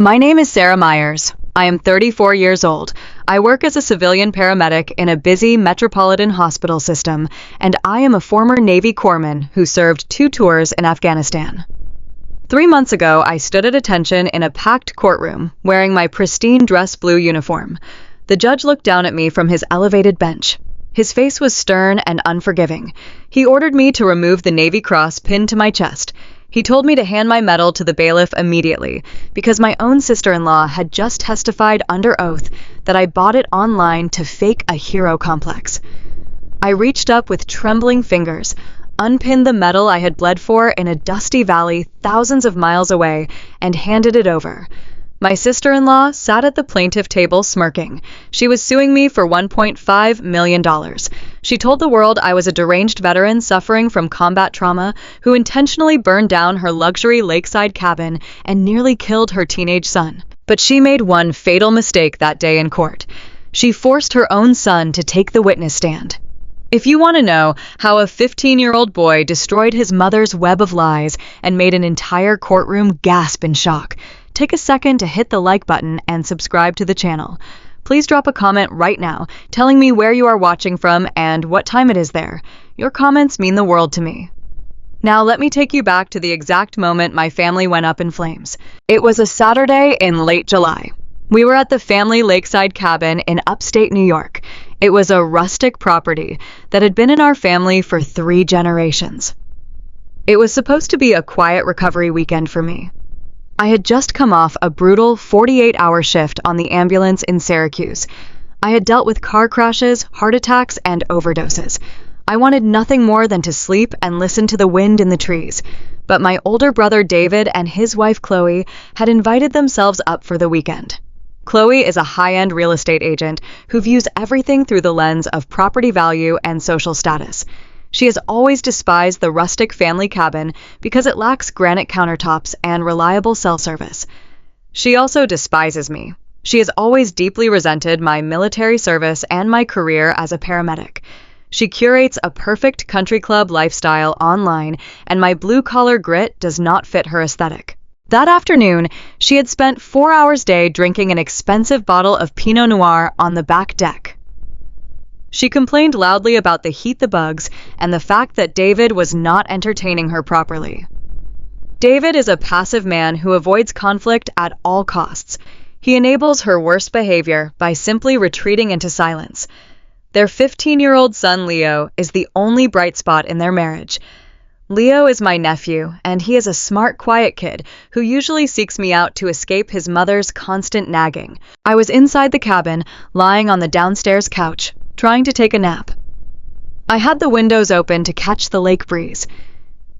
My name is Sarah Myers. I am 34 years old. I work as a civilian paramedic in a busy metropolitan hospital system, and I am a former Navy corpsman who served 2 tours in Afghanistan. 3 months ago, I stood at attention in a packed courtroom, wearing my pristine dress blue uniform. The judge looked down at me from his elevated bench. His face was stern and unforgiving. He ordered me to remove the Navy cross pinned to my chest. He told me to hand my medal to the bailiff immediately, because my own sister-in-law had just testified under oath that I bought it online to fake a hero complex. I reached up with trembling fingers, unpinned the medal I had bled for in a dusty valley thousands of miles away, and handed it over. My sister-in-law sat at the plaintiff table smirking. She was suing me for $1.5 million. She told the world I was a deranged veteran suffering from combat trauma who intentionally burned down her luxury lakeside cabin and nearly killed her teenage son. But she made one fatal mistake that day in court. She forced her own son to take the witness stand. If you want to know how a 15-year-old boy destroyed his mother's web of lies and made an entire courtroom gasp in shock, take a second to hit the like button and subscribe to the channel. Please drop a comment right now telling me where you are watching from and what time it is there. Your comments mean the world to me. Now let me take you back to the exact moment my family went up in flames. It was a Saturday in late July. We were at the family lakeside cabin in upstate New York. It was a rustic property that had been in our family for 3 generations. It was supposed to be a quiet recovery weekend for me. I had just come off a brutal 48-hour shift on the ambulance in Syracuse. I had dealt with car crashes, heart attacks, and overdoses. I wanted nothing more than to sleep and listen to the wind in the trees. But my older brother David and his wife Chloe had invited themselves up for the weekend. Chloe is a high-end real estate agent who views everything through the lens of property value and social status. She has always despised the rustic family cabin because it lacks granite countertops and reliable cell service. She also despises me. She has always deeply resented my military service and my career as a paramedic. She curates a perfect country club lifestyle online, and my blue-collar grit does not fit her aesthetic. That afternoon, she had spent 4 hours a day drinking an expensive bottle of Pinot Noir on the back deck. She complained loudly about the heat, the bugs, and the fact that David was not entertaining her properly. David is a passive man who avoids conflict at all costs. He enables her worst behavior by simply retreating into silence. Their 15-year-old son, Leo, is the only bright spot in their marriage. Leo is my nephew, and he is a smart, quiet kid who usually seeks me out to escape his mother's constant nagging. I was inside the cabin, lying on the downstairs couch, trying to take a nap. I had the windows open to catch the lake breeze.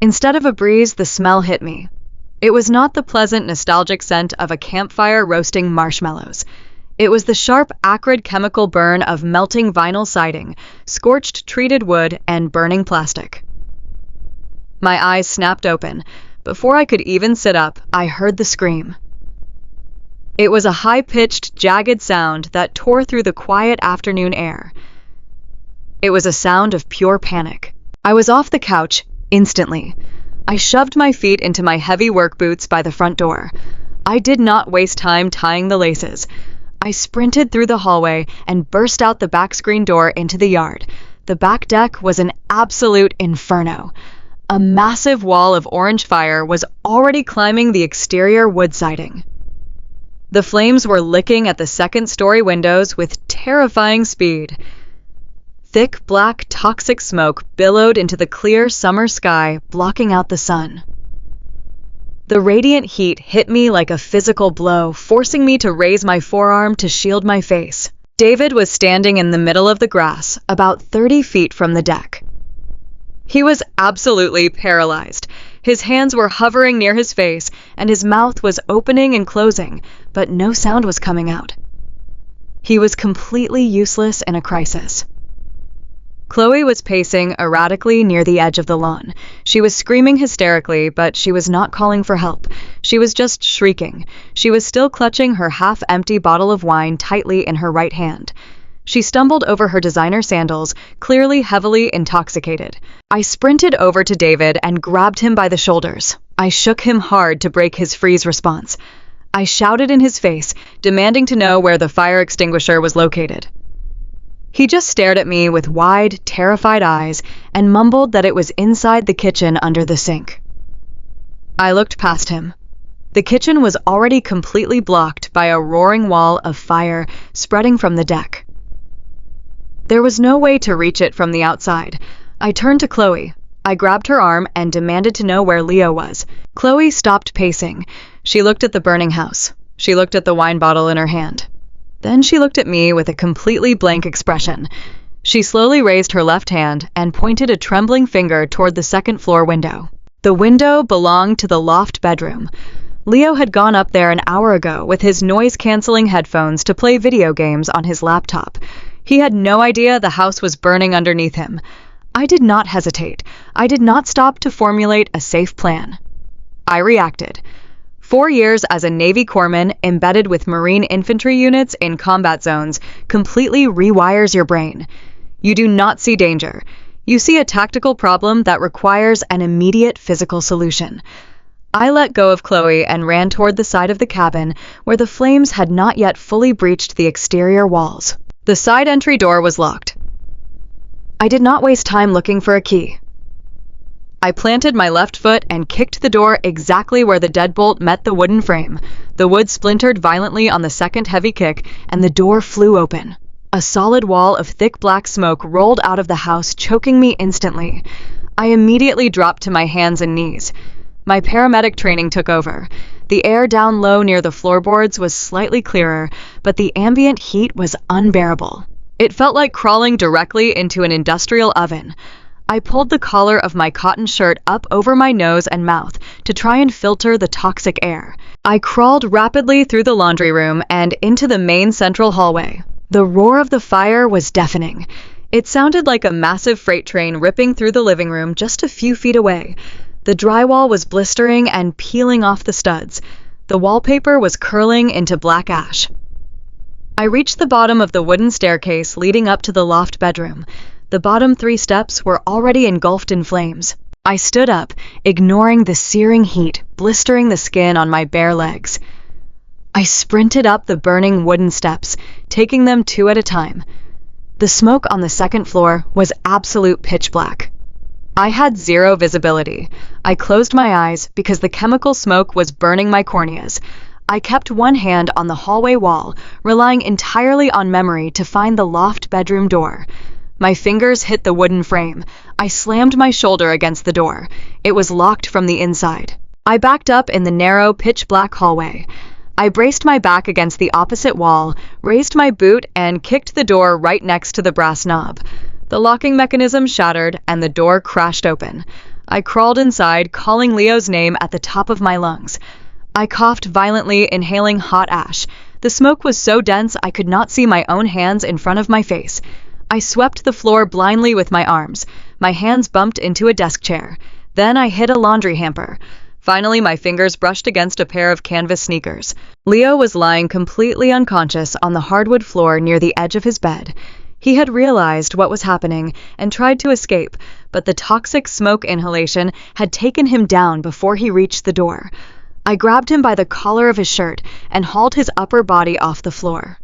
Instead of a breeze, the smell hit me. It was not the pleasant, nostalgic scent of a campfire roasting marshmallows. It was the sharp, acrid chemical burn of melting vinyl siding, scorched treated wood, and burning plastic. My eyes snapped open. Before I could even sit up, I heard the scream. It was a high-pitched, jagged sound that tore through the quiet afternoon air. It was a sound of pure panic. I was off the couch, instantly. I shoved my feet into my heavy work boots by the front door. I did not waste time tying the laces. I sprinted through the hallway and burst out the back screen door into the yard. The back deck was an absolute inferno. A massive wall of orange fire was already climbing the exterior wood siding. The flames were licking at the second-story windows with terrifying speed. Thick, black, toxic smoke billowed into the clear summer sky, blocking out the sun. The radiant heat hit me like a physical blow, forcing me to raise my forearm to shield my face. David was standing in the middle of the grass, about 30 feet from the deck. He was absolutely paralyzed. His hands were hovering near his face, and his mouth was opening and closing, but no sound was coming out. He was completely useless in a crisis. Chloe was pacing erratically near the edge of the lawn. She was screaming hysterically, but she was not calling for help. She was just shrieking. She was still clutching her half-empty bottle of wine tightly in her right hand. She stumbled over her designer sandals, clearly heavily intoxicated. I sprinted over to David and grabbed him by the shoulders. I shook him hard to break his freeze response. I shouted in his face, demanding to know where the fire extinguisher was located. He just stared at me with wide, terrified eyes and mumbled that it was inside the kitchen under the sink. I looked past him. The kitchen was already completely blocked by a roaring wall of fire spreading from the deck. There was no way to reach it from the outside. I turned to Chloe. I grabbed her arm and demanded to know where Leo was. Chloe stopped pacing. She looked at the burning house. She looked at the wine bottle in her hand. Then she looked at me with a completely blank expression. She slowly raised her left hand and pointed a trembling finger toward the second-floor window. The window belonged to the loft bedroom. Leo had gone up there an hour ago with his noise-canceling headphones to play video games on his laptop. He had no idea the house was burning underneath him. I did not hesitate. I did not stop to formulate a safe plan. I reacted. 4 years as a Navy corpsman embedded with Marine infantry units in combat zones completely rewires your brain. You do not see danger. You see a tactical problem that requires an immediate physical solution. I let go of Chloe and ran toward the side of the cabin where the flames had not yet fully breached the exterior walls. The side entry door was locked. I did not waste time looking for a key. I planted my left foot and kicked the door exactly where the deadbolt met the wooden frame. The wood splintered violently on the second heavy kick, and the door flew open. A solid wall of thick black smoke rolled out of the house, choking me instantly. I immediately dropped to my hands and knees. My paramedic training took over. The air down low near the floorboards was slightly clearer, but the ambient heat was unbearable. It felt like crawling directly into an industrial oven. I pulled the collar of my cotton shirt up over my nose and mouth to try and filter the toxic air. I crawled rapidly through the laundry room and into the main central hallway. The roar of the fire was deafening. It sounded like a massive freight train ripping through the living room just a few feet away. The drywall was blistering and peeling off the studs. The wallpaper was curling into black ash. I reached the bottom of the wooden staircase leading up to the loft bedroom. The bottom 3 steps were already engulfed in flames. I stood up, ignoring the searing heat, blistering the skin on my bare legs. I sprinted up the burning wooden steps, taking them 2 at a time. The smoke on the second floor was absolute pitch black. I had 0 visibility. I closed my eyes because the chemical smoke was burning my corneas. I kept one hand on the hallway wall, relying entirely on memory to find the loft bedroom door. My fingers hit the wooden frame. I slammed my shoulder against the door. It was locked from the inside. I backed up in the narrow, pitch-black hallway. I braced my back against the opposite wall, raised my boot, and kicked the door right next to the brass knob. The locking mechanism shattered, and the door crashed open. I crawled inside, calling Leo's name at the top of my lungs. I coughed violently, inhaling hot ash. The smoke was so dense I could not see my own hands in front of my face. I swept the floor blindly with my arms. My hands bumped into a desk chair. Then I hit a laundry hamper. Finally, my fingers brushed against a pair of canvas sneakers. Leo was lying completely unconscious on the hardwood floor near the edge of his bed. He had realized what was happening and tried to escape, but the toxic smoke inhalation had taken him down before he reached the door. I grabbed him by the collar of his shirt and hauled his upper body off the floor.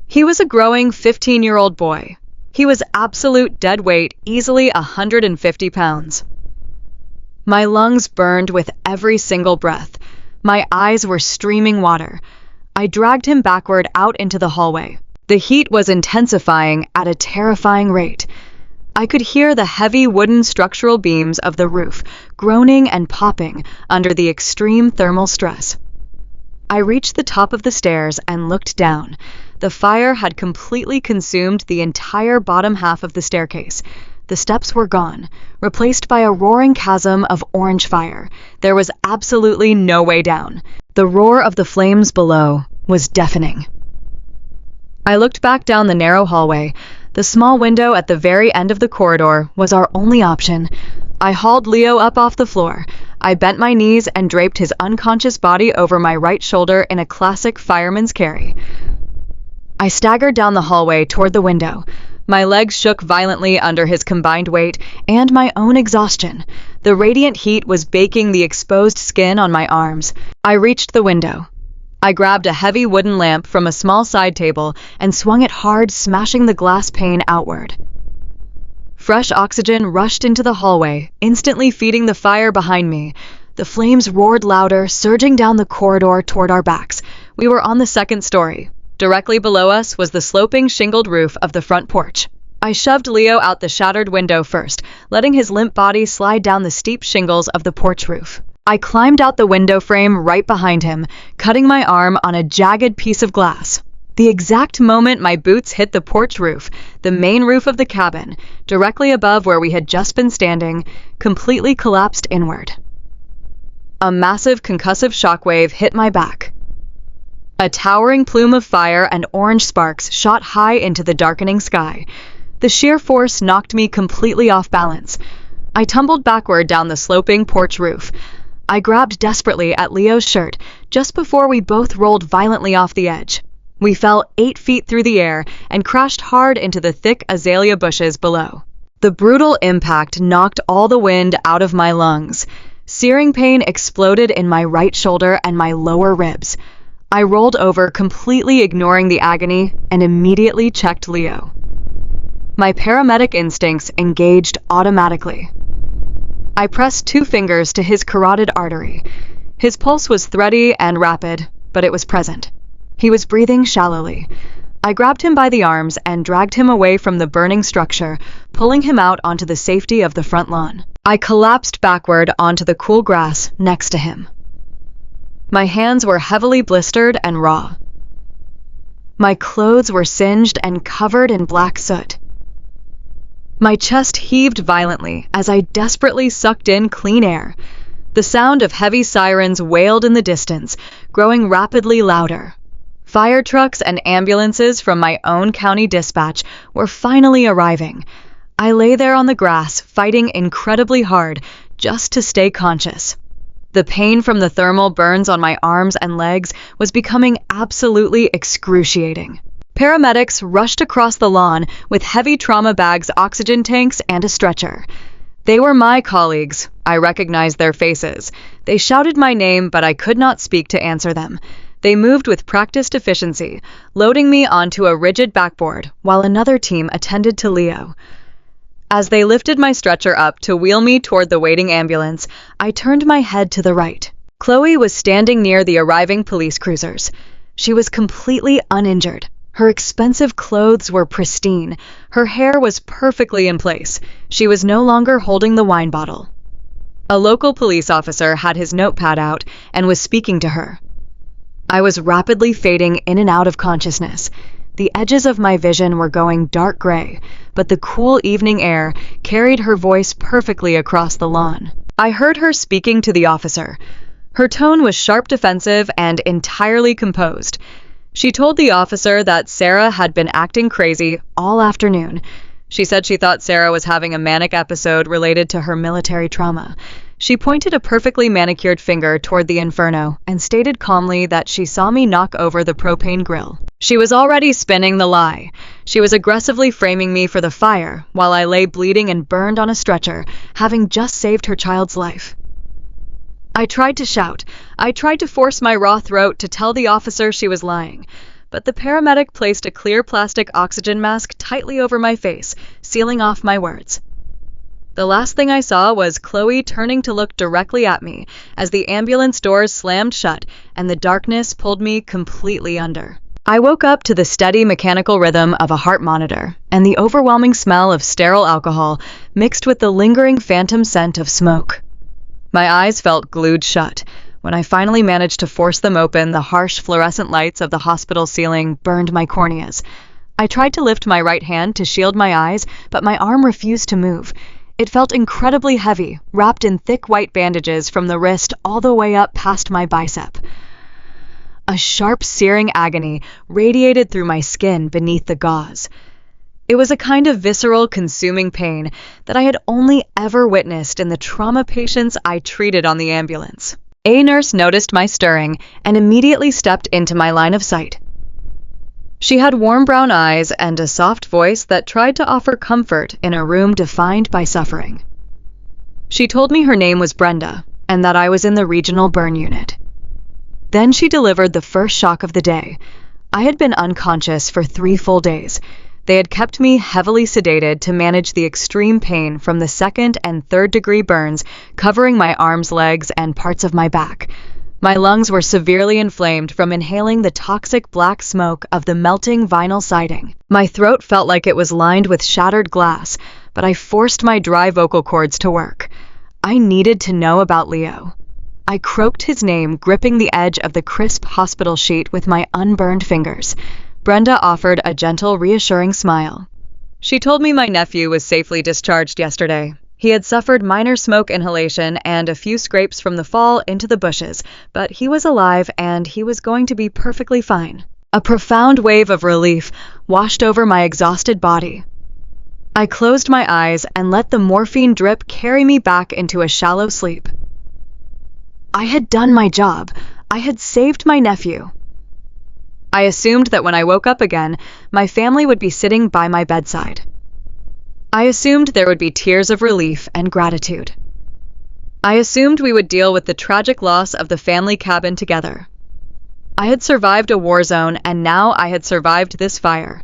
He was a growing 15-year-old boy. He was absolute dead weight, easily 150 pounds. My lungs burned with every single breath. My eyes were streaming water. I dragged him backward out into the hallway. The heat was intensifying at a terrifying rate. I could hear the heavy wooden structural beams of the roof groaning and popping under the extreme thermal stress. I reached the top of the stairs and looked down. The fire had completely consumed the entire bottom half of the staircase. The steps were gone, replaced by a roaring chasm of orange fire. There was absolutely no way down. The roar of the flames below was deafening. I looked back down the narrow hallway. The small window at the very end of the corridor was our only option. I hauled Leo up off the floor. I bent my knees and draped his unconscious body over my right shoulder in a classic fireman's carry. I staggered down the hallway toward the window. My legs shook violently under his combined weight and my own exhaustion. The radiant heat was baking the exposed skin on my arms. I reached the window. I grabbed a heavy wooden lamp from a small side table and swung it hard, smashing the glass pane outward. Fresh oxygen rushed into the hallway, instantly feeding the fire behind me. The flames roared louder, surging down the corridor toward our backs. We were on the second story. Directly below us was the sloping, shingled roof of the front porch. I shoved Leo out the shattered window first, letting his limp body slide down the steep shingles of the porch roof. I climbed out the window frame right behind him, cutting my arm on a jagged piece of glass. The exact moment my boots hit the porch roof, the main roof of the cabin, directly above where we had just been standing, completely collapsed inward. A massive concussive shockwave hit my back. A towering plume of fire and orange sparks shot high into the darkening sky. The sheer force knocked me completely off balance. I tumbled backward down the sloping porch roof. I grabbed desperately at Leo's shirt just before we both rolled violently off the edge. We fell 8 feet through the air and crashed hard into the thick azalea bushes below. The brutal impact knocked all the wind out of my lungs. Searing pain exploded in my right shoulder and my lower ribs. I rolled over, completely ignoring the agony, and immediately checked Leo. My paramedic instincts engaged automatically. I pressed 2 fingers to his carotid artery. His pulse was thready and rapid, but it was present. He was breathing shallowly. I grabbed him by the arms and dragged him away from the burning structure, pulling him out onto the safety of the front lawn. I collapsed backward onto the cool grass next to him. My hands were heavily blistered and raw. My clothes were singed and covered in black soot. My chest heaved violently as I desperately sucked in clean air. The sound of heavy sirens wailed in the distance, growing rapidly louder. Fire trucks and ambulances from my own county dispatch were finally arriving. I lay there on the grass, fighting incredibly hard just to stay conscious. The pain from the thermal burns on my arms and legs was becoming absolutely excruciating. Paramedics rushed across the lawn with heavy trauma bags, oxygen tanks, and a stretcher. They were my colleagues. I recognized their faces. They shouted my name, but I could not speak to answer them. They moved with practiced efficiency, loading me onto a rigid backboard, while another team attended to Leo. As they lifted my stretcher up to wheel me toward the waiting ambulance, I turned my head to the right. Chloe was standing near the arriving police cruisers. She was completely uninjured. Her expensive clothes were pristine. Her hair was perfectly in place. She was no longer holding the wine bottle. A local police officer had his notepad out and was speaking to her. I was rapidly fading in and out of consciousness. The edges of my vision were going dark gray, but the cool evening air carried her voice perfectly across the lawn. I heard her speaking to the officer. Her tone was sharp, defensive, and entirely composed. She told the officer that Sarah had been acting crazy all afternoon. She said she thought Sarah was having a manic episode related to her military trauma. She pointed a perfectly manicured finger toward the inferno and stated calmly that she saw me knock over the propane grill. She was already spinning the lie. She was aggressively framing me for the fire while I lay bleeding and burned on a stretcher, having just saved her child's life. I tried to shout. I tried to force my raw throat to tell the officer she was lying, but the paramedic placed a clear plastic oxygen mask tightly over my face, sealing off my words. The last thing I saw was Chloe turning to look directly at me as the ambulance doors slammed shut and the darkness pulled me completely under. I woke up to the steady mechanical rhythm of a heart monitor and the overwhelming smell of sterile alcohol mixed with the lingering phantom scent of smoke. My eyes felt glued shut. When I finally managed to force them open, the harsh fluorescent lights of the hospital ceiling burned my corneas. I tried to lift my right hand to shield my eyes, but my arm refused to move. It felt incredibly heavy, wrapped in thick white bandages from the wrist all the way up past my bicep. A sharp, searing agony radiated through my skin beneath the gauze. It was a kind of visceral, consuming pain that I had only ever witnessed in the trauma patients I treated on the ambulance. A nurse noticed my stirring and immediately stepped into my line of sight. She had warm brown eyes and a soft voice that tried to offer comfort in a room defined by suffering. She told me her name was Brenda and that I was in the regional burn unit. Then she delivered the first shock of the day. I had been unconscious for 3 full days. They had kept me heavily sedated to manage the extreme pain from the 2nd and 3rd degree burns covering my arms, legs, and parts of my back. My lungs were severely inflamed from inhaling the toxic black smoke of the melting vinyl siding. My throat felt like it was lined with shattered glass, but I forced my dry vocal cords to work. I needed to know about Leo. I croaked his name, gripping the edge of the crisp hospital sheet with my unburned fingers. Brenda offered a gentle, reassuring smile. She told me my nephew was safely discharged yesterday. He had suffered minor smoke inhalation and a few scrapes from the fall into the bushes, but he was alive and he was going to be perfectly fine. A profound wave of relief washed over my exhausted body. I closed my eyes and let the morphine drip carry me back into a shallow sleep. I had done my job. I had saved my nephew. I assumed that when I woke up again, my family would be sitting by my bedside. I assumed there would be tears of relief and gratitude. I assumed we would deal with the tragic loss of the family cabin together. I had survived a war zone, and now I had survived this fire.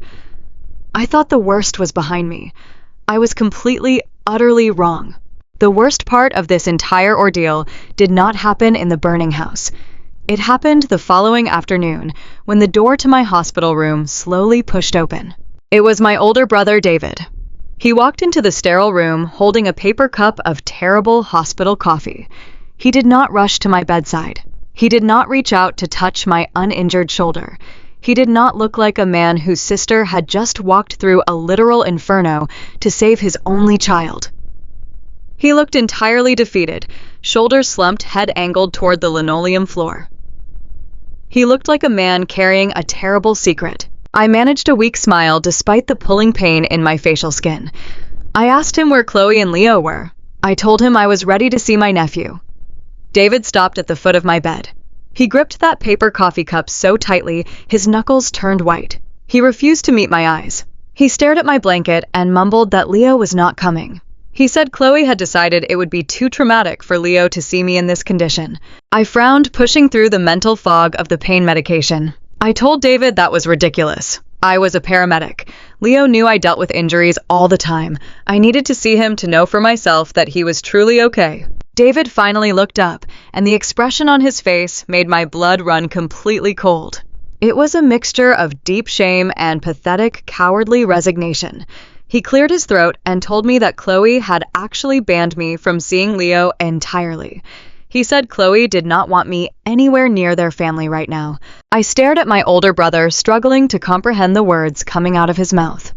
I thought the worst was behind me. I was completely, utterly wrong. The worst part of this entire ordeal did not happen in the burning house. It happened the following afternoon, when the door to my hospital room slowly pushed open. It was my older brother, David. He walked into the sterile room holding a paper cup of terrible hospital coffee. He did not rush to my bedside. He did not reach out to touch my uninjured shoulder. He did not look like a man whose sister had just walked through a literal inferno to save his only child. He looked entirely defeated, shoulders slumped, head angled toward the linoleum floor. He looked like a man carrying a terrible secret. I managed a weak smile despite the pulling pain in my facial skin. I asked him where Chloe and Leo were. I told him I was ready to see my nephew. David stopped at the foot of my bed. He gripped that paper coffee cup so tightly, his knuckles turned white. He refused to meet my eyes. He stared at my blanket and mumbled that Leo was not coming. He said Chloe had decided it would be too traumatic for Leo to see me in this condition. I frowned, pushing through the mental fog of the pain medication. I told David that was ridiculous. I was a paramedic. Leo knew I dealt with injuries all the time. I needed to see him to know for myself that he was truly okay. David finally looked up, and the expression on his face made my blood run completely cold. It was a mixture of deep shame and pathetic, cowardly resignation. He cleared his throat and told me that Chloe had actually banned me from seeing Leo entirely. He said Chloe did not want me anywhere near their family right now. I stared at my older brother, struggling to comprehend the words coming out of his mouth.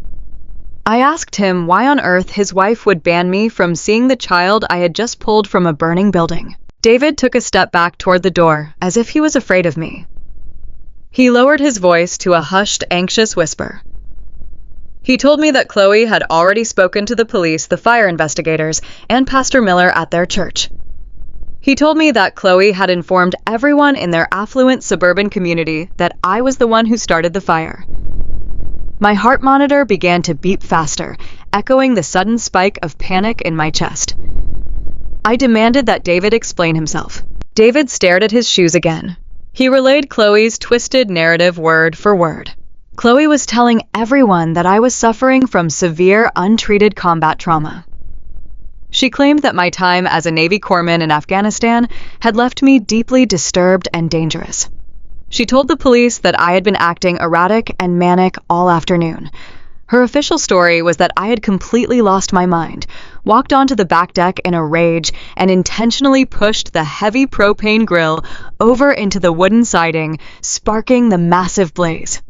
I asked him why on earth his wife would ban me from seeing the child I had just pulled from a burning building. David took a step back toward the door, as if he was afraid of me. He lowered his voice to a hushed, anxious whisper. He told me that Chloe had already spoken to the police, the fire investigators, and Pastor Miller at their church. He told me that Chloe had informed everyone in their affluent suburban community that I was the one who started the fire. My heart monitor began to beep faster, echoing the sudden spike of panic in my chest. I demanded that David explain himself. David stared at his shoes again. He relayed Chloe's twisted narrative word for word. Chloe was telling everyone that I was suffering from severe, untreated combat trauma. She claimed that my time as a Navy corpsman in Afghanistan had left me deeply disturbed and dangerous. She told the police that I had been acting erratic and manic all afternoon. Her official story was that I had completely lost my mind, walked onto the back deck in a rage, and intentionally pushed the heavy propane grill over into the wooden siding, sparking the massive blaze.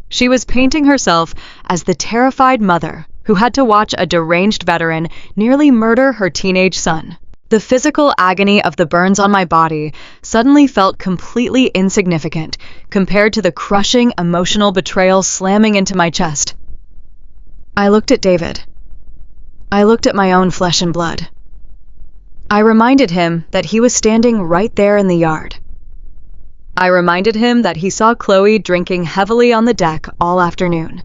She was painting herself as the terrified mother who had to watch a deranged veteran nearly murder her teenage son. The physical agony of the burns on my body suddenly felt completely insignificant compared to the crushing emotional betrayal slamming into my chest. I looked at David. I looked at my own flesh and blood. I reminded him that he was standing right there in the yard. I reminded him that he saw Chloe drinking heavily on the deck all afternoon.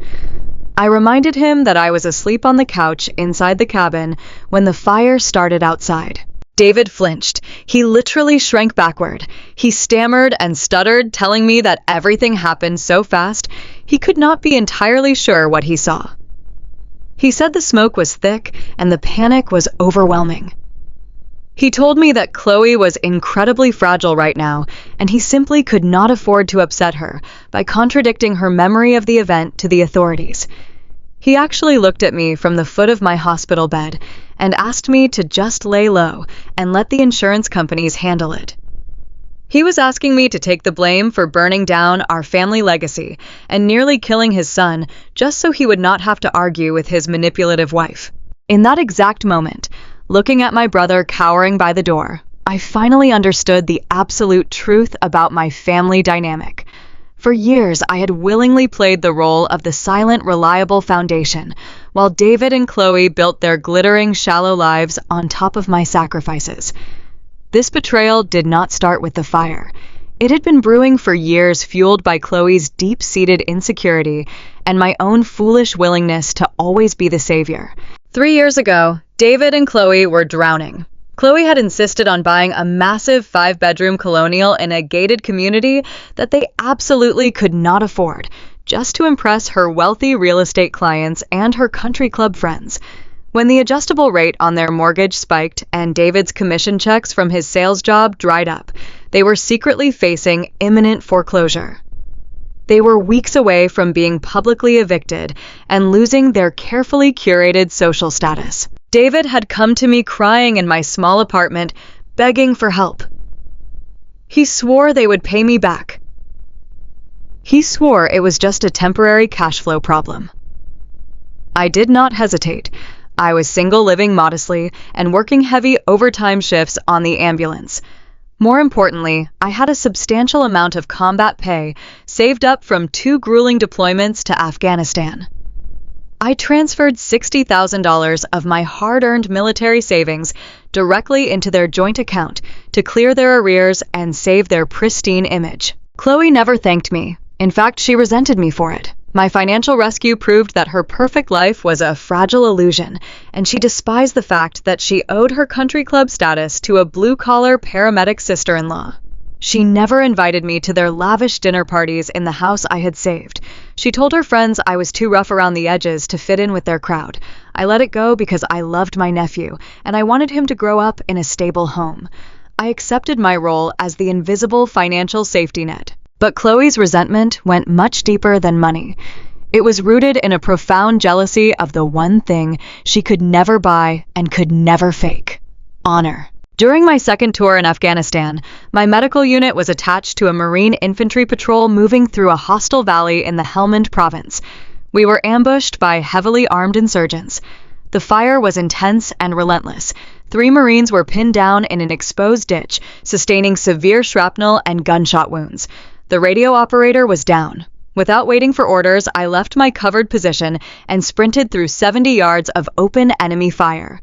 I reminded him that I was asleep on the couch inside the cabin when the fire started outside. David flinched. He literally shrank backward. He stammered and stuttered, telling me that everything happened so fast he could not be entirely sure what he saw. He said the smoke was thick and the panic was overwhelming. He told me that Chloe was incredibly fragile right now, and he simply could not afford to upset her by contradicting her memory of the event to the authorities. He actually looked at me from the foot of my hospital bed and asked me to just lay low and let the insurance companies handle it. He was asking me to take the blame for burning down our family legacy and nearly killing his son just so he would not have to argue with his manipulative wife. In that exact moment, looking at my brother cowering by the door, I finally understood the absolute truth about my family dynamic. For years, I had willingly played the role of the silent, reliable foundation, while David and Chloe built their glittering, shallow lives on top of my sacrifices. This betrayal did not start with the fire. It had been brewing for years, fueled by Chloe's deep-seated insecurity and my own foolish willingness to always be the savior. 3 years ago, David and Chloe were drowning. Chloe had insisted on buying a massive 5-bedroom colonial in a gated community that they absolutely could not afford, just to impress her wealthy real estate clients and her country club friends. When the adjustable rate on their mortgage spiked and David's commission checks from his sales job dried up, they were secretly facing imminent foreclosure. They were weeks away from being publicly evicted and losing their carefully curated social status. David had come to me crying in my small apartment, begging for help. He swore they would pay me back. He swore it was just a temporary cash flow problem. I did not hesitate. I was single, living modestly, and working heavy overtime shifts on the ambulance. More importantly, I had a substantial amount of combat pay saved up from 2 grueling deployments to Afghanistan. I transferred $60,000 of my hard-earned military savings directly into their joint account to clear their arrears and save their pristine image. Chloe never thanked me. In fact, she resented me for it. My financial rescue proved that her perfect life was a fragile illusion, and she despised the fact that she owed her country club status to a blue-collar paramedic sister-in-law. She never invited me to their lavish dinner parties in the house I had saved. She told her friends I was too rough around the edges to fit in with their crowd. I let it go because I loved my nephew, and I wanted him to grow up in a stable home. I accepted my role as the invisible financial safety net. But Chloe's resentment went much deeper than money. It was rooted in a profound jealousy of the one thing she could never buy and could never fake: honor. During my second tour in Afghanistan, my medical unit was attached to a Marine infantry patrol moving through a hostile valley in the Helmand province. We were ambushed by heavily armed insurgents. The fire was intense and relentless. 3 Marines were pinned down in an exposed ditch, sustaining severe shrapnel and gunshot wounds. The radio operator was down. Without waiting for orders, I left my covered position and sprinted through 70 yards of open enemy fire.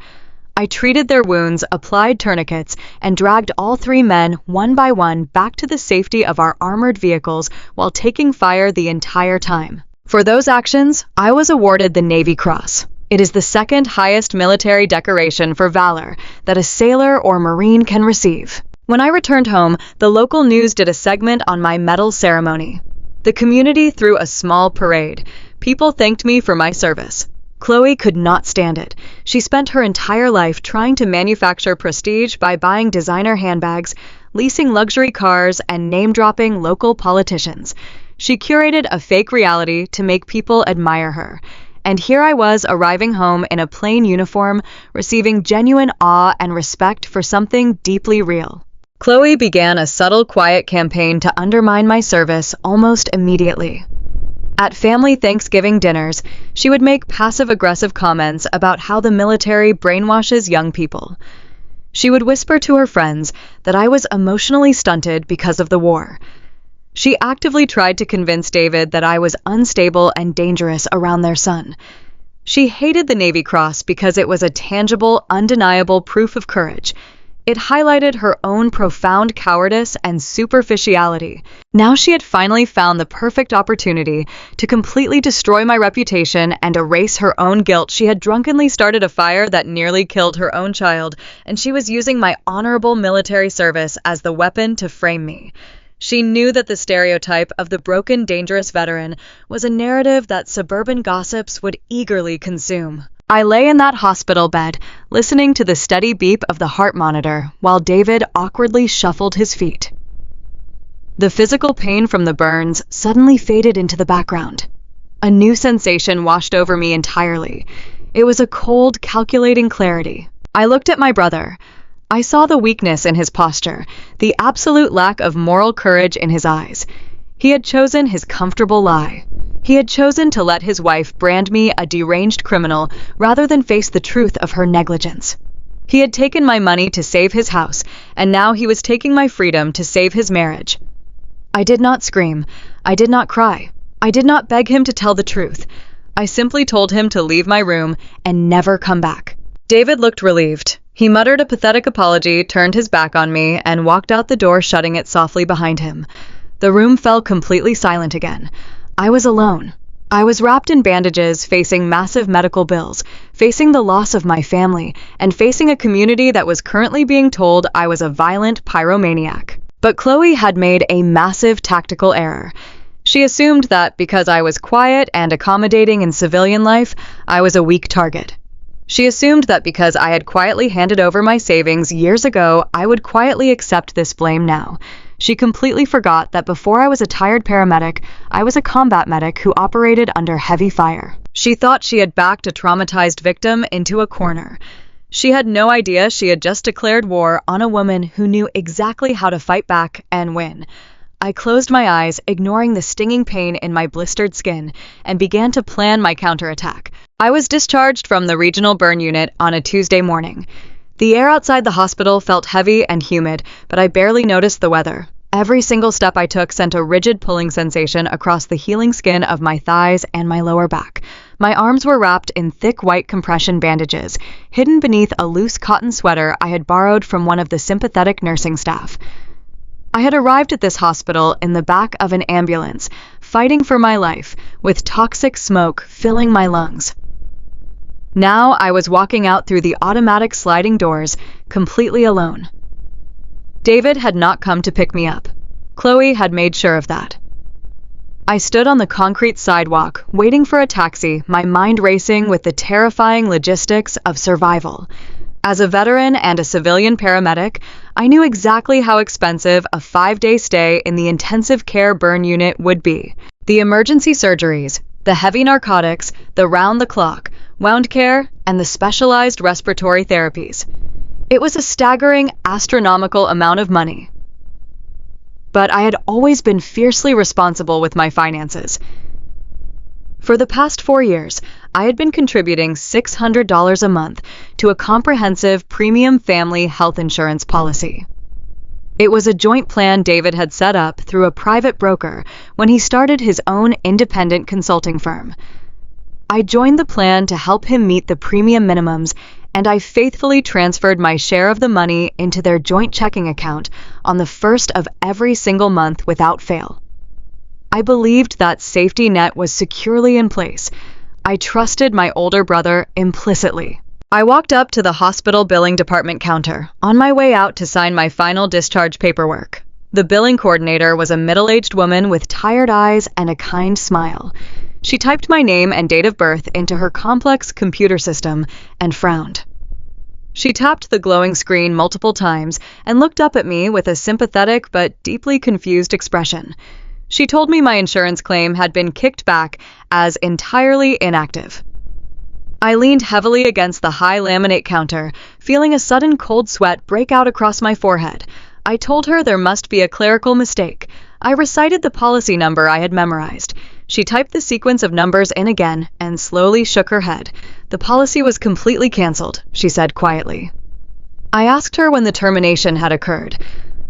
I treated their wounds, applied tourniquets, and dragged all 3 men one by one back to the safety of our armored vehicles while taking fire the entire time. For those actions, I was awarded the Navy Cross. It is the second highest military decoration for valor that a sailor or Marine can receive. When I returned home, the local news did a segment on my medal ceremony. The community threw a small parade. People thanked me for my service. Chloe could not stand it. She spent her entire life trying to manufacture prestige by buying designer handbags, leasing luxury cars, and name-dropping local politicians. She curated a fake reality to make people admire her. And here I was arriving home in a plain uniform, receiving genuine awe and respect for something deeply real. Chloe began a subtle, quiet campaign to undermine my service almost immediately. At family Thanksgiving dinners, she would make passive-aggressive comments about how the military brainwashes young people. She would whisper to her friends that I was emotionally stunted because of the war. She actively tried to convince David that I was unstable and dangerous around their son. She hated the Navy Cross because it was a tangible, undeniable proof of courage. It highlighted her own profound cowardice and superficiality. Now she had finally found the perfect opportunity to completely destroy my reputation and erase her own guilt. She had drunkenly started a fire that nearly killed her own child, and she was using my honorable military service as the weapon to frame me. She knew that the stereotype of the broken, dangerous veteran was a narrative that suburban gossips would eagerly consume. I lay in that hospital bed, listening to the steady beep of the heart monitor, while David awkwardly shuffled his feet. The physical pain from the burns suddenly faded into the background. A new sensation washed over me entirely. It was a cold, calculating clarity. I looked at my brother. I saw the weakness in his posture, the absolute lack of moral courage in his eyes. He had chosen his comfortable lie. He had chosen to let his wife brand me a deranged criminal rather than face the truth of her negligence. He had taken my money to save his house, and now he was taking my freedom to save his marriage. I did not scream. I did not cry. I did not beg him to tell the truth. I simply told him to leave my room and never come back. David looked relieved. He muttered a pathetic apology, turned his back on me, and walked out the door, shutting it softly behind him. The room fell completely silent again. I was alone. I was wrapped in bandages, facing massive medical bills, facing the loss of my family, and facing a community that was currently being told I was a violent pyromaniac. But Chloe had made a massive tactical error. She assumed that because I was quiet and accommodating in civilian life, I was a weak target. She assumed that because I had quietly handed over my savings years ago, I would quietly accept this blame now. She completely forgot that before I was a tired paramedic, I was a combat medic who operated under heavy fire. She thought she had backed a traumatized victim into a corner. She had no idea she had just declared war on a woman who knew exactly how to fight back and win. I closed my eyes, ignoring the stinging pain in my blistered skin, and began to plan my counterattack. I was discharged from the regional burn unit on a Tuesday morning. The air outside the hospital felt heavy and humid, but I barely noticed the weather. Every single step I took sent a rigid pulling sensation across the healing skin of my thighs and my lower back. My arms were wrapped in thick white compression bandages, hidden beneath a loose cotton sweater I had borrowed from one of the sympathetic nursing staff. I had arrived at this hospital in the back of an ambulance, fighting for my life, with toxic smoke filling my lungs. Now I was walking out through the automatic sliding doors, completely alone. David had not come to pick me up. Chloe had made sure of that. I stood on the concrete sidewalk, waiting for a taxi, my mind racing with the terrifying logistics of survival. As a veteran and a civilian paramedic, I knew exactly how expensive a 5-day stay in the intensive care burn unit would be. The emergency surgeries, the heavy narcotics, the round-the-clock wound care, and the specialized respiratory therapies. It was a staggering, astronomical amount of money. But I had always been fiercely responsible with my finances. For the past 4 years, I had been contributing $600 a month to a comprehensive premium family health insurance policy. It was a joint plan David had set up through a private broker when he started his own independent consulting firm. I joined the plan to help him meet the premium minimums, and I faithfully transferred my share of the money into their joint checking account on the first of every single month without fail. I believed that safety net was securely in place. I trusted my older brother implicitly. I walked up to the hospital billing department counter, on my way out to sign my final discharge paperwork. The billing coordinator was a middle-aged woman with tired eyes and a kind smile. She typed my name and date of birth into her complex computer system and frowned. She tapped the glowing screen multiple times and looked up at me with a sympathetic but deeply confused expression. She told me my insurance claim had been kicked back as entirely inactive. I leaned heavily against the high laminate counter, feeling a sudden cold sweat break out across my forehead. I told her there must be a clerical mistake. I recited the policy number I had memorized. She typed the sequence of numbers in again and slowly shook her head. The policy was completely canceled, she said quietly. I asked her when the termination had occurred.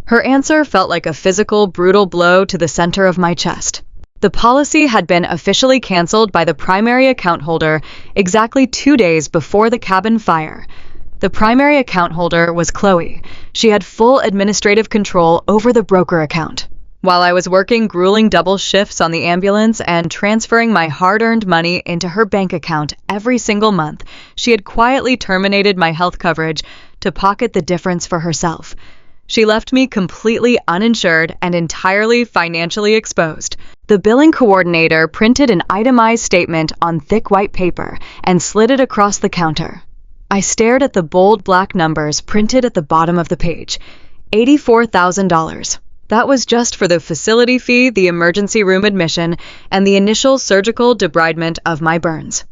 Her answer felt like a physical, brutal blow to the center of my chest. The policy had been officially canceled by the primary account holder exactly 2 days before the cabin fire. The primary account holder was Chloe. She had full administrative control over the broker account. While I was working grueling double shifts on the ambulance and transferring my hard-earned money into her bank account every single month, she had quietly terminated my health coverage to pocket the difference for herself. She left me completely uninsured and entirely financially exposed. The billing coordinator printed an itemized statement on thick white paper and slid it across the counter. I stared at the bold black numbers printed at the bottom of the page. $84,000. That was just for the facility fee, the emergency room admission, and the initial surgical debridement of my burns.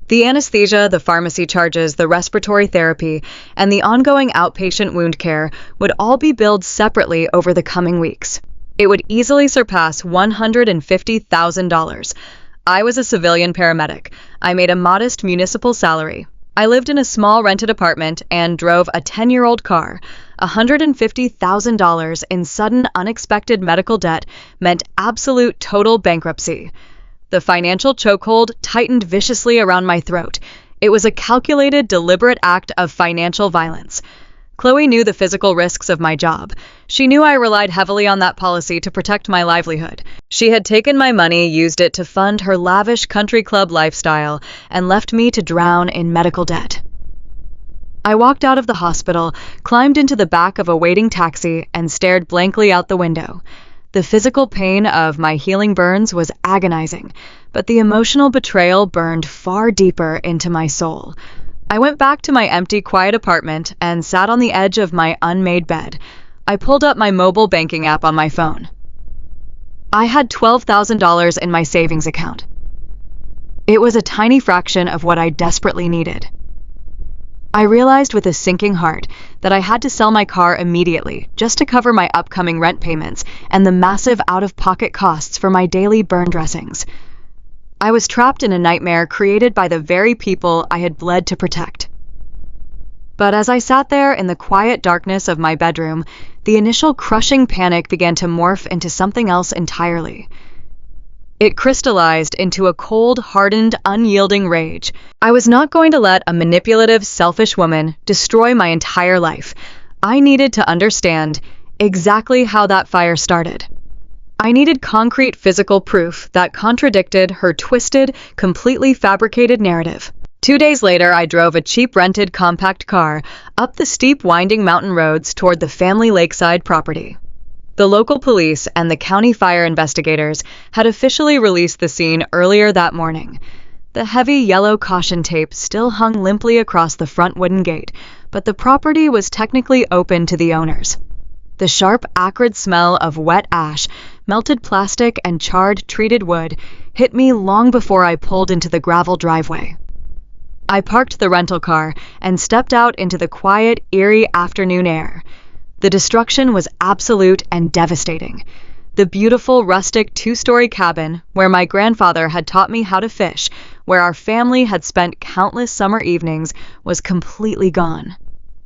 The anesthesia, the pharmacy charges, the respiratory therapy, and the ongoing outpatient wound care would all be billed separately over the coming weeks. It would easily surpass $150,000. I was a civilian paramedic. I made a modest municipal salary. I lived in a small rented apartment and drove a 10-year-old car. $150,000 in sudden, unexpected medical debt meant absolute total bankruptcy. The financial chokehold tightened viciously around my throat. It was a calculated, deliberate act of financial violence. Chloe knew the physical risks of my job. She knew I relied heavily on that policy to protect my livelihood. She had taken my money, used it to fund her lavish country club lifestyle, and left me to drown in medical debt. I walked out of the hospital, climbed into the back of a waiting taxi, and stared blankly out the window. The physical pain of my healing burns was agonizing, but the emotional betrayal burned far deeper into my soul. I went back to my empty, quiet apartment and sat on the edge of my unmade bed. I pulled up my mobile banking app on my phone. I had $12,000 in my savings account. It was a tiny fraction of what I desperately needed. I realized with a sinking heart that I had to sell my car immediately just to cover my upcoming rent payments and the massive out-of-pocket costs for my daily burn dressings. I was trapped in a nightmare created by the very people I had bled to protect. But as I sat there in the quiet darkness of my bedroom, the initial crushing panic began to morph into something else entirely. It crystallized into a cold, hardened, unyielding rage. I was not going to let a manipulative, selfish woman destroy my entire life. I needed to understand exactly how that fire started. I needed concrete physical proof that contradicted her twisted, completely fabricated narrative. 2 days later, I drove a cheap rented compact car up the steep winding mountain roads toward the family lakeside property. The local police and the county fire investigators had officially released the scene earlier that morning. The heavy yellow caution tape still hung limply across the front wooden gate, but the property was technically open to the owners. The sharp, acrid smell of wet ash, melted plastic, and charred, treated wood hit me long before I pulled into the gravel driveway. I parked the rental car and stepped out into the quiet, eerie afternoon air. The destruction was absolute and devastating. The beautiful, rustic 2-story cabin, where my grandfather had taught me how to fish, where our family had spent countless summer evenings, was completely gone.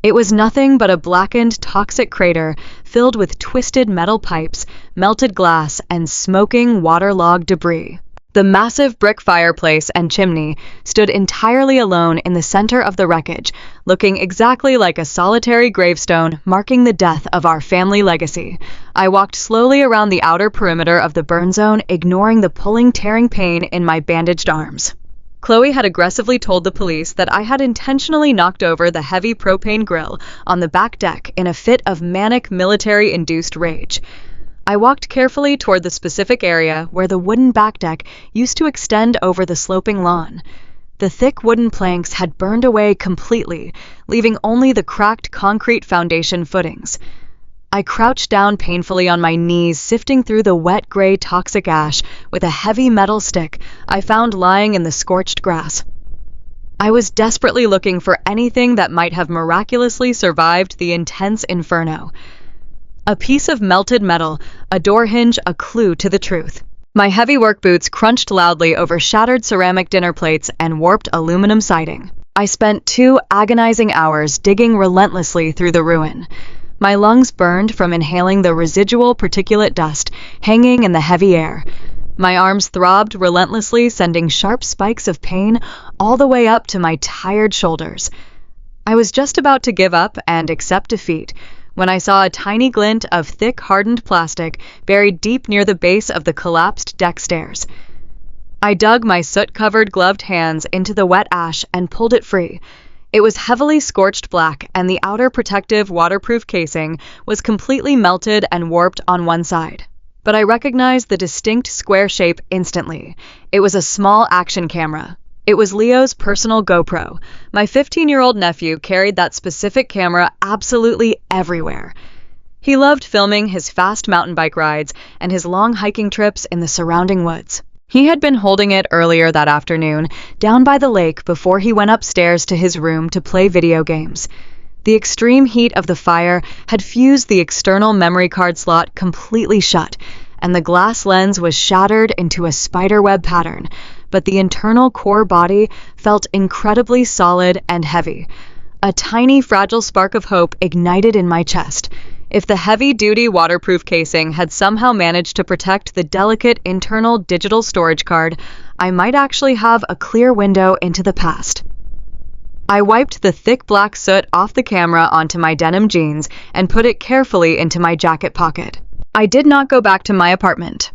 It was nothing but a blackened, toxic crater filled with twisted metal pipes, melted glass, and smoking, waterlogged debris. The massive brick fireplace and chimney stood entirely alone in the center of the wreckage, looking exactly like a solitary gravestone marking the death of our family legacy. I walked slowly around the outer perimeter of the burn zone, ignoring the pulling, tearing pain in my bandaged arms. Chloe had aggressively told the police that I had intentionally knocked over the heavy propane grill on the back deck in a fit of manic military-induced rage. I walked carefully toward the specific area where the wooden back deck used to extend over the sloping lawn. The thick wooden planks had burned away completely, leaving only the cracked concrete foundation footings. I crouched down painfully on my knees, sifting through the wet, gray, toxic ash with a heavy metal stick I found lying in the scorched grass. I was desperately looking for anything that might have miraculously survived the intense inferno. A piece of melted metal, a door hinge, a clue to the truth. My heavy work boots crunched loudly over shattered ceramic dinner plates and warped aluminum siding. I spent 2 agonizing hours digging relentlessly through the ruin. My lungs burned from inhaling the residual particulate dust hanging in the heavy air. My arms throbbed relentlessly, sending sharp spikes of pain all the way up to my tired shoulders. I was just about to give up and accept defeat when I saw a tiny glint of thick, hardened plastic buried deep near the base of the collapsed deck stairs. I dug my soot-covered gloved hands into the wet ash and pulled it free. It was heavily scorched black, and the outer protective, waterproof casing was completely melted and warped on one side. But I recognized the distinct square shape instantly. It was a small action camera. It was Leo's personal GoPro. My 15-year-old nephew carried that specific camera absolutely everywhere. He loved filming his fast mountain bike rides and his long hiking trips in the surrounding woods. He had been holding it earlier that afternoon, down by the lake before he went upstairs to his room to play video games. The extreme heat of the fire had fused the external memory card slot completely shut, and the glass lens was shattered into a spiderweb pattern, but the internal core body felt incredibly solid and heavy. A tiny, fragile spark of hope ignited in my chest. If the heavy-duty waterproof casing had somehow managed to protect the delicate internal digital storage card, I might actually have a clear window into the past. I wiped the thick black soot off the camera onto my denim jeans and put it carefully into my jacket pocket. I did not go back to my apartment.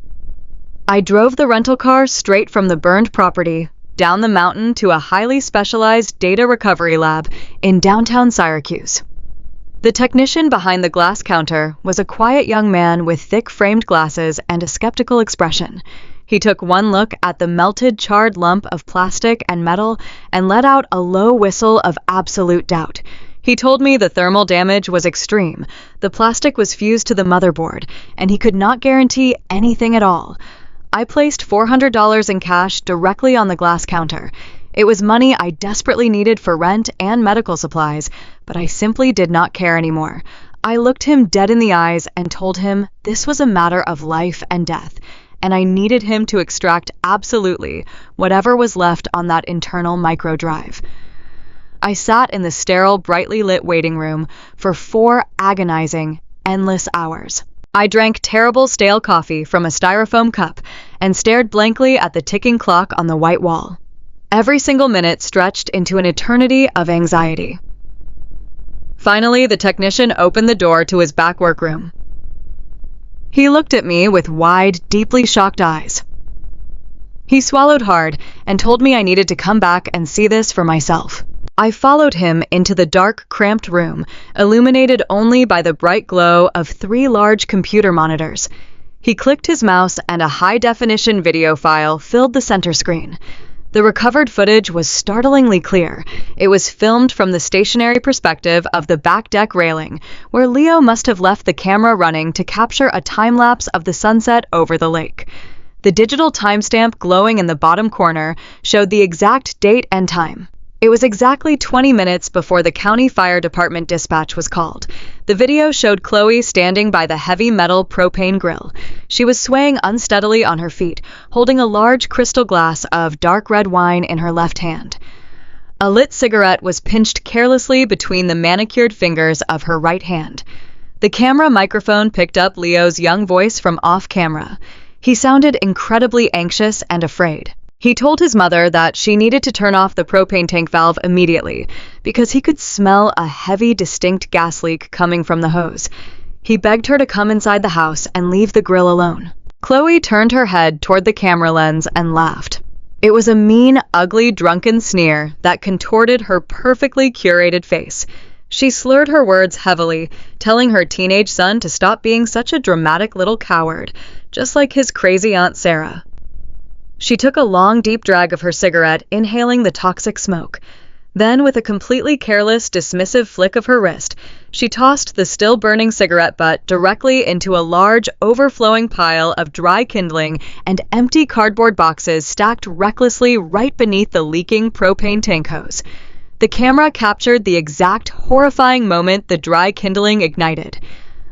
I drove the rental car straight from the burned property, down the mountain to a highly specialized data recovery lab in downtown Syracuse. The technician behind the glass counter was a quiet young man with thick framed glasses and a skeptical expression. He took one look at the melted, charred lump of plastic and metal and let out a low whistle of absolute doubt. He told me the thermal damage was extreme. The plastic was fused to the motherboard, and he could not guarantee anything at all. I placed $400 in cash directly on the glass counter. It was money I desperately needed for rent and medical supplies, but I simply did not care anymore. I looked him dead in the eyes and told him this was a matter of life and death, and I needed him to extract absolutely whatever was left on that internal microdrive. I sat in the sterile, brightly lit waiting room for 4 agonizing, endless hours. I drank terrible stale coffee from a styrofoam cup and stared blankly at the ticking clock on the white wall. Every single minute stretched into an eternity of anxiety. Finally, the technician opened the door to his back workroom. He looked at me with wide, deeply shocked eyes. He swallowed hard and told me I needed to come back and see this for myself. I followed him into the dark, cramped room, illuminated only by the bright glow of 3 large computer monitors. He clicked his mouse and a high-definition video file filled the center screen. The recovered footage was startlingly clear. It was filmed from the stationary perspective of the back deck railing, where Leo must have left the camera running to capture a time-lapse of the sunset over the lake. The digital timestamp glowing in the bottom corner showed the exact date and time. It was exactly 20 minutes before the county fire department dispatch was called. The video showed Chloe standing by the heavy metal propane grill. She was swaying unsteadily on her feet, holding a large crystal glass of dark red wine in her left hand. A lit cigarette was pinched carelessly between the manicured fingers of her right hand. The camera microphone picked up Leo's young voice from off-camera. He sounded incredibly anxious and afraid. He told his mother that she needed to turn off the propane tank valve immediately because he could smell a heavy, distinct gas leak coming from the hose. He begged her to come inside the house and leave the grill alone. Chloe turned her head toward the camera lens and laughed. It was a mean, ugly, drunken sneer that contorted her perfectly curated face. She slurred her words heavily, telling her teenage son to stop being such a dramatic little coward, just like his crazy Aunt Sarah. She took a long, deep drag of her cigarette, inhaling the toxic smoke. Then, with a completely careless, dismissive flick of her wrist, she tossed the still-burning cigarette butt directly into a large, overflowing pile of dry kindling and empty cardboard boxes stacked recklessly right beneath the leaking propane tank hose. The camera captured the exact horrifying moment the dry kindling ignited.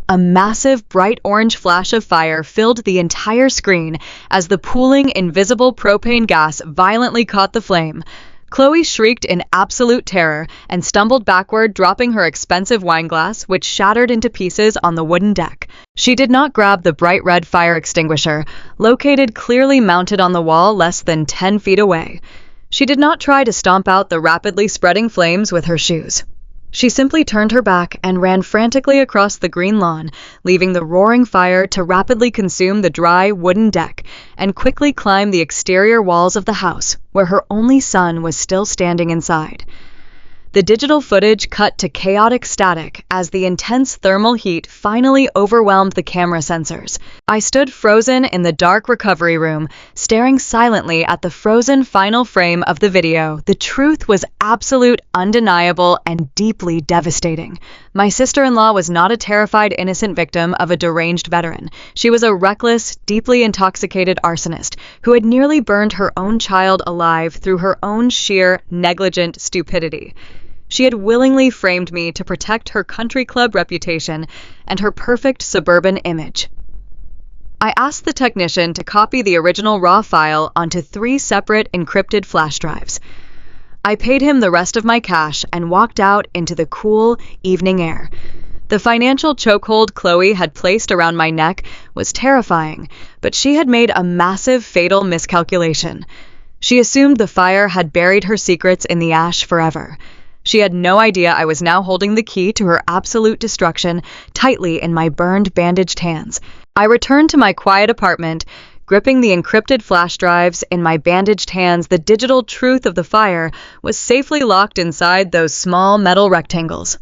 A massive, bright orange flash of fire filled the entire screen as the pooling, invisible propane gas violently caught the flame. Chloe shrieked in absolute terror and stumbled backward, dropping her expensive wine glass, which shattered into pieces on the wooden deck. She did not grab the bright red fire extinguisher, located clearly mounted on the wall less than 10 feet away. She did not try to stomp out the rapidly spreading flames with her shoes. She simply turned her back and ran frantically across the green lawn, leaving the roaring fire to rapidly consume the dry wooden deck and quickly climb the exterior walls of the house, where her only son was still standing inside. The digital footage cut to chaotic static as the intense thermal heat finally overwhelmed the camera sensors. I stood frozen in the dark recovery room, staring silently at the frozen final frame of the video. The truth was absolute, undeniable, and deeply devastating. My sister-in-law was not a terrified innocent victim of a deranged veteran. She was a reckless, deeply intoxicated arsonist who had nearly burned her own child alive through her own sheer, negligent stupidity. She had willingly framed me to protect her country club reputation and her perfect suburban image. I asked the technician to copy the original RAW file onto 3 separate encrypted flash drives. I paid him the rest of my cash and walked out into the cool evening air. The financial chokehold Chloe had placed around my neck was terrifying, but she had made a massive, fatal miscalculation. She assumed the fire had buried her secrets in the ash forever. She had no idea I was now holding the key to her absolute destruction tightly in my burned, bandaged hands. I returned to my quiet apartment, gripping the encrypted flash drives in my bandaged hands. The digital truth of the fire was safely locked inside those small metal rectangles.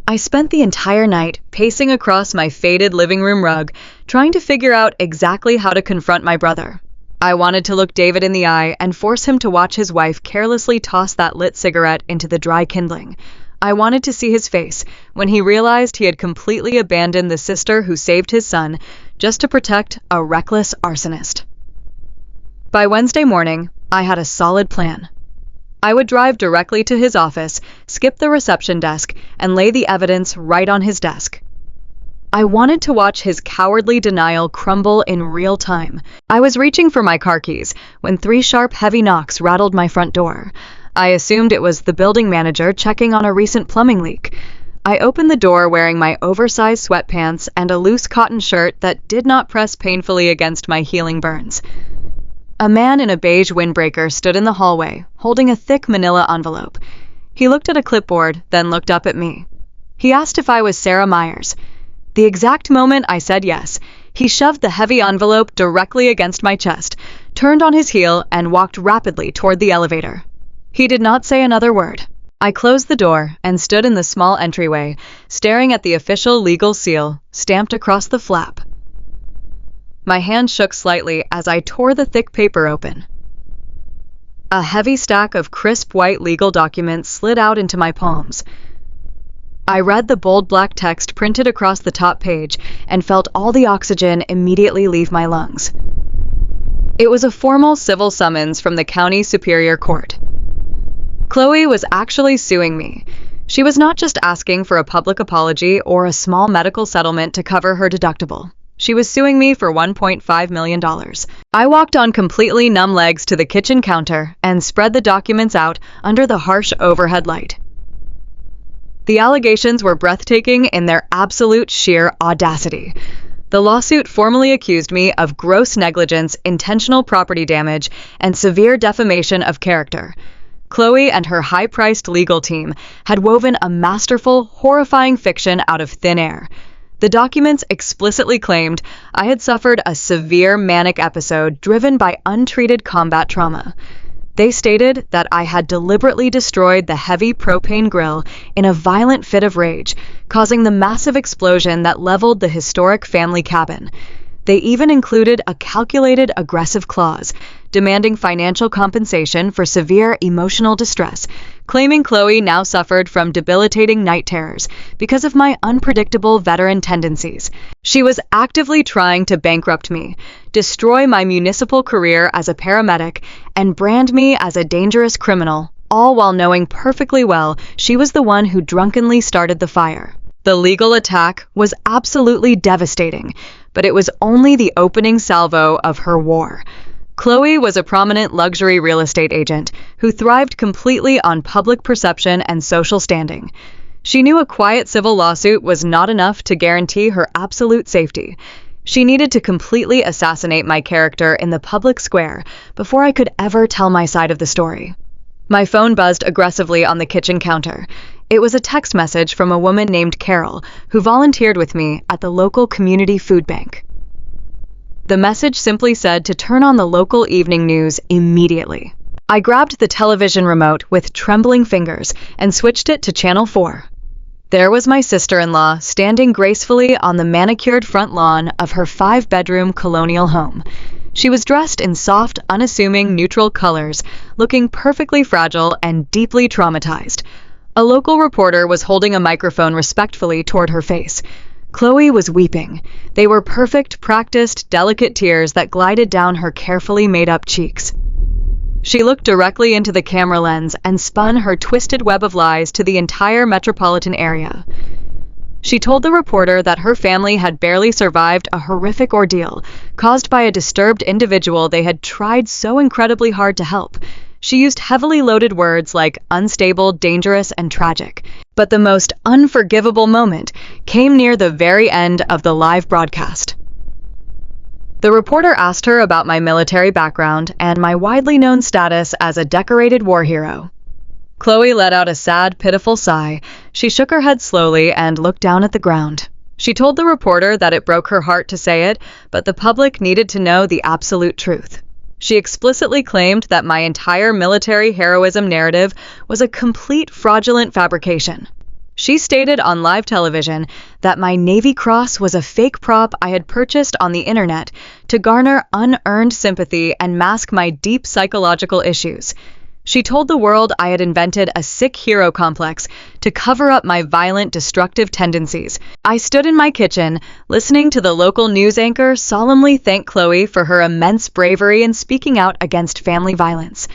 I spent the entire night pacing across my faded living room rug, trying to figure out exactly how to confront my brother. I wanted to look David in the eye and force him to watch his wife carelessly toss that lit cigarette into the dry kindling. I wanted to see his face when he realized he had completely abandoned the sister who saved his son just to protect a reckless arsonist. By Wednesday morning, I had a solid plan. I would drive directly to his office, skip the reception desk, and lay the evidence right on his desk. I wanted to watch his cowardly denial crumble in real time. I was reaching for my car keys when 3 sharp, heavy knocks rattled my front door. I assumed it was the building manager checking on a recent plumbing leak. I opened the door wearing my oversized sweatpants and a loose cotton shirt that did not press painfully against my healing burns. A man in a beige windbreaker stood in the hallway, holding a thick manila envelope. He looked at a clipboard, then looked up at me. He asked if I was Sarah Myers. The exact moment I said yes, he shoved the heavy envelope directly against my chest, turned on his heel, and walked rapidly toward the elevator. He did not say another word. I closed the door and stood in the small entryway, staring at the official legal seal stamped across the flap. My hand shook slightly as I tore the thick paper open. A heavy stack of crisp white legal documents slid out into my palms. I read the bold black text printed across the top page and felt all the oxygen immediately leave my lungs. It was a formal civil summons from the County Superior Court. Chloe was actually suing me. She was not just asking for a public apology or a small medical settlement to cover her deductible. She was suing me for $1.5 million. I walked on completely numb legs to the kitchen counter and spread the documents out under the harsh overhead light. The allegations were breathtaking in their absolute sheer audacity. The lawsuit formally accused me of gross negligence, intentional property damage, and severe defamation of character. Chloe and her high-priced legal team had woven a masterful, horrifying fiction out of thin air. The documents explicitly claimed I had suffered a severe manic episode driven by untreated combat trauma. They stated that I had deliberately destroyed the heavy propane grill in a violent fit of rage, causing the massive explosion that leveled the historic family cabin. They even included a calculated aggressive clause, demanding financial compensation for severe emotional distress, claiming Chloe now suffered from debilitating night terrors because of my unpredictable veteran tendencies. She was actively trying to bankrupt me, destroy my municipal career as a paramedic, and brand me as a dangerous criminal, all while knowing perfectly well she was the one who drunkenly started the fire. The legal attack was absolutely devastating, but it was only the opening salvo of her war. Chloe was a prominent luxury real estate agent who thrived completely on public perception and social standing. She knew a quiet civil lawsuit was not enough to guarantee her absolute safety. She needed to completely assassinate my character in the public square before I could ever tell my side of the story. My phone buzzed aggressively on the kitchen counter. It was a text message from a woman named Carol, who volunteered with me at the local community food bank. The message simply said to turn on the local evening news immediately. I grabbed the television remote with trembling fingers and switched it to Channel 4. There was my sister-in-law standing gracefully on the manicured front lawn of her 5-bedroom colonial home. She was dressed in soft, unassuming, neutral colors, looking perfectly fragile and deeply traumatized. A local reporter was holding a microphone respectfully toward her face. Chloe was weeping. They were perfect, practiced, delicate tears that glided down her carefully made-up cheeks. She looked directly into the camera lens and spun her twisted web of lies to the entire metropolitan area. She told the reporter that her family had barely survived a horrific ordeal caused by a disturbed individual they had tried so incredibly hard to help. She used heavily loaded words like unstable, dangerous, and tragic. But the most unforgivable moment came near the very end of the live broadcast. The reporter asked her about my military background and my widely known status as a decorated war hero. Chloe let out a sad, pitiful sigh. She shook her head slowly and looked down at the ground. She told the reporter that it broke her heart to say it, but the public needed to know the absolute truth. She explicitly claimed that my entire military heroism narrative was a complete fraudulent fabrication. She stated on live television that my Navy Cross was a fake prop I had purchased on the internet to garner unearned sympathy and mask my deep psychological issues. She told the world I had invented a sick hero complex to cover up my violent, destructive tendencies. I stood in my kitchen, listening to the local news anchor solemnly thank Chloe for her immense bravery in speaking out against family violence.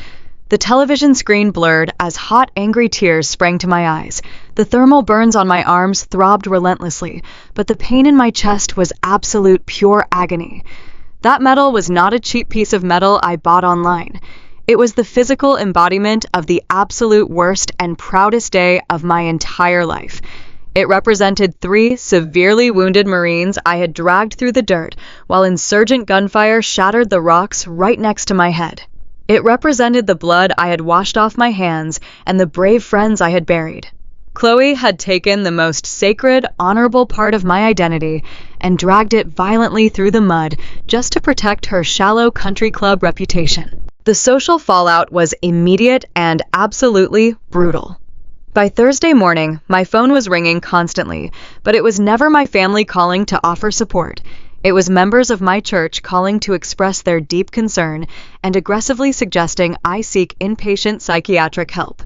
The television screen blurred as hot, angry tears sprang to my eyes. The thermal burns on my arms throbbed relentlessly, but the pain in my chest was absolute, pure agony. That medal was not a cheap piece of metal I bought online. It was the physical embodiment of the absolute worst and proudest day of my entire life. It represented 3 severely wounded Marines I had dragged through the dirt while insurgent gunfire shattered the rocks right next to my head. It represented the blood I had washed off my hands and the brave friends I had buried. Chloe had taken the most sacred, honorable part of my identity and dragged it violently through the mud just to protect her shallow country club reputation. The social fallout was immediate and absolutely brutal. By Thursday morning, my phone was ringing constantly, but it was never my family calling to offer support. It was members of my church calling to express their deep concern and aggressively suggesting I seek inpatient psychiatric help.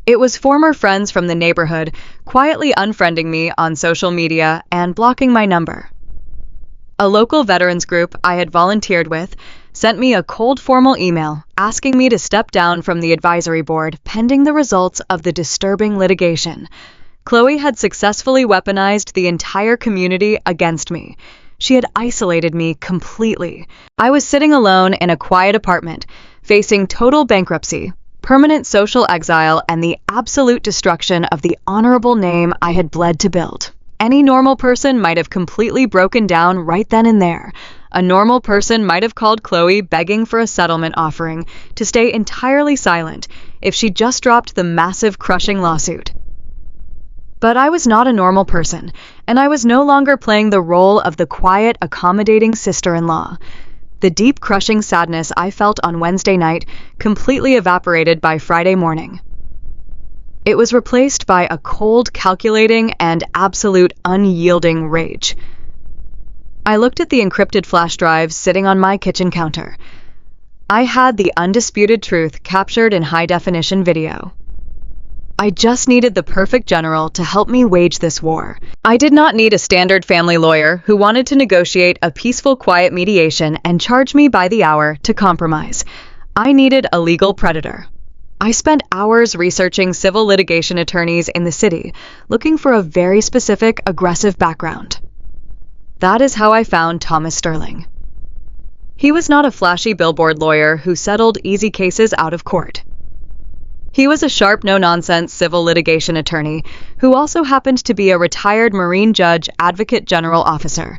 It was former friends from the neighborhood quietly unfriending me on social media and blocking my number. A local veterans group I had volunteered with sent me a cold formal email asking me to step down from the advisory board pending the results of the disturbing litigation. Chloe had successfully weaponized the entire community against me. She had isolated me completely. I was sitting alone in a quiet apartment, facing total bankruptcy, permanent social exile, and the absolute destruction of the honorable name I had bled to build. Any normal person might have completely broken down right then and there. A normal person might have called Chloe begging for a settlement offering to stay entirely silent if she just dropped the massive, crushing lawsuit. But I was not a normal person, and I was no longer playing the role of the quiet, accommodating sister-in-law. The deep, crushing sadness I felt on Wednesday night completely evaporated by Friday morning. It was replaced by a cold, calculating, and absolute unyielding rage. I looked at the encrypted flash drive sitting on my kitchen counter. I had the undisputed truth captured in high-definition video. I just needed the perfect general to help me wage this war. I did not need a standard family lawyer who wanted to negotiate a peaceful, quiet mediation and charge me by the hour to compromise. I needed a legal predator. I spent hours researching civil litigation attorneys in the city, looking for a very specific, aggressive background. That is how I found Thomas Sterling. He was not a flashy billboard lawyer who settled easy cases out of court. He was a sharp, no-nonsense civil litigation attorney who also happened to be a retired Marine judge advocate general officer.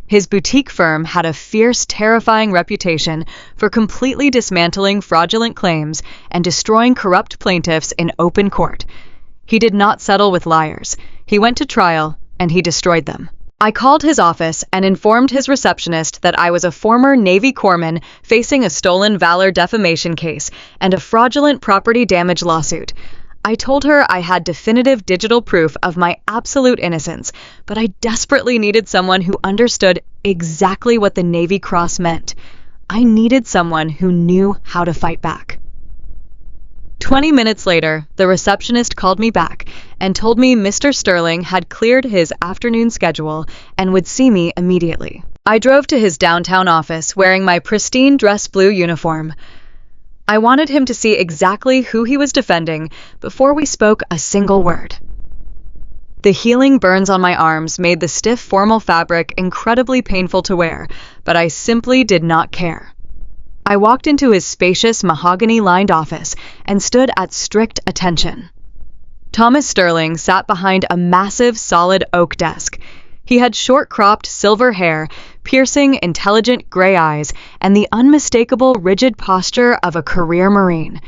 His boutique firm had a fierce, terrifying reputation for completely dismantling fraudulent claims and destroying corrupt plaintiffs in open court. He did not settle with liars. He went to trial, and he destroyed them. I called his office and informed his receptionist that I was a former Navy corpsman facing a stolen valor defamation case and a fraudulent property damage lawsuit. I told her I had definitive digital proof of my absolute innocence, but I desperately needed someone who understood exactly what the Navy Cross meant. I needed someone who knew how to fight back. 20 minutes later, the receptionist called me back and told me Mr. Sterling had cleared his afternoon schedule and would see me immediately. I drove to his downtown office wearing my pristine dress blue uniform. I wanted him to see exactly who he was defending before we spoke a single word. The healing burns on my arms made the stiff formal fabric incredibly painful to wear, but I simply did not care. I walked into his spacious mahogany-lined office and stood at strict attention. Thomas Sterling sat behind a massive, solid oak desk. He had short-cropped silver hair, piercing, intelligent gray eyes, and the unmistakable, rigid posture of a career Marine.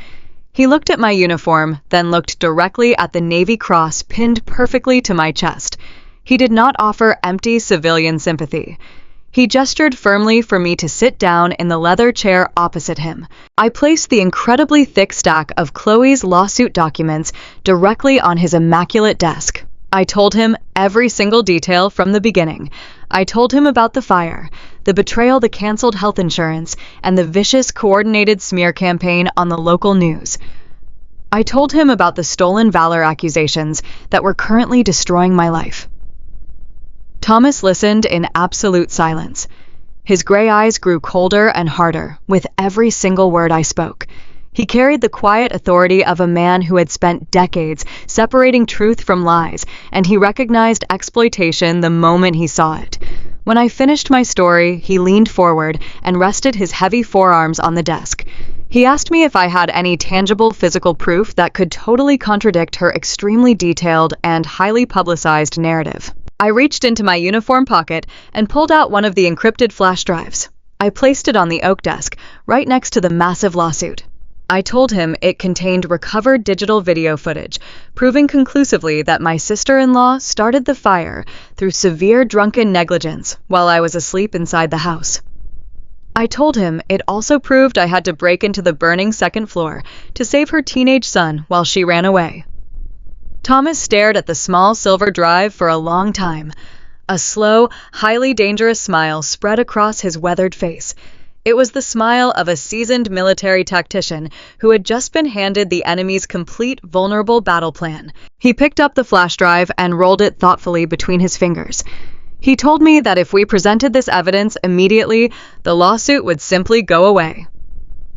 He looked at my uniform, then looked directly at the Navy Cross pinned perfectly to my chest. He did not offer empty civilian sympathy. He gestured firmly for me to sit down in the leather chair opposite him. I placed the incredibly thick stack of Chloe's lawsuit documents directly on his immaculate desk. I told him every single detail from the beginning. I told him about the fire, the betrayal, the canceled health insurance, and the vicious coordinated smear campaign on the local news. I told him about the stolen valor accusations that were currently destroying my life. Thomas listened in absolute silence. His gray eyes grew colder and harder with every single word I spoke. He carried the quiet authority of a man who had spent decades separating truth from lies, and he recognized exploitation the moment he saw it. When I finished my story, he leaned forward and rested his heavy forearms on the desk. He asked me if I had any tangible physical proof that could totally contradict her extremely detailed and highly publicized narrative. I reached into my uniform pocket and pulled out one of the encrypted flash drives. I placed it on the oak desk, right next to the massive lawsuit. I told him it contained recovered digital video footage, proving conclusively that my sister-in-law started the fire through severe drunken negligence while I was asleep inside the house. I told him it also proved I had to break into the burning second floor to save her teenage son while she ran away. Thomas stared at the small silver drive for a long time. A slow, highly dangerous smile spread across his weathered face. It was the smile of a seasoned military tactician who had just been handed the enemy's complete vulnerable battle plan. He picked up the flash drive and rolled it thoughtfully between his fingers. He told me that if we presented this evidence immediately, the lawsuit would simply go away.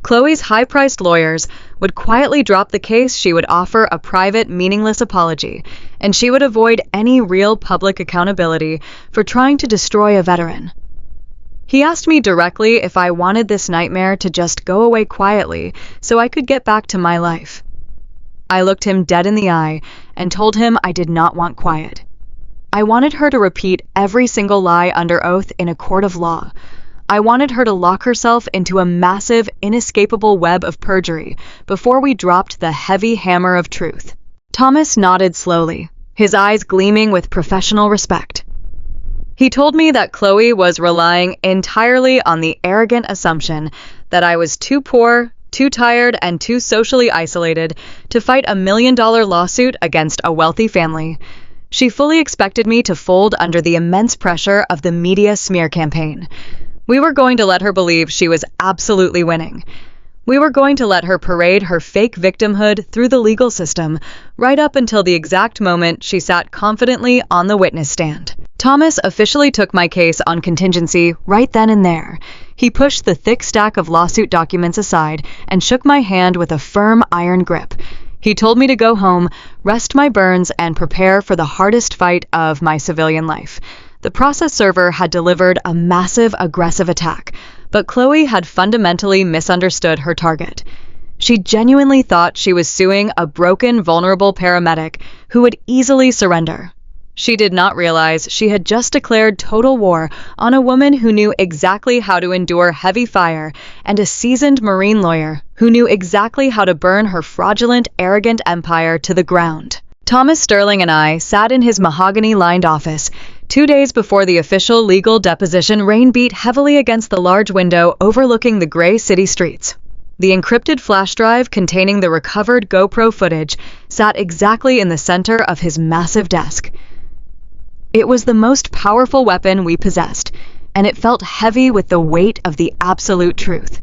Chloe's high-priced lawyers would quietly drop the case. She would offer a private, meaningless apology, and she would avoid any real public accountability for trying to destroy a veteran. He asked me directly if I wanted this nightmare to just go away quietly so I could get back to my life. I looked him dead in the eye and told him I did not want quiet. I wanted her to repeat every single lie under oath in a court of law. I wanted her to lock herself into a massive, inescapable web of perjury before we dropped the heavy hammer of truth. Thomas nodded slowly, his eyes gleaming with professional respect. He told me that Chloe was relying entirely on the arrogant assumption that I was too poor, too tired, and too socially isolated to fight $1 million lawsuit against a wealthy family. She fully expected me to fold under the immense pressure of the media smear campaign. We were going to let her believe she was absolutely winning. We were going to let her parade her fake victimhood through the legal system, right up until the exact moment she sat confidently on the witness stand. Thomas officially took my case on contingency right then and there. He pushed the thick stack of lawsuit documents aside and shook my hand with a firm iron grip. He told me to go home, rest my burns, and prepare for the hardest fight of my civilian life. The process server had delivered a massive, aggressive attack, but Chloe had fundamentally misunderstood her target. She genuinely thought she was suing a broken, vulnerable paramedic who would easily surrender. She did not realize she had just declared total war on a woman who knew exactly how to endure heavy fire and a seasoned Marine lawyer who knew exactly how to burn her fraudulent, arrogant empire to the ground. Thomas Sterling and I sat in his mahogany-lined office. 2 days before the official legal deposition, rain beat heavily against the large window overlooking the gray city streets. The encrypted flash drive containing the recovered GoPro footage sat exactly in the center of his massive desk. It was the most powerful weapon we possessed, and it felt heavy with the weight of the absolute truth.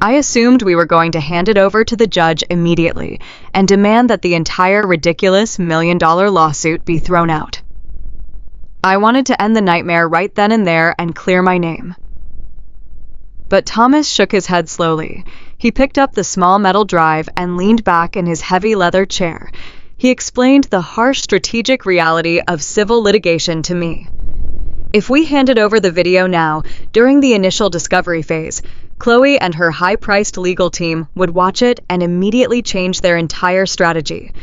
I assumed we were going to hand it over to the judge immediately and demand that the entire ridiculous $1 million lawsuit be thrown out. I wanted to end the nightmare right then and there and clear my name. But Thomas shook his head slowly. He picked up the small metal drive and leaned back in his heavy leather chair. He explained the harsh strategic reality of civil litigation to me. If we handed over the video now, during the initial discovery phase, Chloe and her high-priced legal team would watch it and immediately change their entire strategy.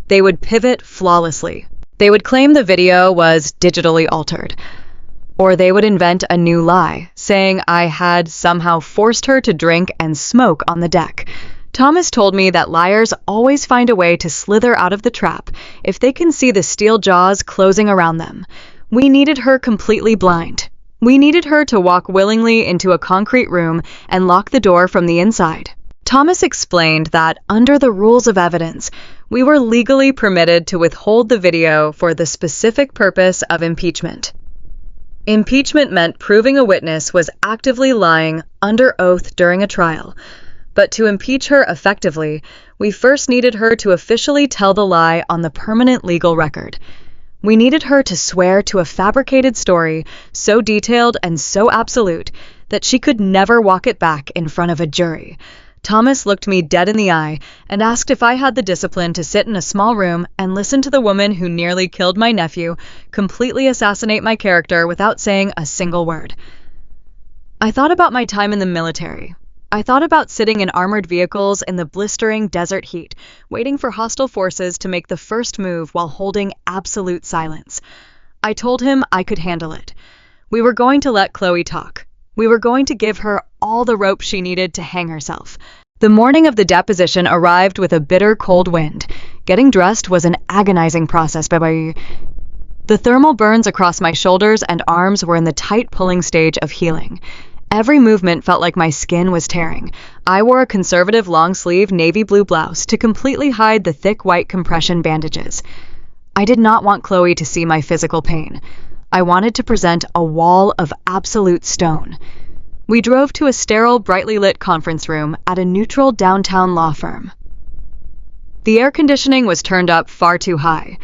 They would pivot flawlessly. They would claim the video was digitally altered. Or they would invent a new lie, saying I had somehow forced her to drink and smoke on the deck. Thomas told me that liars always find a way to slither out of the trap if they can see the steel jaws closing around them. We needed her completely blind. We needed her to walk willingly into a concrete room and lock the door from the inside. Thomas explained that, under the rules of evidence, we were legally permitted to withhold the video for the specific purpose of impeachment. Impeachment meant proving a witness was actively lying under oath during a trial. But to impeach her effectively, we first needed her to officially tell the lie on the permanent legal record. We needed her to swear to a fabricated story so detailed and so absolute that she could never walk it back in front of a jury. Thomas looked me dead in the eye and asked if I had the discipline to sit in a small room and listen to the woman who nearly killed my nephew completely assassinate my character without saying a single word. I thought about my time in the military. I thought about sitting in armored vehicles in the blistering desert heat, waiting for hostile forces to make the first move while holding absolute silence. I told him I could handle it. We were going to let Chloe talk. We were going to give her all the rope she needed to hang herself. The morning of the deposition arrived with a bitter cold wind. Getting dressed was an agonizing process. The thermal burns across my shoulders and arms were in the tight pulling stage of healing. Every movement felt like my skin was tearing. I wore a conservative long-sleeve navy blue blouse to completely hide the thick white compression bandages. I did not want Chloe to see my physical pain. I wanted to present a wall of absolute stone. We drove to a sterile, brightly lit conference room at a neutral downtown law firm. The air conditioning was turned up far too high.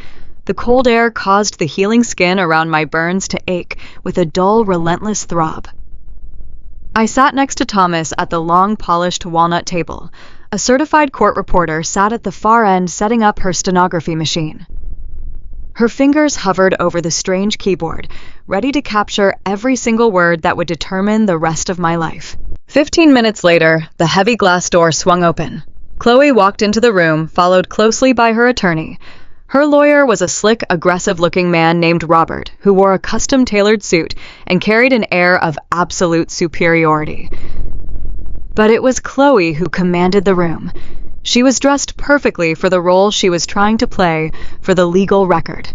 The cold air caused the healing skin around my burns to ache with a dull, relentless throb. I sat next to Thomas at the long, polished walnut table. A certified court reporter sat at the far end setting up her stenography machine. Her fingers hovered over the strange keyboard, ready to capture every single word that would determine the rest of my life. 15 minutes later, the heavy glass door swung open. Chloe walked into the room, followed closely by her attorney. Her lawyer was a slick, aggressive-looking man named Robert, who wore a custom-tailored suit and carried an air of absolute superiority. But it was Chloe who commanded the room. She was dressed perfectly for the role she was trying to play for the legal record.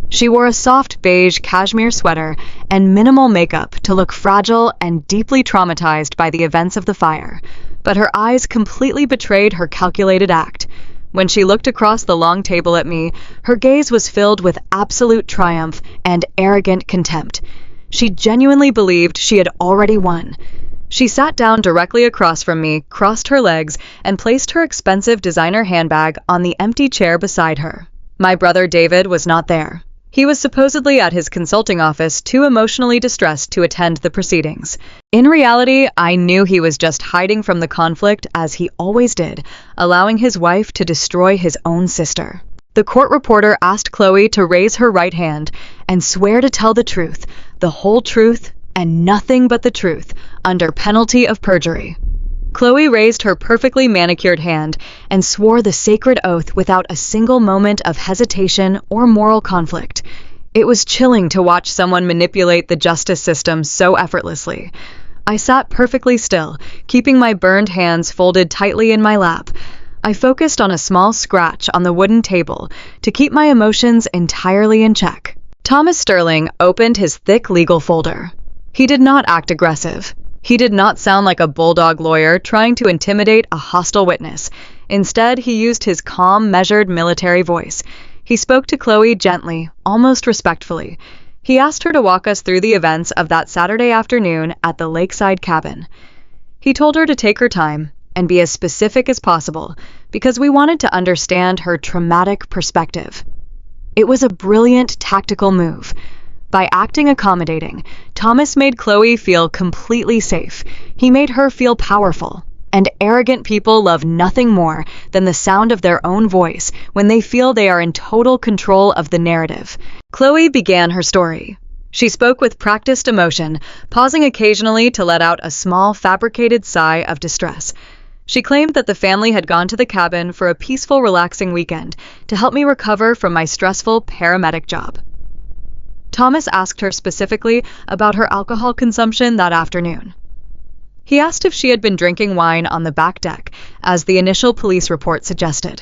She wore a soft beige cashmere sweater and minimal makeup to look fragile and deeply traumatized by the events of the fire, but her eyes completely betrayed her calculated act. When she looked across the long table at me, her gaze was filled with absolute triumph and arrogant contempt. She genuinely believed she had already won. She sat down directly across from me, crossed her legs, and placed her expensive designer handbag on the empty chair beside her. My brother David was not there. He was supposedly at his consulting office, too emotionally distressed to attend the proceedings. In reality, I knew he was just hiding from the conflict as he always did, allowing his wife to destroy his own sister. The court reporter asked Chloe to raise her right hand and swear to tell the truth, the whole truth, and nothing but the truth, under penalty of perjury. Chloe raised her perfectly manicured hand and swore the sacred oath without a single moment of hesitation or moral conflict. It was chilling to watch someone manipulate the justice system so effortlessly. I sat perfectly still, keeping my burned hands folded tightly in my lap. I focused on a small scratch on the wooden table to keep my emotions entirely in check. Thomas Sterling opened his thick legal folder. He did not act aggressive. He did not sound like a bulldog lawyer trying to intimidate a hostile witness. Instead, he used his calm, measured military voice. He spoke to Chloe gently, almost respectfully. He asked her to walk us through the events of that Saturday afternoon at the lakeside cabin. He told her to take her time and be as specific as possible because we wanted to understand her traumatic perspective. It was a brilliant tactical move. By acting accommodating, Thomas made Chloe feel completely safe. He made her feel powerful. And arrogant people love nothing more than the sound of their own voice when they feel they are in total control of the narrative. Chloe began her story. She spoke with practiced emotion, pausing occasionally to let out a small, fabricated sigh of distress. She claimed that the family had gone to the cabin for a peaceful, relaxing weekend to help me recover from my stressful paramedic job. Thomas asked her specifically about her alcohol consumption that afternoon. He asked if she had been drinking wine on the back deck, as the initial police report suggested.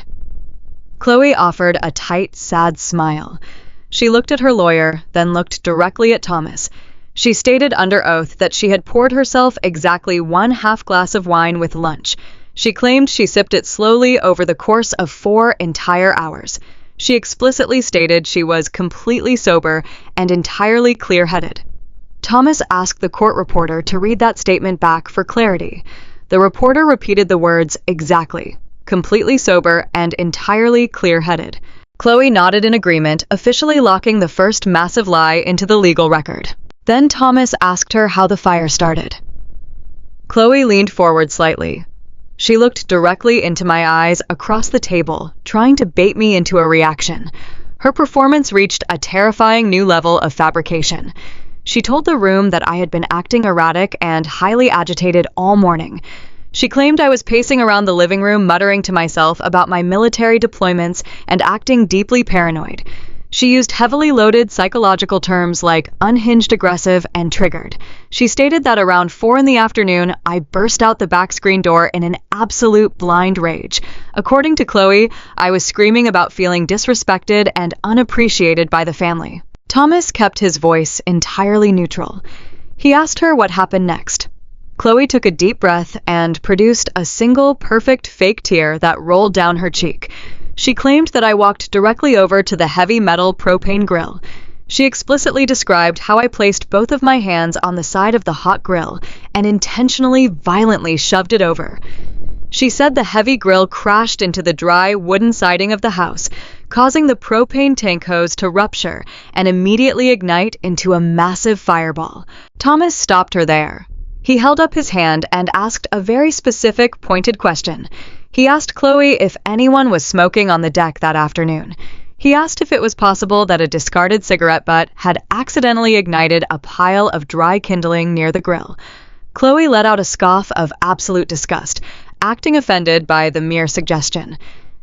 Chloe offered a tight, sad smile. She looked at her lawyer, then looked directly at Thomas. She stated under oath that she had poured herself exactly 1/2 glass of wine with lunch. She claimed she sipped it slowly over the course of 4 entire hours. She explicitly stated she was completely sober and entirely clear-headed. Thomas asked the court reporter to read that statement back for clarity. The reporter repeated the words exactly, completely sober and entirely clear-headed. Chloe nodded in agreement, officially locking the first massive lie into the legal record. Then Thomas asked her how the fire started. Chloe leaned forward slightly. She looked directly into my eyes across the table, trying to bait me into a reaction. Her performance reached a terrifying new level of fabrication. She told the room that I had been acting erratic and highly agitated all morning. She claimed I was pacing around the living room muttering to myself about my military deployments and acting deeply paranoid. She used heavily loaded psychological terms like unhinged, aggressive, and triggered. She stated that around 4 in the afternoon, I burst out the back screen door in an absolute blind rage. According to Chloe, I was screaming about feeling disrespected and unappreciated by the family. Thomas kept his voice entirely neutral. He asked her what happened next. Chloe took a deep breath and produced a single perfect fake tear that rolled down her cheek. She claimed that I walked directly over to the heavy metal propane grill. She explicitly described how I placed both of my hands on the side of the hot grill and intentionally, violently shoved it over. She said the heavy grill crashed into the dry wooden siding of the house, causing the propane tank hose to rupture and immediately ignite into a massive fireball. Thomas stopped her there. He held up his hand and asked a very specific, pointed question. He asked Chloe if anyone was smoking on the deck that afternoon. He asked if it was possible that a discarded cigarette butt had accidentally ignited a pile of dry kindling near the grill. Chloe let out a scoff of absolute disgust, acting offended by the mere suggestion.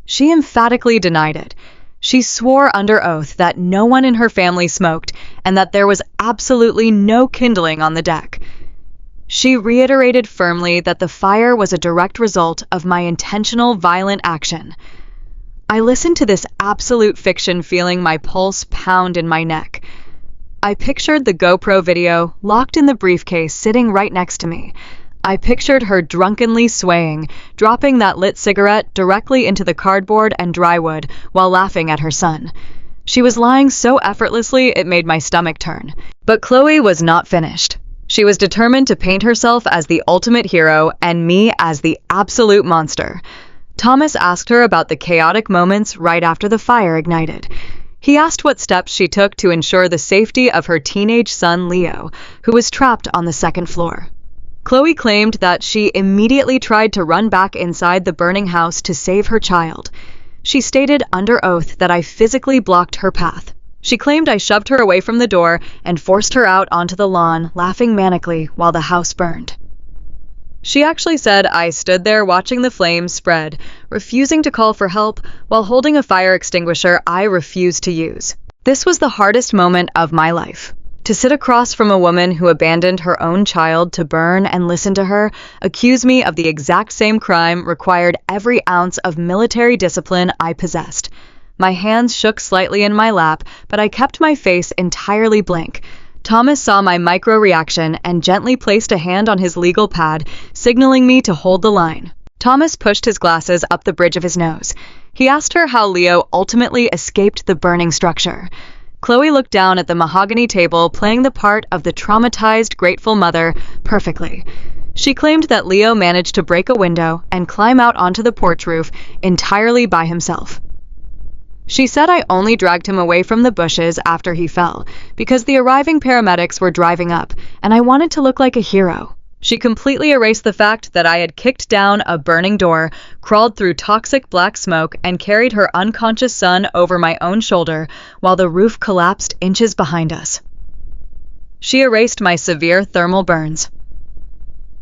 She emphatically denied it. She swore under oath that no one in her family smoked and that there was absolutely no kindling on the deck. She reiterated firmly that the fire was a direct result of my intentional violent action. I listened to this absolute fiction, feeling my pulse pound in my neck. I pictured the GoPro video locked in the briefcase sitting right next to me. I pictured her drunkenly swaying, dropping that lit cigarette directly into the cardboard and drywood while laughing at her son. She was lying so effortlessly it made my stomach turn. But Chloe was not finished. She was determined to paint herself as the ultimate hero and me as the absolute monster. Thomas asked her about the chaotic moments right after the fire ignited. He asked what steps she took to ensure the safety of her teenage son, Leo, who was trapped on the second floor. Chloe claimed that she immediately tried to run back inside the burning house to save her child. She stated under oath that I physically blocked her path. She claimed I shoved her away from the door and forced her out onto the lawn, laughing manically while the house burned. She actually said I stood there watching the flames spread, refusing to call for help while holding a fire extinguisher I refused to use. This was the hardest moment of my life. To sit across from a woman who abandoned her own child to burn and listen to her accuse me of the exact same crime required every ounce of military discipline I possessed. My hands shook slightly in my lap, but I kept my face entirely blank. Thomas saw my micro-reaction and gently placed a hand on his legal pad, signaling me to hold the line. Thomas pushed his glasses up the bridge of his nose. He asked her how Leo ultimately escaped the burning structure. Chloe looked down at the mahogany table, playing the part of the traumatized, grateful mother perfectly. She claimed that Leo managed to break a window and climb out onto the porch roof entirely by himself. She said I only dragged him away from the bushes after he fell, because the arriving paramedics were driving up, and I wanted to look like a hero. She completely erased the fact that I had kicked down a burning door, crawled through toxic black smoke, and carried her unconscious son over my own shoulder while the roof collapsed inches behind us. She erased my severe thermal burns.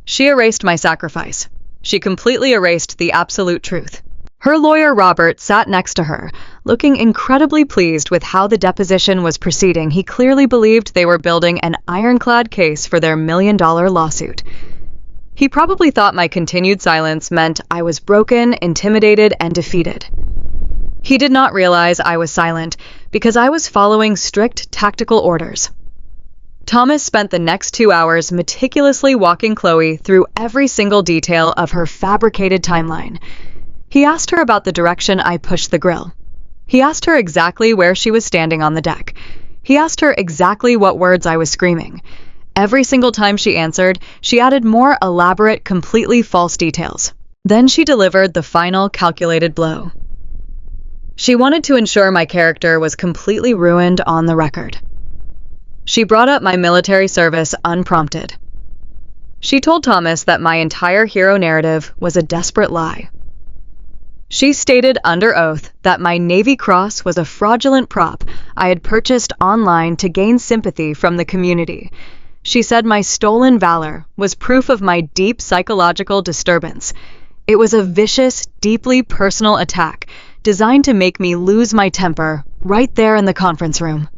She erased my sacrifice. She completely erased the absolute truth. Her lawyer, Robert, sat next to her, looking incredibly pleased with how the deposition was proceeding. He clearly believed they were building an ironclad case for their $1 million lawsuit. He probably thought my continued silence meant I was broken, intimidated, and defeated. He did not realize I was silent because I was following strict tactical orders. Thomas spent the next 2 hours meticulously walking Chloe through every single detail of her fabricated timeline. He asked her about the direction I pushed the grill. He asked her exactly where she was standing on the deck. He asked her exactly what words I was screaming. Every single time she answered, she added more elaborate, completely false details. Then she delivered the final calculated blow. She wanted to ensure my character was completely ruined on the record. She brought up my military service unprompted. She told Thomas that my entire hero narrative was a desperate lie. She stated under oath that my Navy Cross was a fraudulent prop I had purchased online to gain sympathy from the community. She said my stolen valor was proof of my deep psychological disturbance. It was a vicious, deeply personal attack designed to make me lose my temper right there in the conference room.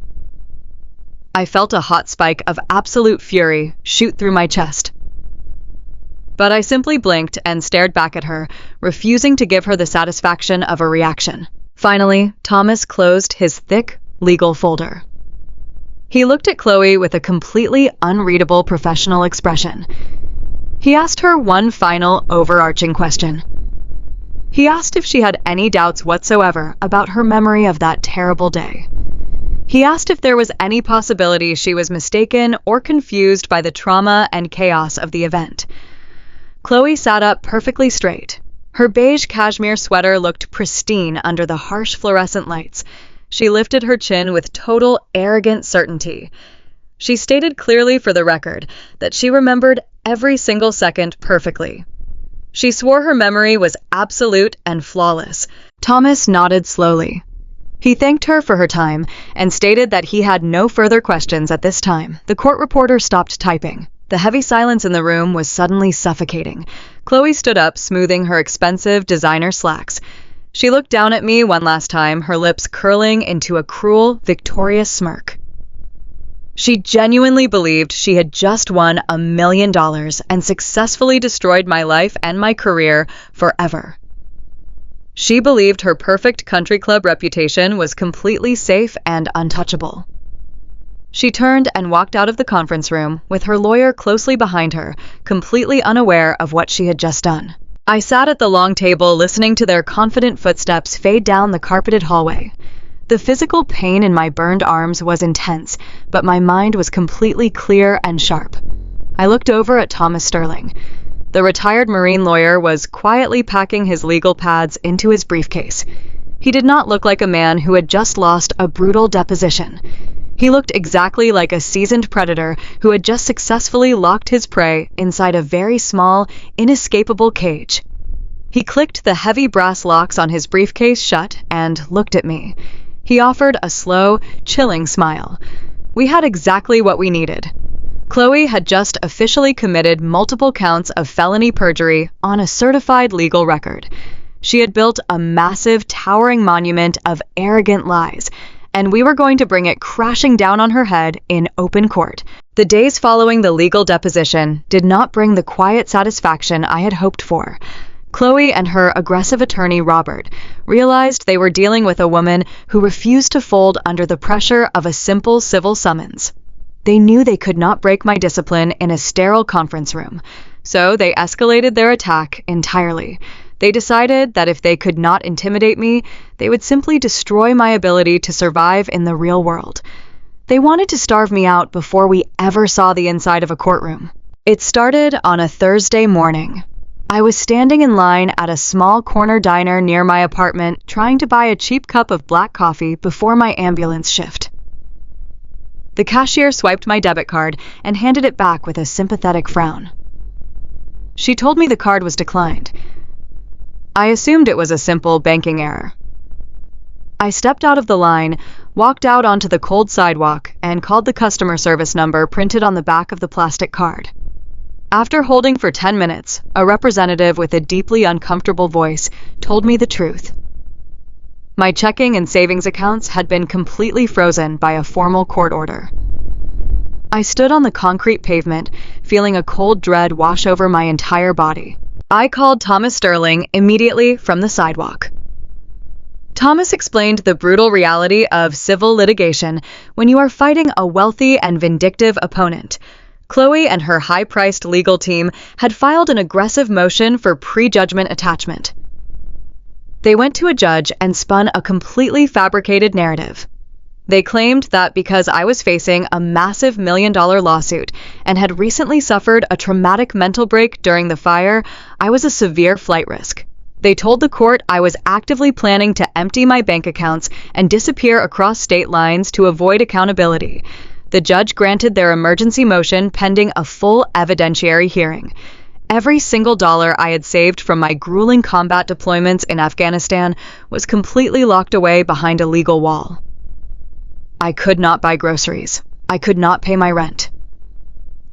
I felt a hot spike of absolute fury shoot through my chest. But I simply blinked and stared back at her, refusing to give her the satisfaction of a reaction. Finally, Thomas closed his thick, legal folder. He looked at Chloe with a completely unreadable professional expression. He asked her one final, overarching question. He asked if she had any doubts whatsoever about her memory of that terrible day. He asked if there was any possibility she was mistaken or confused by the trauma and chaos of the event. Chloe sat up perfectly straight. Her beige cashmere sweater looked pristine under the harsh fluorescent lights. She lifted her chin with total, arrogant certainty. She stated clearly for the record that she remembered every single second perfectly. She swore her memory was absolute and flawless. Thomas nodded slowly. He thanked her for her time and stated that he had no further questions at this time. The court reporter stopped typing. The heavy silence in the room was suddenly suffocating. Chloe stood up, smoothing her expensive designer slacks. She looked down at me one last time, her lips curling into a cruel, victorious smirk. She genuinely believed she had just won $1 million and successfully destroyed my life and my career forever. She believed her perfect country club reputation was completely safe and untouchable. She turned and walked out of the conference room with her lawyer closely behind her, completely unaware of what she had just done. I sat at the long table listening to their confident footsteps fade down the carpeted hallway. The physical pain in my burned arms was intense, but my mind was completely clear and sharp. I looked over at Thomas Sterling. The retired Marine lawyer was quietly packing his legal pads into his briefcase. He did not look like a man who had just lost a brutal deposition. He looked exactly like a seasoned predator who had just successfully locked his prey inside a very small, inescapable cage. He clicked the heavy brass locks on his briefcase shut and looked at me. He offered a slow, chilling smile. We had exactly what we needed. Chloe had just officially committed multiple counts of felony perjury on a certified legal record. She had built a massive, towering monument of arrogant lies, and we were going to bring it crashing down on her head in open court. The days following the legal deposition did not bring the quiet satisfaction I had hoped for. Chloe and her aggressive attorney, Robert, realized they were dealing with a woman who refused to fold under the pressure of a simple civil summons. They knew they could not break my discipline in a sterile conference room, so they escalated their attack entirely. They decided that if they could not intimidate me, they would simply destroy my ability to survive in the real world. They wanted to starve me out before we ever saw the inside of a courtroom. It started on a Thursday morning. I was standing in line at a small corner diner near my apartment trying to buy a cheap cup of black coffee before my ambulance shift. The cashier swiped my debit card and handed it back with a sympathetic frown. She told me the card was declined. I assumed it was a simple banking error. I stepped out of the line, walked out onto the cold sidewalk, and called the customer service number printed on the back of the plastic card. After holding for 10 minutes, a representative with a deeply uncomfortable voice told me the truth. My checking and savings accounts had been completely frozen by a formal court order. I stood on the concrete pavement, feeling a cold dread wash over my entire body. I called Thomas Sterling immediately from the sidewalk. Thomas explained the brutal reality of civil litigation when you are fighting a wealthy and vindictive opponent. Chloe and her high-priced legal team had filed an aggressive motion for prejudgment attachment. They went to a judge and spun a completely fabricated narrative. They claimed that because I was facing a massive $1 million lawsuit and had recently suffered a traumatic mental break during the fire, I was a severe flight risk. They told the court I was actively planning to empty my bank accounts and disappear across state lines to avoid accountability. The judge granted their emergency motion pending a full evidentiary hearing. Every single dollar I had saved from my grueling combat deployments in Afghanistan was completely locked away behind a legal wall. I could not buy groceries. I could not pay my rent.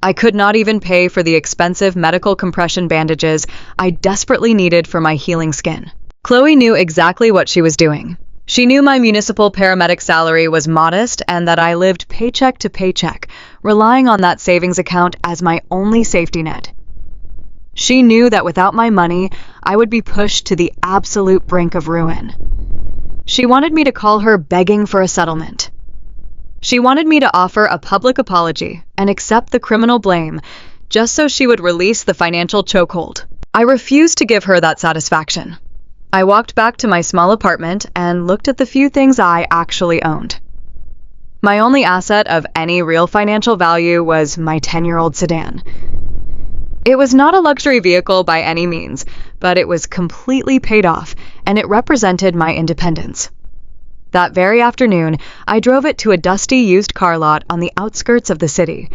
I could not even pay for the expensive medical compression bandages I desperately needed for my healing skin. Chloe knew exactly what she was doing. She knew my municipal paramedic salary was modest and that I lived paycheck to paycheck, relying on that savings account as my only safety net. She knew that without my money, I would be pushed to the absolute brink of ruin. She wanted me to call her begging for a settlement. She wanted me to offer a public apology and accept the criminal blame, just so she would release the financial chokehold. I refused to give her that satisfaction. I walked back to my small apartment and looked at the few things I actually owned. My only asset of any real financial value was my 10-year-old sedan. It was not a luxury vehicle by any means, but it was completely paid off, and it represented my independence. That very afternoon, I drove it to a dusty used car lot on the outskirts of the city.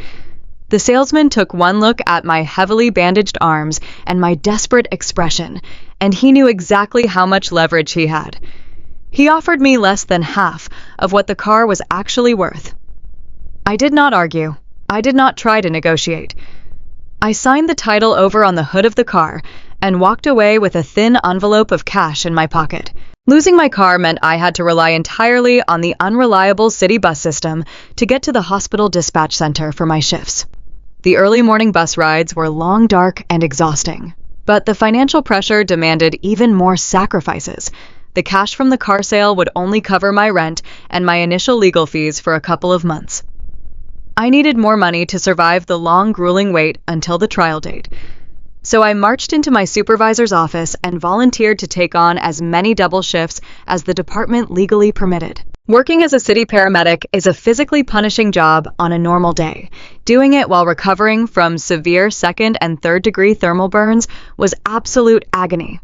The salesman took one look at my heavily bandaged arms and my desperate expression, and he knew exactly how much leverage he had. He offered me less than half of what the car was actually worth. I did not argue. I did not try to negotiate. I signed the title over on the hood of the car and walked away with a thin envelope of cash in my pocket. Losing my car meant I had to rely entirely on the unreliable city bus system to get to the hospital dispatch center for my shifts. The early morning bus rides were long, dark, and exhausting. But the financial pressure demanded even more sacrifices. The cash from the car sale would only cover my rent and my initial legal fees for a couple of months. I needed more money to survive the long, grueling wait until the trial date. So I marched into my supervisor's office and volunteered to take on as many double shifts as the department legally permitted. Working as a city paramedic is a physically punishing job on a normal day. Doing it while recovering from severe second and third degree thermal burns was absolute agony.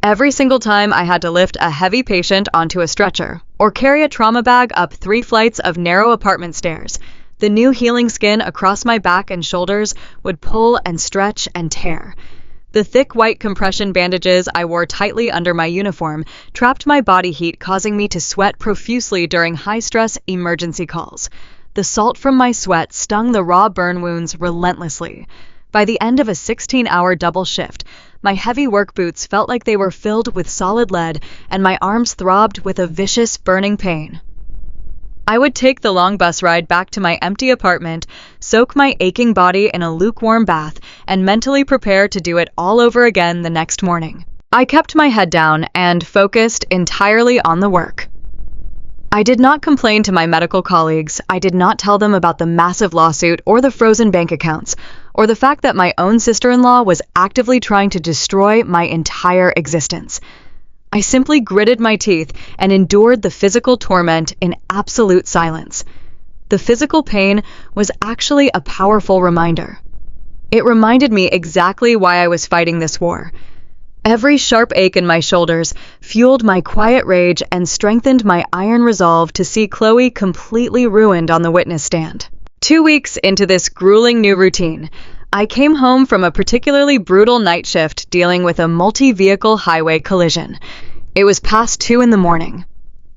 Every single time I had to lift a heavy patient onto a stretcher or carry a trauma bag up 3 flights of narrow apartment stairs, the new healing skin across my back and shoulders would pull and stretch and tear. The thick white compression bandages I wore tightly under my uniform trapped my body heat, causing me to sweat profusely during high-stress emergency calls. The salt from my sweat stung the raw burn wounds relentlessly. By the end of a 16-hour double shift, my heavy work boots felt like they were filled with solid lead, and my arms throbbed with a vicious, burning pain. I would take the long bus ride back to my empty apartment, soak my aching body in a lukewarm bath, and mentally prepare to do it all over again the next morning. I kept my head down and focused entirely on the work. I did not complain to my medical colleagues. I did not tell them about the massive lawsuit or the frozen bank accounts, or the fact that my own sister-in-law was actively trying to destroy my entire existence. I simply gritted my teeth and endured the physical torment in absolute silence. The physical pain was actually a powerful reminder. It reminded me exactly why I was fighting this war. Every sharp ache in my shoulders fueled my quiet rage and strengthened my iron resolve to see Chloe completely ruined on the witness stand. 2 weeks into this grueling new routine, I came home from a particularly brutal night shift dealing with a multi-vehicle highway collision. It was past 2 in the morning.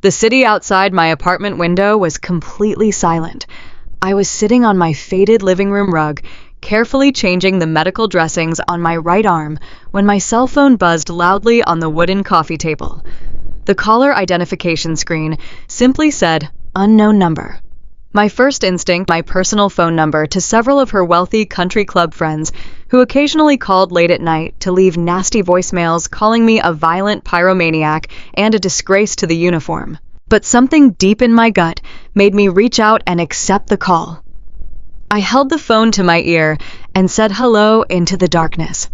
The city outside my apartment window was completely silent. I was sitting on my faded living room rug, carefully changing the medical dressings on my right arm when my cell phone buzzed loudly on the wooden coffee table. The caller identification screen simply said, "Unknown number." My first instinct, my personal phone number to several of her wealthy country club friends who occasionally called late at night to leave nasty voicemails calling me a violent pyromaniac and a disgrace to the uniform. But something deep in my gut made me reach out and accept the call. I held the phone to my ear and said hello into the darkness.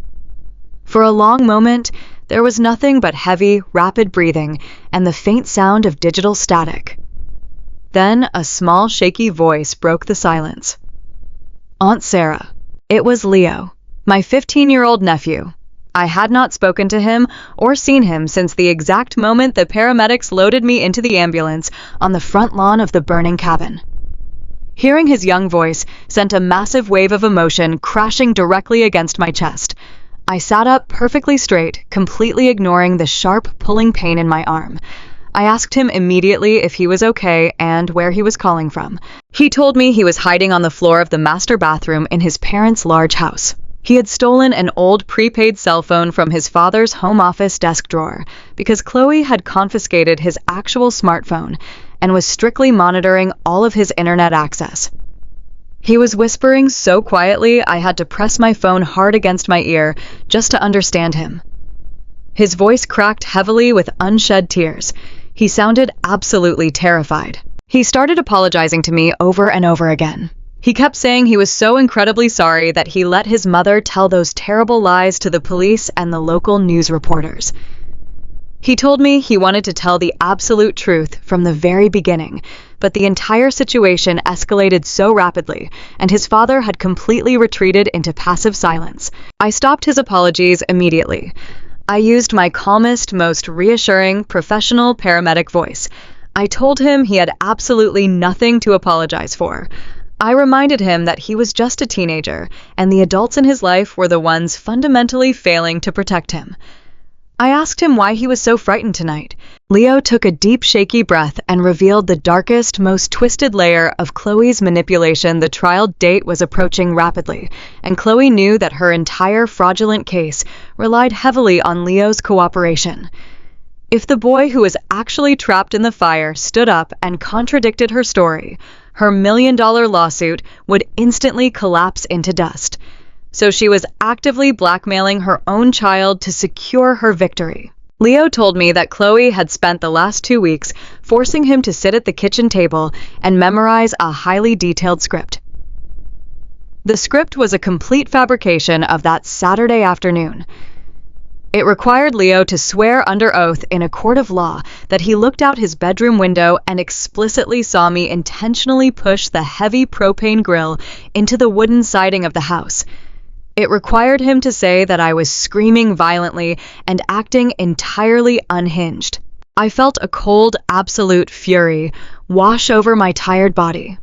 For a long moment, there was nothing but heavy, rapid breathing and the faint sound of digital static. Then a small, shaky voice broke the silence. "Aunt Sarah." It was Leo, my 15-year-old nephew. I had not spoken to him or seen him since the exact moment the paramedics loaded me into the ambulance on the front lawn of the burning cabin. Hearing his young voice sent a massive wave of emotion crashing directly against my chest. I sat up perfectly straight, completely ignoring the sharp, pulling pain in my arm. I asked him immediately if he was okay and where he was calling from. He told me he was hiding on the floor of the master bathroom in his parents' large house. He had stolen an old prepaid cell phone from his father's home office desk drawer because Chloe had confiscated his actual smartphone and was strictly monitoring all of his internet access. He was whispering so quietly I had to press my phone hard against my ear just to understand him. His voice cracked heavily with unshed tears. He sounded absolutely terrified. He started apologizing to me over and over again. He kept saying he was so incredibly sorry that he let his mother tell those terrible lies to the police and the local news reporters. He told me he wanted to tell the absolute truth from the very beginning, but the entire situation escalated so rapidly, and his father had completely retreated into passive silence. I stopped his apologies immediately. I used my calmest, most reassuring, professional paramedic voice. I told him he had absolutely nothing to apologize for. I reminded him that he was just a teenager, and the adults in his life were the ones fundamentally failing to protect him. I asked him why he was so frightened tonight. Leo took a deep, shaky breath and revealed the darkest, most twisted layer of Chloe's manipulation. The trial date was approaching rapidly, and Chloe knew that her entire fraudulent case relied heavily on Leo's cooperation. If the boy who was actually trapped in the fire stood up and contradicted her story, her $1 million lawsuit would instantly collapse into dust. So she was actively blackmailing her own child to secure her victory. Leo told me that Chloe had spent the last 2 weeks forcing him to sit at the kitchen table and memorize a highly detailed script. The script was a complete fabrication of that Saturday afternoon. It required Leo to swear under oath in a court of law that he looked out his bedroom window and explicitly saw me intentionally push the heavy propane grill into the wooden siding of the house. It required him to say that I was screaming violently and acting entirely unhinged. I felt a cold, absolute fury wash over my tired body.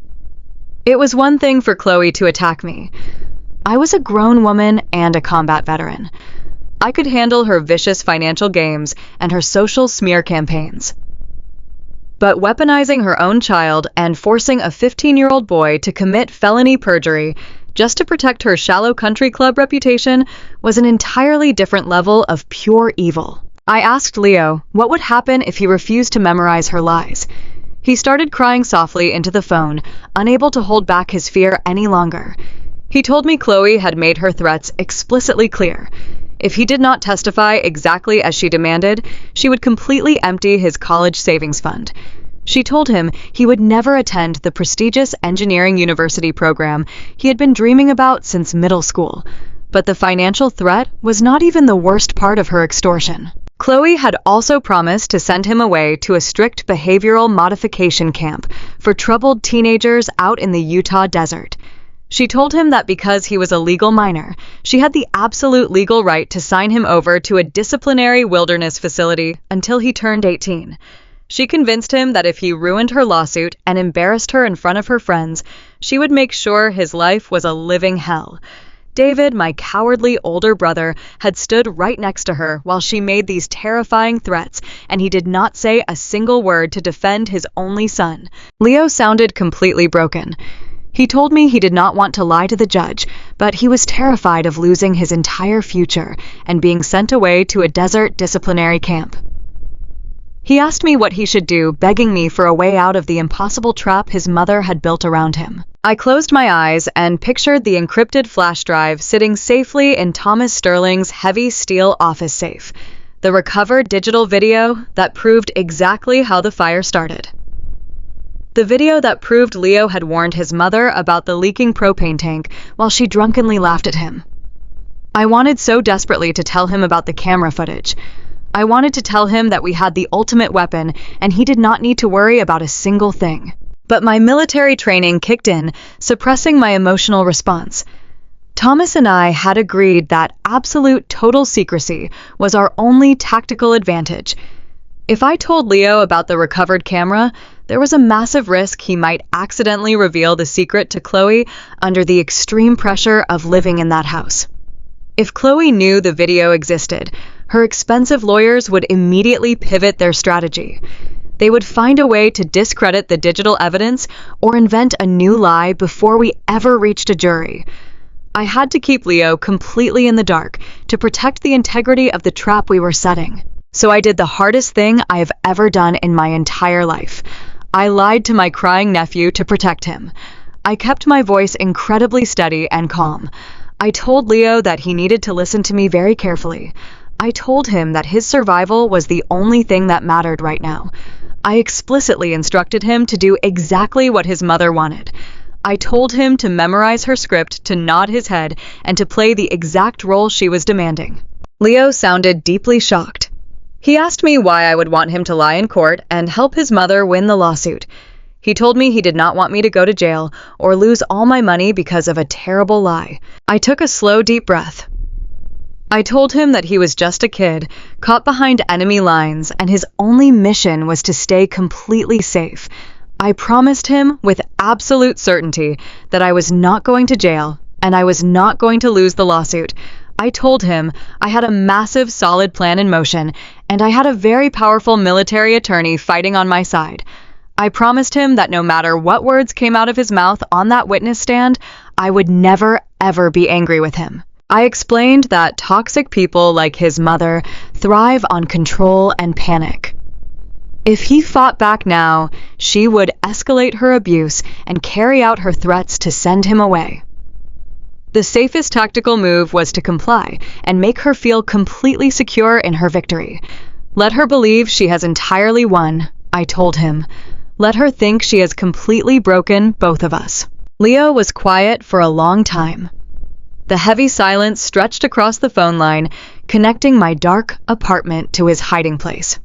It was one thing for Chloe to attack me. I was a grown woman and a combat veteran. I could handle her vicious financial games and her social smear campaigns. But weaponizing her own child and forcing a 15-year-old boy to commit felony perjury just to protect her shallow country club reputation was an entirely different level of pure evil. I asked Leo what would happen if he refused to memorize her lies. He started crying softly into the phone, unable to hold back his fear any longer. He told me Chloe had made her threats explicitly clear. If he did not testify exactly as she demanded, she would completely empty his college savings fund. She told him he would never attend the prestigious engineering university program he had been dreaming about since middle school. But the financial threat was not even the worst part of her extortion. Chloe had also promised to send him away to a strict behavioral modification camp for troubled teenagers out in the Utah desert. She told him that because he was a legal minor, she had the absolute legal right to sign him over to a disciplinary wilderness facility until he turned 18. She convinced him that if he ruined her lawsuit and embarrassed her in front of her friends, she would make sure his life was a living hell. David, my cowardly older brother, had stood right next to her while she made these terrifying threats, and he did not say a single word to defend his only son. Leo sounded completely broken. He told me he did not want to lie to the judge, but he was terrified of losing his entire future and being sent away to a desert disciplinary camp. He asked me what he should do, begging me for a way out of the impossible trap his mother had built around him. I closed my eyes and pictured the encrypted flash drive sitting safely in Thomas Sterling's heavy steel office safe, the recovered digital video that proved exactly how the fire started. The video that proved Leo had warned his mother about the leaking propane tank while she drunkenly laughed at him. I wanted so desperately to tell him about the camera footage. I wanted to tell him that we had the ultimate weapon and he did not need to worry about a single thing. But my military training kicked in, suppressing my emotional response. Thomas and I had agreed that absolute total secrecy was our only tactical advantage. If I told Leo about the recovered camera, there was a massive risk he might accidentally reveal the secret to Chloe under the extreme pressure of living in that house. If Chloe knew the video existed, her expensive lawyers would immediately pivot their strategy. They would find a way to discredit the digital evidence or invent a new lie before we ever reached a jury. I had to keep Leo completely in the dark to protect the integrity of the trap we were setting. So I did the hardest thing I have ever done in my entire life. I lied to my crying nephew to protect him. I kept my voice incredibly steady and calm. I told Leo that he needed to listen to me very carefully. I told him that his survival was the only thing that mattered right now. I explicitly instructed him to do exactly what his mother wanted. I told him to memorize her script, to nod his head, and to play the exact role she was demanding. Leo sounded deeply shocked. He asked me why I would want him to lie in court and help his mother win the lawsuit. He told me he did not want me to go to jail or lose all my money because of a terrible lie. I took a slow, deep breath. I told him that he was just a kid, caught behind enemy lines, and his only mission was to stay completely safe. I promised him with absolute certainty that I was not going to jail and I was not going to lose the lawsuit. I told him I had a massive, solid plan in motion, and I had a very powerful military attorney fighting on my side. I promised him that no matter what words came out of his mouth on that witness stand, I would never, ever be angry with him. I explained that toxic people like his mother thrive on control and panic. If he fought back now, she would escalate her abuse and carry out her threats to send him away. The safest tactical move was to comply and make her feel completely secure in her victory. Let her believe she has entirely won, I told him. Let her think she has completely broken both of us. Leo was quiet for a long time. The heavy silence stretched across the phone line, connecting my dark apartment to his hiding place.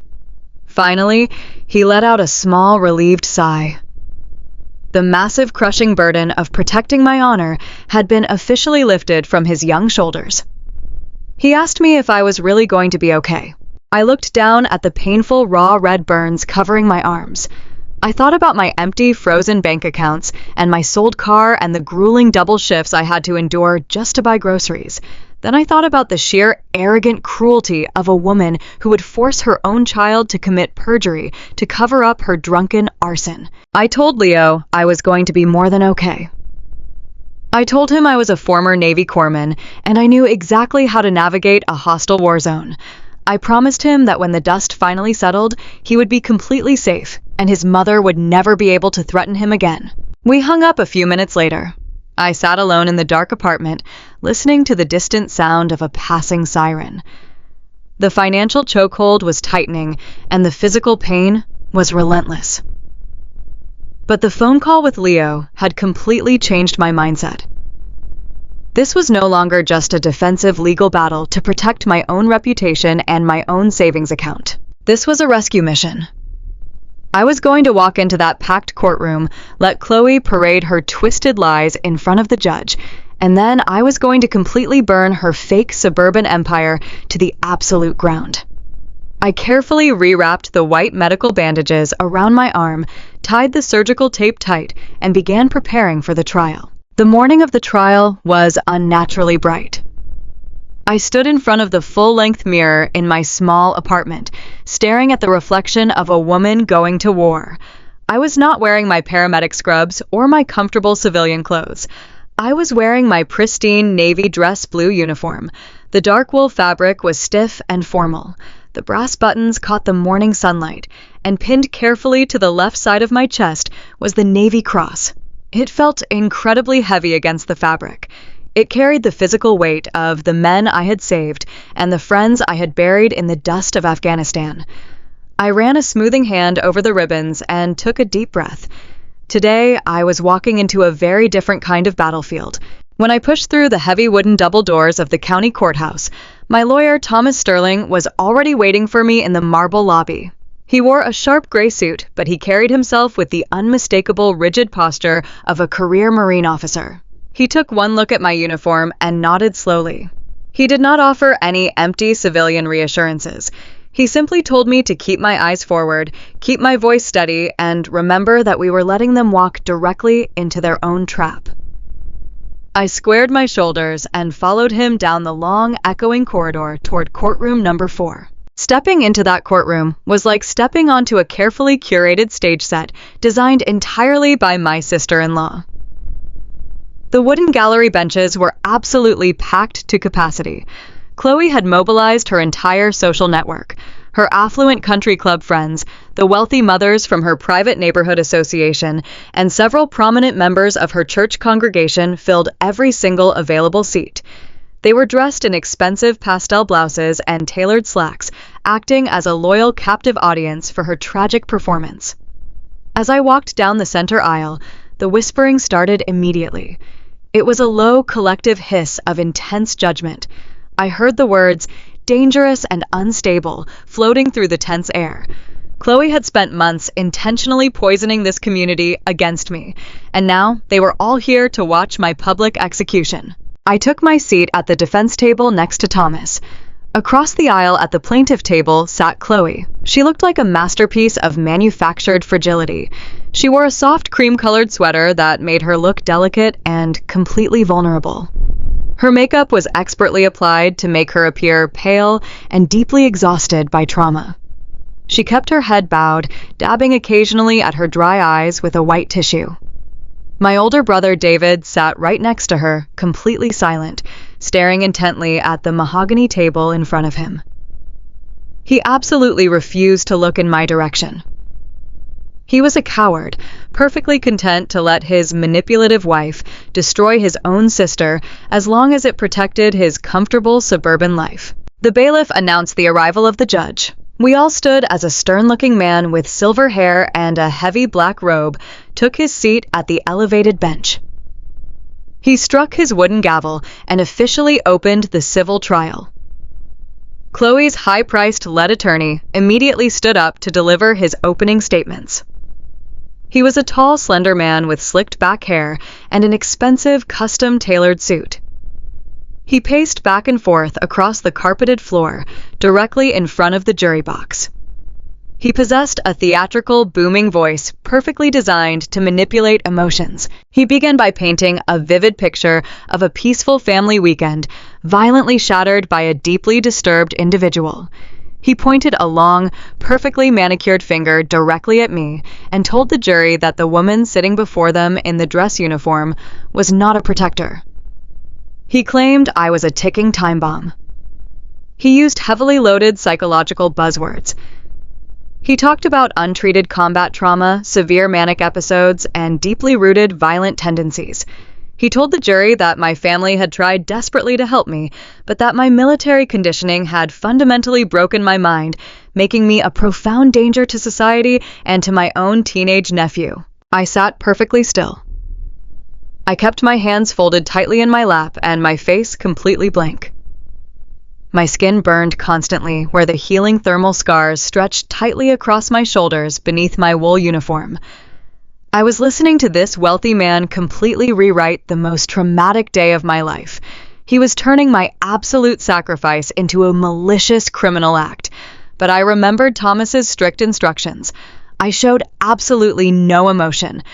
Finally, he let out a small, relieved sigh. The massive, crushing burden of protecting my honor had been officially lifted from his young shoulders. He asked me if I was really going to be okay. I looked down at the painful, raw red burns covering my arms. I thought about my empty, frozen bank accounts and my sold car and the grueling double shifts I had to endure just to buy groceries. Then I thought about the sheer, arrogant cruelty of a woman who would force her own child to commit perjury to cover up her drunken arson. I told Leo I was going to be more than okay. I told him I was a former Navy corpsman, and I knew exactly how to navigate a hostile war zone. I promised him that when the dust finally settled, he would be completely safe, and his mother would never be able to threaten him again. We hung up a few minutes later. I sat alone in the dark apartment, listening to the distant sound of a passing siren. The financial chokehold was tightening, and the physical pain was relentless. But the phone call with Leo had completely changed my mindset. This was no longer just a defensive legal battle to protect my own reputation and my own savings account. This was a rescue mission. I was going to walk into that packed courtroom, let Chloe parade her twisted lies in front of the judge, and then I was going to completely burn her fake suburban empire to the absolute ground. I carefully rewrapped the white medical bandages around my arm, tied the surgical tape tight, and began preparing for the trial. The morning of the trial was unnaturally bright. I stood in front of the full-length mirror in my small apartment, staring at the reflection of a woman going to war. I was not wearing my paramedic scrubs or my comfortable civilian clothes. I was wearing my pristine navy dress blue uniform. The dark wool fabric was stiff and formal. The brass buttons caught the morning sunlight, and pinned carefully to the left side of my chest was the Navy Cross. It felt incredibly heavy against the fabric. It carried the physical weight of the men I had saved and the friends I had buried in the dust of Afghanistan. I ran a smoothing hand over the ribbons and took a deep breath. Today, I was walking into a very different kind of battlefield. When I pushed through the heavy wooden double doors of the county courthouse, my lawyer, Thomas Sterling, was already waiting for me in the marble lobby. He wore a sharp gray suit, but he carried himself with the unmistakable rigid posture of a career Marine officer. He took one look at my uniform and nodded slowly. He did not offer any empty civilian reassurances. He simply told me to keep my eyes forward, keep my voice steady, and remember that we were letting them walk directly into their own trap. I squared my shoulders and followed him down the long, echoing corridor toward courtroom number 4. Stepping into that courtroom was like stepping onto a carefully curated stage set designed entirely by my sister-in-law. The wooden gallery benches were absolutely packed to capacity. Chloe had mobilized her entire social network. Her affluent country club friends, the wealthy mothers from her private neighborhood association, and several prominent members of her church congregation filled every single available seat. They were dressed in expensive pastel blouses and tailored slacks, acting as a loyal captive audience for her tragic performance. As I walked down the center aisle, the whispering started immediately. It was a low, collective hiss of intense judgment. I heard the words, "dangerous and unstable," floating through the tense air. Chloe had spent months intentionally poisoning this community against me, and now they were all here to watch my public execution. I took my seat at the defense table next to Thomas. Across the aisle at the plaintiff table sat Chloe. She looked like a masterpiece of manufactured fragility. She wore a soft cream-colored sweater that made her look delicate and completely vulnerable. Her makeup was expertly applied to make her appear pale and deeply exhausted by trauma. She kept her head bowed, dabbing occasionally at her dry eyes with a white tissue. My older brother David sat right next to her, completely silent, staring intently at the mahogany table in front of him. He absolutely refused to look in my direction. He was a coward, perfectly content to let his manipulative wife destroy his own sister as long as it protected his comfortable suburban life. The bailiff announced the arrival of the judge. We all stood as a stern-looking man with silver hair and a heavy black robe took his seat at the elevated bench. He struck his wooden gavel and officially opened the civil trial. Chloe's high-priced lead attorney immediately stood up to deliver his opening statements. He was a tall, slender man with slicked back hair and an expensive, custom-tailored suit. He paced back and forth across the carpeted floor, directly in front of the jury box. He possessed a theatrical, booming voice perfectly designed to manipulate emotions. He began by painting a vivid picture of a peaceful family weekend, violently shattered by a deeply disturbed individual. He pointed a long, perfectly manicured finger directly at me and told the jury that the woman sitting before them in the dress uniform was not a protector. He claimed I was a ticking time bomb. He used heavily loaded psychological buzzwords. He talked about untreated combat trauma, severe manic episodes, and deeply rooted violent tendencies. He told the jury that my family had tried desperately to help me, but that my military conditioning had fundamentally broken my mind, making me a profound danger to society and to my own teenage nephew. I sat perfectly still. I kept my hands folded tightly in my lap and my face completely blank. My skin burned constantly where the healing thermal scars stretched tightly across my shoulders beneath my wool uniform. I was listening to this wealthy man completely rewrite the most traumatic day of my life. He was turning my absolute sacrifice into a malicious criminal act. But I remembered Thomas's strict instructions. I showed absolutely no emotion.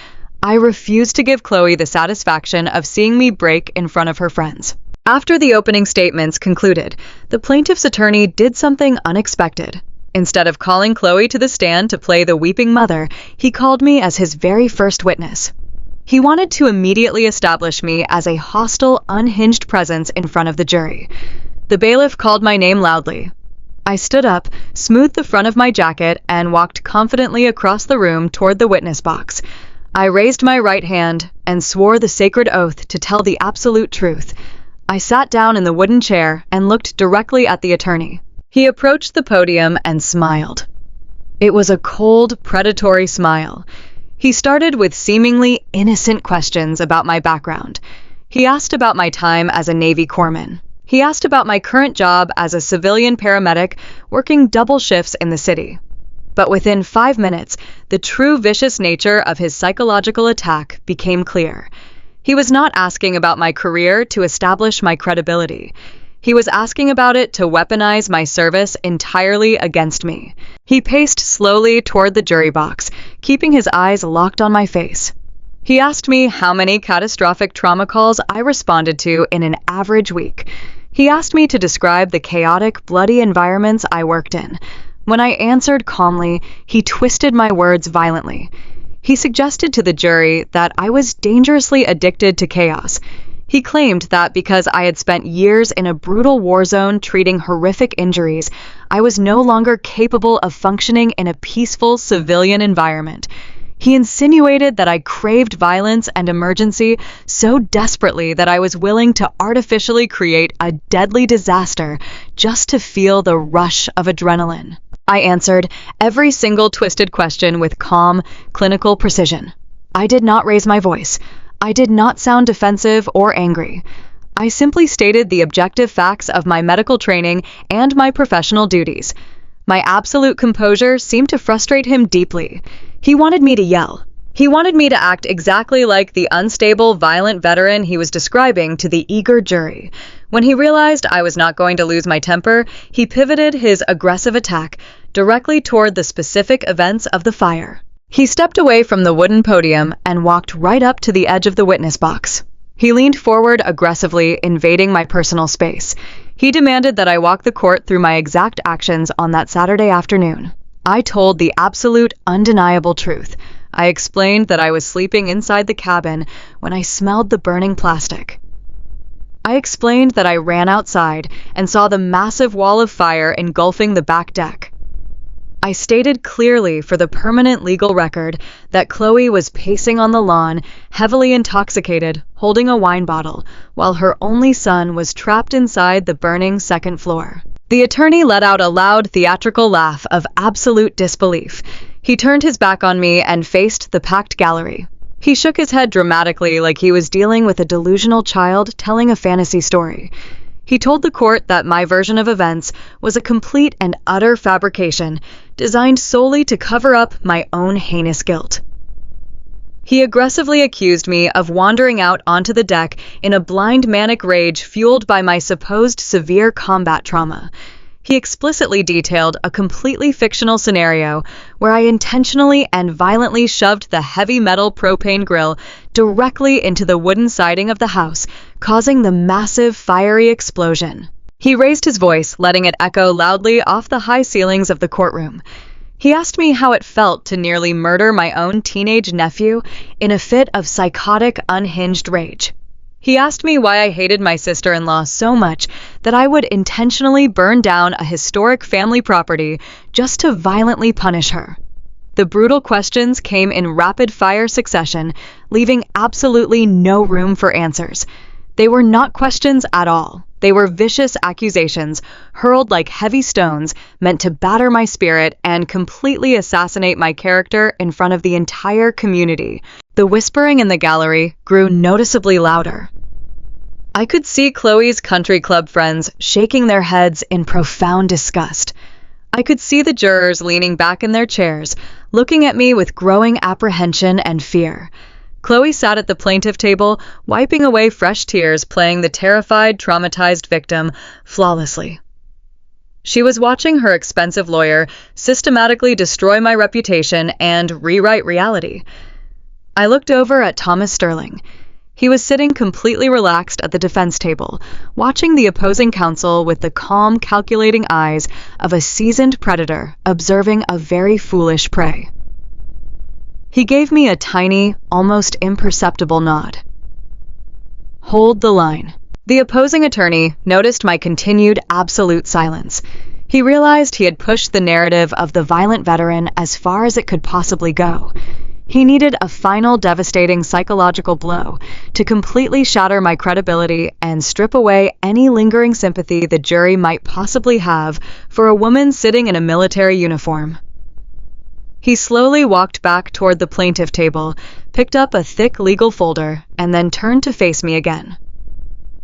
I refused to give Chloe the satisfaction of seeing me break in front of her friends. After the opening statements concluded, the plaintiff's attorney did something unexpected. Instead of calling Chloe to the stand to play the weeping mother, he called me as his very first witness. He wanted to immediately establish me as a hostile, unhinged presence in front of the jury. The bailiff called my name loudly. I stood up, smoothed the front of my jacket, and walked confidently across the room toward the witness box. I raised my right hand and swore the sacred oath to tell the absolute truth. I sat down in the wooden chair and looked directly at the attorney. He approached the podium and smiled. It was a cold, predatory smile. He started with seemingly innocent questions about my background. He asked about my time as a Navy corpsman. He asked about my current job as a civilian paramedic working double shifts in the city. But within 5 minutes, the true vicious nature of his psychological attack became clear. He was not asking about my career to establish my credibility. He was asking about it to weaponize my service entirely against me. He paced slowly toward the jury box, keeping his eyes locked on my face. He asked me how many catastrophic trauma calls I responded to in an average week. He asked me to describe the chaotic, bloody environments I worked in. When I answered calmly, he twisted my words violently. He suggested to the jury that I was dangerously addicted to chaos. He claimed that because I had spent years in a brutal war zone treating horrific injuries, I was no longer capable of functioning in a peaceful civilian environment. He insinuated that I craved violence and emergency so desperately that I was willing to artificially create a deadly disaster just to feel the rush of adrenaline. I answered every single twisted question with calm, clinical precision. I did not raise my voice. I did not sound defensive or angry. I simply stated the objective facts of my medical training and my professional duties. My absolute composure seemed to frustrate him deeply. He wanted me to yell. He wanted me to act exactly like the unstable, violent veteran he was describing to the eager jury. When he realized I was not going to lose my temper, he pivoted his aggressive attack directly toward the specific events of the fire. He stepped away from the wooden podium and walked right up to the edge of the witness box. He leaned forward aggressively, invading my personal space. He demanded that I walk the court through my exact actions on that Saturday afternoon. I told the absolute, undeniable truth. I explained that I was sleeping inside the cabin when I smelled the burning plastic. I explained that I ran outside and saw the massive wall of fire engulfing the back deck. I stated clearly for the permanent legal record that Chloe was pacing on the lawn, heavily intoxicated, holding a wine bottle, while her only son was trapped inside the burning second floor. The attorney let out a loud theatrical laugh of absolute disbelief. He turned his back on me and faced the packed gallery. He shook his head dramatically like he was dealing with a delusional child telling a fantasy story. He told the court that my version of events was a complete and utter fabrication, designed solely to cover up my own heinous guilt. He aggressively accused me of wandering out onto the deck in a blind manic rage fueled by my supposed severe combat trauma. He explicitly detailed a completely fictional scenario where I intentionally and violently shoved the heavy metal propane grill directly into the wooden siding of the house, causing the massive fiery explosion. He raised his voice, letting it echo loudly off the high ceilings of the courtroom. He asked me how it felt to nearly murder my own teenage nephew in a fit of psychotic, unhinged rage. He asked me why I hated my sister-in-law so much that I would intentionally burn down a historic family property just to violently punish her. The brutal questions came in rapid-fire succession, leaving absolutely no room for answers. They were not questions at all. They were vicious accusations, hurled like heavy stones, meant to batter my spirit and completely assassinate my character in front of the entire community. The whispering in the gallery grew noticeably louder. I could see Chloe's country club friends shaking their heads in profound disgust. I could see the jurors leaning back in their chairs, looking at me with growing apprehension and fear. Chloe sat at the plaintiff table, wiping away fresh tears, playing the terrified, traumatized victim flawlessly. She was watching her expensive lawyer systematically destroy my reputation and rewrite reality. I looked over at Thomas Sterling. He was sitting completely relaxed at the defense table, watching the opposing counsel with the calm, calculating eyes of a seasoned predator observing a very foolish prey. He gave me a tiny, almost imperceptible nod. "Hold the line." The opposing attorney noticed my continued absolute silence. He realized he had pushed the narrative of the violent veteran as far as it could possibly go. He needed a final devastating psychological blow to completely shatter my credibility and strip away any lingering sympathy the jury might possibly have for a woman sitting in a military uniform. He slowly walked back toward the plaintiff table, picked up a thick legal folder, and then turned to face me again.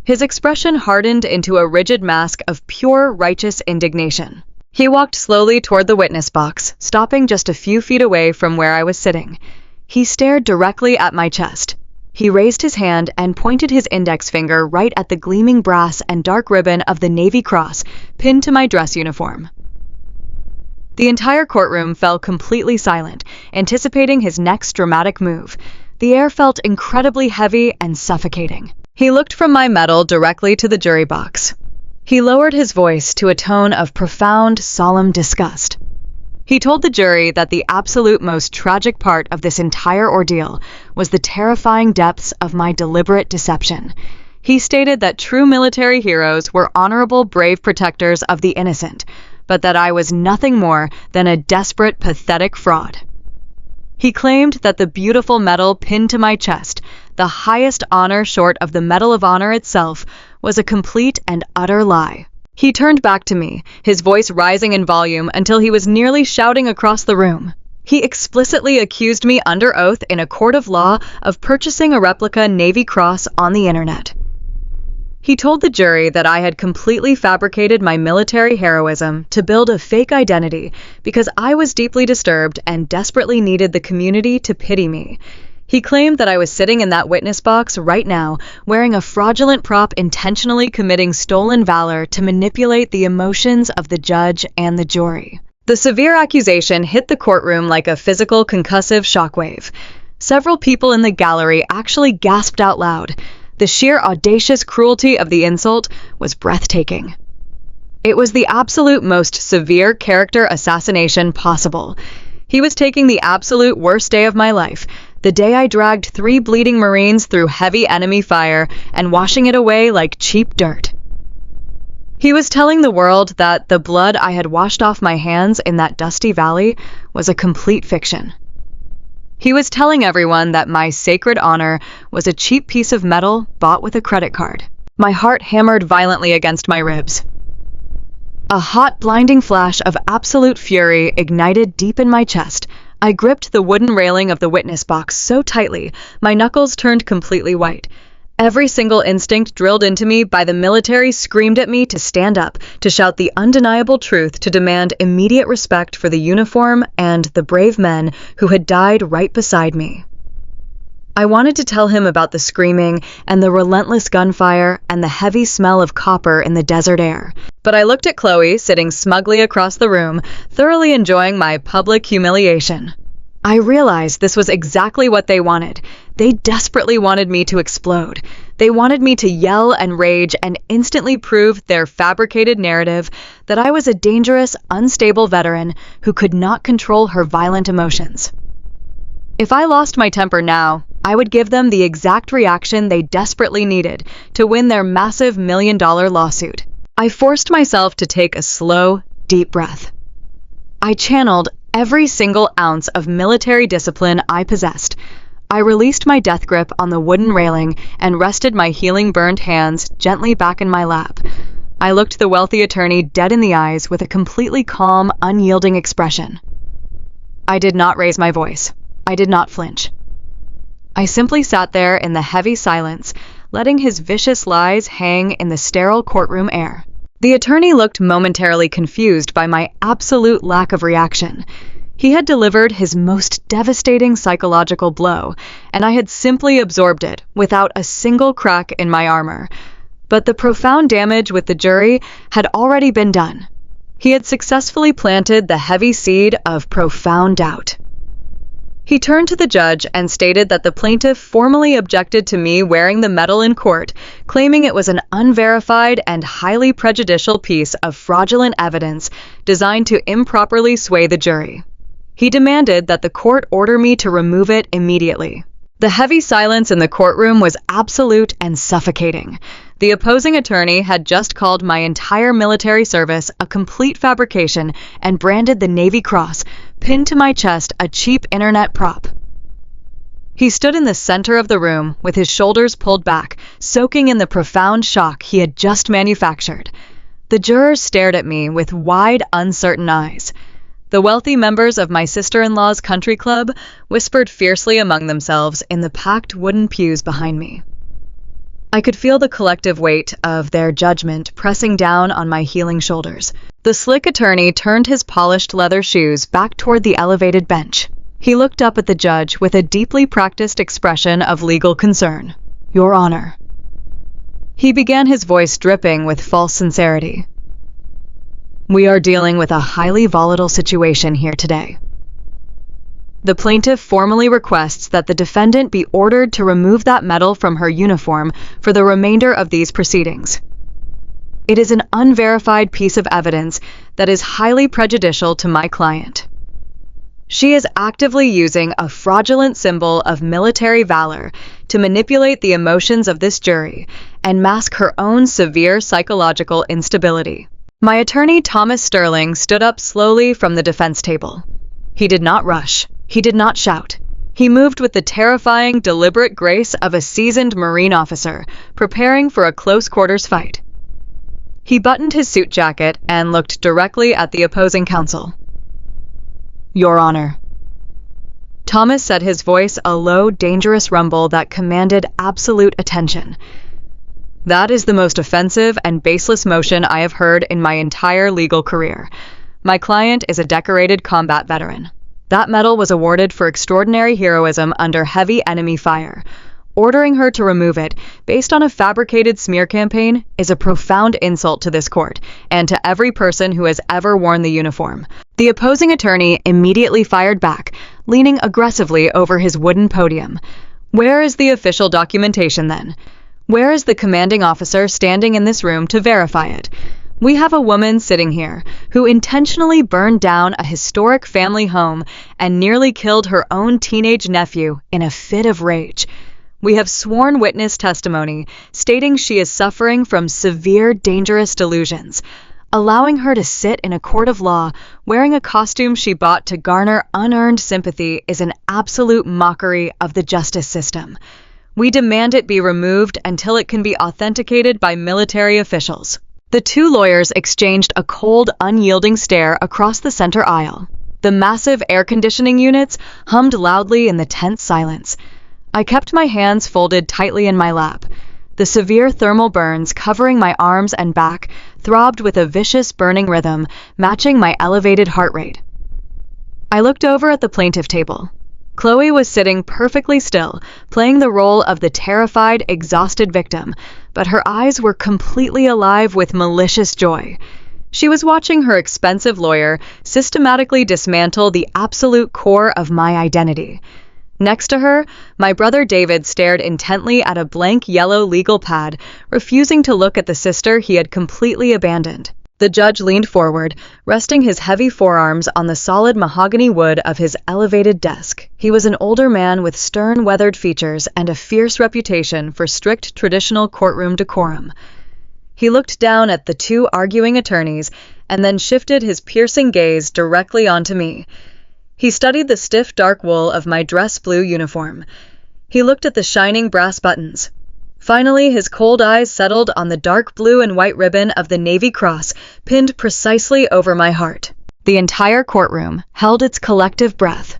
His expression hardened into a rigid mask of pure, righteous indignation. He walked slowly toward the witness box, stopping just a few feet away from where I was sitting. He stared directly at my chest. He raised his hand and pointed his index finger right at the gleaming brass and dark ribbon of the Navy Cross pinned to my dress uniform. The entire courtroom fell completely silent, anticipating his next dramatic move. The air felt incredibly heavy and suffocating. He looked from my medal directly to the jury box. He lowered his voice to a tone of profound, solemn disgust. He told the jury that the absolute most tragic part of this entire ordeal was the terrifying depths of my deliberate deception. He stated that true military heroes were honorable, brave protectors of the innocent, but that I was nothing more than a desperate, pathetic fraud. He claimed that the beautiful medal pinned to my chest, the highest honor short of the Medal of Honor itself, was a complete and utter lie. He turned back to me, his voice rising in volume until he was nearly shouting across the room. He explicitly accused me under oath in a court of law of purchasing a replica Navy Cross on the internet. He told the jury that I had completely fabricated my military heroism to build a fake identity because I was deeply disturbed and desperately needed the community to pity me. He claimed that I was sitting in that witness box right now, wearing a fraudulent prop, intentionally committing stolen valor to manipulate the emotions of the judge and the jury. The severe accusation hit the courtroom like a physical concussive shockwave. Several people in the gallery actually gasped out loud. The sheer audacious cruelty of the insult was breathtaking. It was the absolute most severe character assassination possible. He was taking the absolute worst day of my life, the day I dragged 3 bleeding Marines through heavy enemy fire and washing it away like cheap dirt. He was telling the world that the blood I had washed off my hands in that dusty valley was a complete fiction. He was telling everyone that my sacred honor was a cheap piece of metal bought with a credit card. My heart hammered violently against my ribs. A hot, blinding flash of absolute fury ignited deep in my chest. I gripped the wooden railing of the witness box so tightly, my knuckles turned completely white. Every single instinct drilled into me by the military screamed at me to stand up, to shout the undeniable truth, to demand immediate respect for the uniform and the brave men who had died right beside me. I wanted to tell him about the screaming and the relentless gunfire and the heavy smell of copper in the desert air. But I looked at Chloe, sitting smugly across the room, thoroughly enjoying my public humiliation. I realized this was exactly what they wanted. They desperately wanted me to explode. They wanted me to yell and rage and instantly prove their fabricated narrative that I was a dangerous, unstable veteran who could not control her violent emotions. If I lost my temper now, I would give them the exact reaction they desperately needed to win their massive million-dollar lawsuit. I forced myself to take a slow, deep breath. I channeled every single ounce of military discipline I possessed. I released my death grip on the wooden railing and rested my healing-burned hands gently back in my lap. I looked the wealthy attorney dead in the eyes with a completely calm, unyielding expression. I did not raise my voice. I did not flinch. I simply sat there in the heavy silence, letting his vicious lies hang in the sterile courtroom air. The attorney looked momentarily confused by my absolute lack of reaction. He had delivered his most devastating psychological blow, and I had simply absorbed it without a single crack in my armor. But the profound damage with the jury had already been done. He had successfully planted the heavy seed of profound doubt. He turned to the judge and stated that the plaintiff formally objected to me wearing the medal in court, claiming it was an unverified and highly prejudicial piece of fraudulent evidence designed to improperly sway the jury. He demanded that the court order me to remove it immediately. The heavy silence in the courtroom was absolute and suffocating. The opposing attorney had just called my entire military service a complete fabrication and branded the Navy Cross, pinned to my chest, a cheap internet prop. He stood in the center of the room with his shoulders pulled back, soaking in the profound shock he had just manufactured. The jurors stared at me with wide, uncertain eyes. The wealthy members of my sister-in-law's country club whispered fiercely among themselves in the packed wooden pews behind me. I could feel the collective weight of their judgment pressing down on my healing shoulders. The slick attorney turned his polished leather shoes back toward the elevated bench. He looked up at the judge with a deeply practiced expression of legal concern. "Your Honor." He began, his voice dripping with false sincerity. "We are dealing with a highly volatile situation here today. The plaintiff formally requests that the defendant be ordered to remove that medal from her uniform for the remainder of these proceedings. It is an unverified piece of evidence that is highly prejudicial to my client. She is actively using a fraudulent symbol of military valor to manipulate the emotions of this jury and mask her own severe psychological instability." My attorney, Thomas Sterling, stood up slowly from the defense table. He did not rush. He did not shout. He moved with the terrifying, deliberate grace of a seasoned Marine officer preparing for a close-quarters fight. He buttoned his suit jacket and looked directly at the opposing counsel. "Your Honor." Thomas said, his voice a low, dangerous rumble that commanded absolute attention. "That is the most offensive and baseless motion I have heard in my entire legal career. My client is a decorated combat veteran. That medal was awarded for extraordinary heroism under heavy enemy fire. Ordering her to remove it, based on a fabricated smear campaign, is a profound insult to this court, and to every person who has ever worn the uniform." The opposing attorney immediately fired back, leaning aggressively over his wooden podium. "Where is the official documentation, then? Where is the commanding officer standing in this room to verify it? We have a woman sitting here who intentionally burned down a historic family home and nearly killed her own teenage nephew in a fit of rage. We have sworn witness testimony stating she is suffering from severe, dangerous delusions. Allowing her to sit in a court of law wearing a costume she bought to garner unearned sympathy is an absolute mockery of the justice system. We demand it be removed until it can be authenticated by military officials." The two lawyers exchanged a cold, unyielding stare across the center aisle. The massive air conditioning units hummed loudly in the tense silence. I kept my hands folded tightly in my lap. The severe thermal burns covering my arms and back throbbed with a vicious, burning rhythm, matching my elevated heart rate. I looked over at the plaintiff table. Chloe was sitting perfectly still, playing the role of the terrified, exhausted victim, but her eyes were completely alive with malicious joy. She was watching her expensive lawyer systematically dismantle the absolute core of my identity. Next to her, my brother David stared intently at a blank yellow legal pad, refusing to look at the sister he had completely abandoned. The judge leaned forward, resting his heavy forearms on the solid mahogany wood of his elevated desk. He was an older man with stern, weathered features and a fierce reputation for strict traditional courtroom decorum. He looked down at the two arguing attorneys and then shifted his piercing gaze directly onto me. He studied the stiff dark wool of my dress blue uniform. He looked at the shining brass buttons. Finally, his cold eyes settled on the dark blue and white ribbon of the Navy Cross pinned precisely over my heart. The entire courtroom held its collective breath.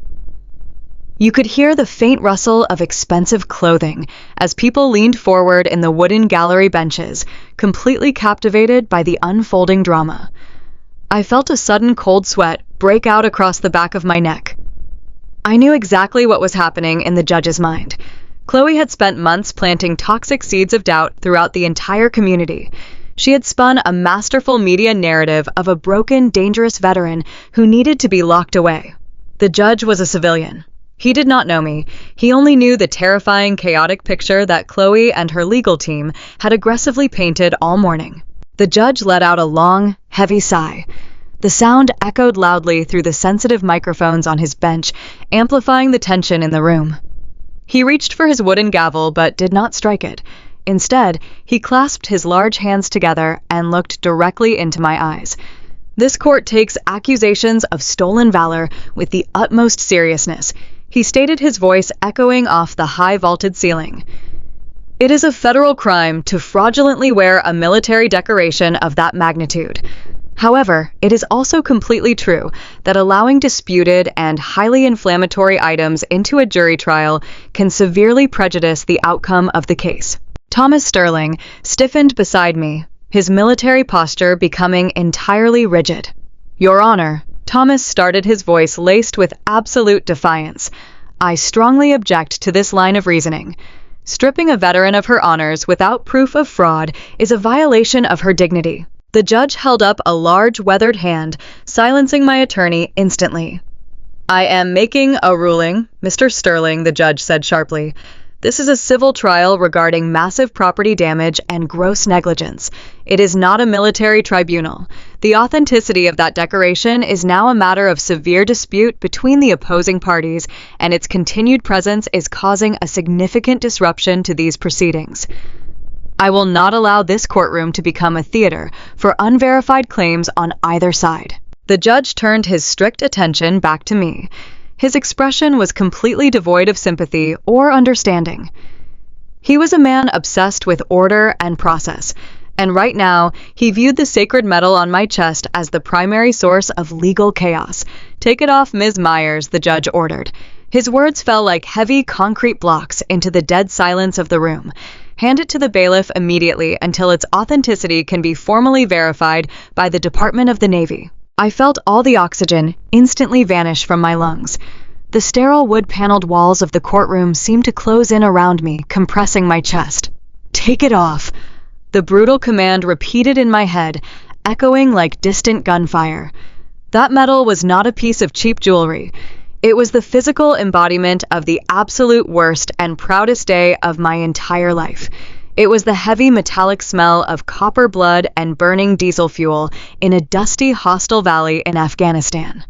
You could hear the faint rustle of expensive clothing as people leaned forward in the wooden gallery benches, completely captivated by the unfolding drama. I felt a sudden cold sweat break out across the back of my neck. I knew exactly what was happening in the judge's mind. Chloe had spent months planting toxic seeds of doubt throughout the entire community. She had spun a masterful media narrative of a broken, dangerous veteran who needed to be locked away. The judge was a civilian. He did not know me. He only knew the terrifying, chaotic picture that Chloe and her legal team had aggressively painted all morning. The judge let out a long, heavy sigh. The sound echoed loudly through the sensitive microphones on his bench, amplifying the tension in the room. He reached for his wooden gavel but did not strike it. Instead, he clasped his large hands together and looked directly into my eyes. This court takes accusations of stolen valor with the utmost seriousness, he stated, his voice echoing off the high vaulted ceiling. It is a federal crime to fraudulently wear a military decoration of that magnitude. However, it is also completely true that allowing disputed and highly inflammatory items into a jury trial can severely prejudice the outcome of the case. Thomas Sterling stiffened beside me, his military posture becoming entirely rigid. Your Honor, Thomas started, his voice laced with absolute defiance. I strongly object to this line of reasoning. Stripping a veteran of her honors without proof of fraud is a violation of her dignity. The judge held up a large, weathered hand, silencing my attorney instantly. I am making a ruling, Mr. Sterling, the judge said sharply. This is a civil trial regarding massive property damage and gross negligence. It is not a military tribunal. The authenticity of that decoration is now a matter of severe dispute between the opposing parties, and its continued presence is causing a significant disruption to these proceedings. I will not allow this courtroom to become a theater for unverified claims on either side. The judge turned his strict attention back to me. His expression was completely devoid of sympathy or understanding. He was a man obsessed with order and process, and right now he viewed the sacred medal on my chest as the primary source of legal chaos. Take it off, Ms. Myers, the judge ordered. His words fell like heavy concrete blocks into the dead silence of the room. Hand it to the bailiff immediately until its authenticity can be formally verified by the Department of the Navy. I felt all the oxygen instantly vanish from my lungs. The sterile wood-paneled walls of the courtroom seemed to close in around me, compressing my chest. Take it off. The brutal command repeated in my head, echoing like distant gunfire. That medal was not a piece of cheap jewelry. It was the physical embodiment of the absolute worst and proudest day of my entire life. It was the heavy metallic smell of copper blood and burning diesel fuel in a dusty, hostile valley in Afghanistan.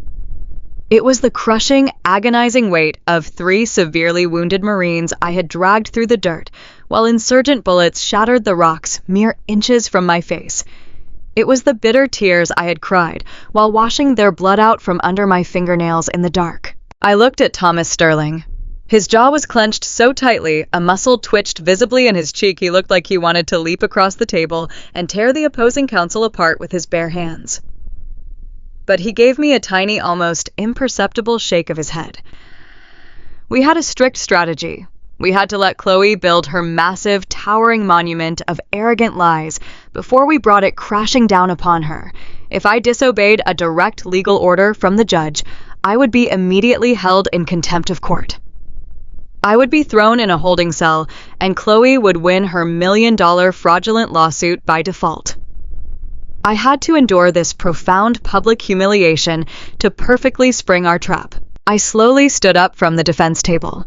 It was the crushing, agonizing weight of 3 severely wounded Marines I had dragged through the dirt, while insurgent bullets shattered the rocks mere inches from my face. It was the bitter tears I had cried while washing their blood out from under my fingernails in the dark. I looked at Thomas Sterling. His jaw was clenched so tightly, a muscle twitched visibly in his cheek. He looked like he wanted to leap across the table and tear the opposing counsel apart with his bare hands. But he gave me a tiny, almost imperceptible shake of his head. We had a strict strategy. We had to let Chloe build her massive, towering monument of arrogant lies before we brought it crashing down upon her. If I disobeyed a direct legal order from the judge, I would be immediately held in contempt of court. I would be thrown in a holding cell, and Chloe would win her $1 million fraudulent lawsuit by default. I had to endure this profound public humiliation to perfectly spring our trap. I slowly stood up from the defense table.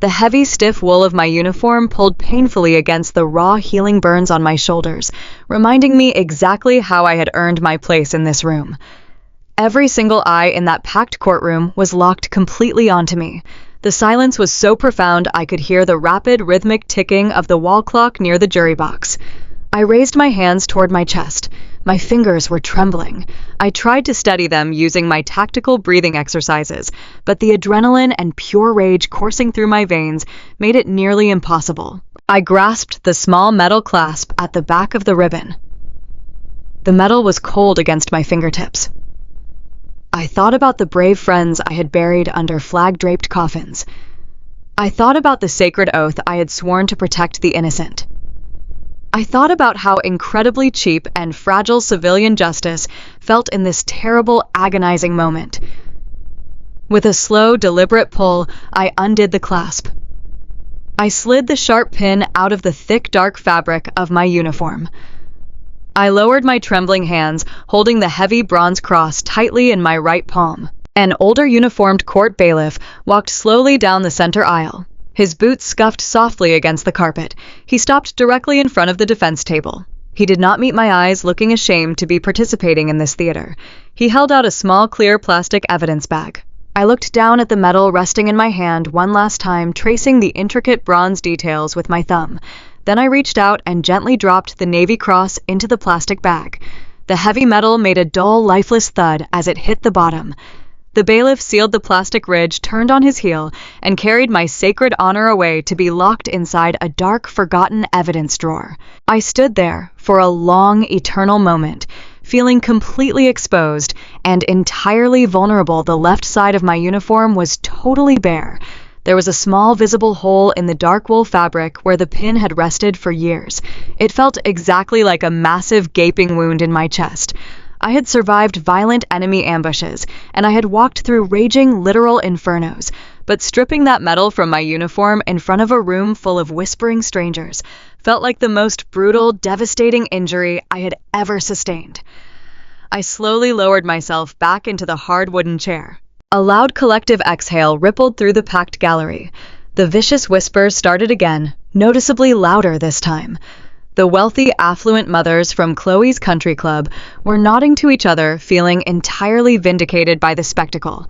The heavy, stiff wool of my uniform pulled painfully against the raw, healing burns on my shoulders, reminding me exactly how I had earned my place in this room. Every single eye in that packed courtroom was locked completely onto me. The silence was so profound I could hear the rapid, rhythmic ticking of the wall clock near the jury box. I raised my hands toward my chest. My fingers were trembling. I tried to steady them using my tactical breathing exercises, but the adrenaline and pure rage coursing through my veins made it nearly impossible. I grasped the small metal clasp at the back of the ribbon. The metal was cold against my fingertips. I thought about the brave friends I had buried under flag-draped coffins. I thought about the sacred oath I had sworn to protect the innocent. I thought about how incredibly cheap and fragile civilian justice felt in this terrible, agonizing moment. With a slow, deliberate pull, I undid the clasp. I slid the sharp pin out of the thick, dark fabric of my uniform. I lowered my trembling hands, holding the heavy bronze cross tightly in my right palm. An older uniformed court bailiff walked slowly down the center aisle. His boots scuffed softly against the carpet. He stopped directly in front of the defense table. He did not meet my eyes, looking ashamed to be participating in this theater. He held out a small, clear plastic evidence bag. I looked down at the metal resting in my hand one last time, tracing the intricate bronze details with my thumb. Then I reached out and gently dropped the Navy cross into the plastic bag. The heavy metal made a dull, lifeless thud as it hit the bottom. The bailiff sealed the plastic ridge, turned on his heel, and carried my sacred honor away to be locked inside a dark, forgotten evidence drawer. I stood there for a long, eternal moment, feeling completely exposed and entirely vulnerable. The left side of my uniform was totally bare. There was a small visible hole in the dark wool fabric where the pin had rested for years. It felt exactly like a massive gaping wound in my chest. I had survived violent enemy ambushes, and I had walked through raging, literal infernos, but stripping that metal from my uniform in front of a room full of whispering strangers felt like the most brutal, devastating injury I had ever sustained. I slowly lowered myself back into the hard wooden chair. A loud collective exhale rippled through the packed gallery. The vicious whispers started again, noticeably louder this time. The wealthy, affluent mothers from Chloe's country club were nodding to each other, feeling entirely vindicated by the spectacle.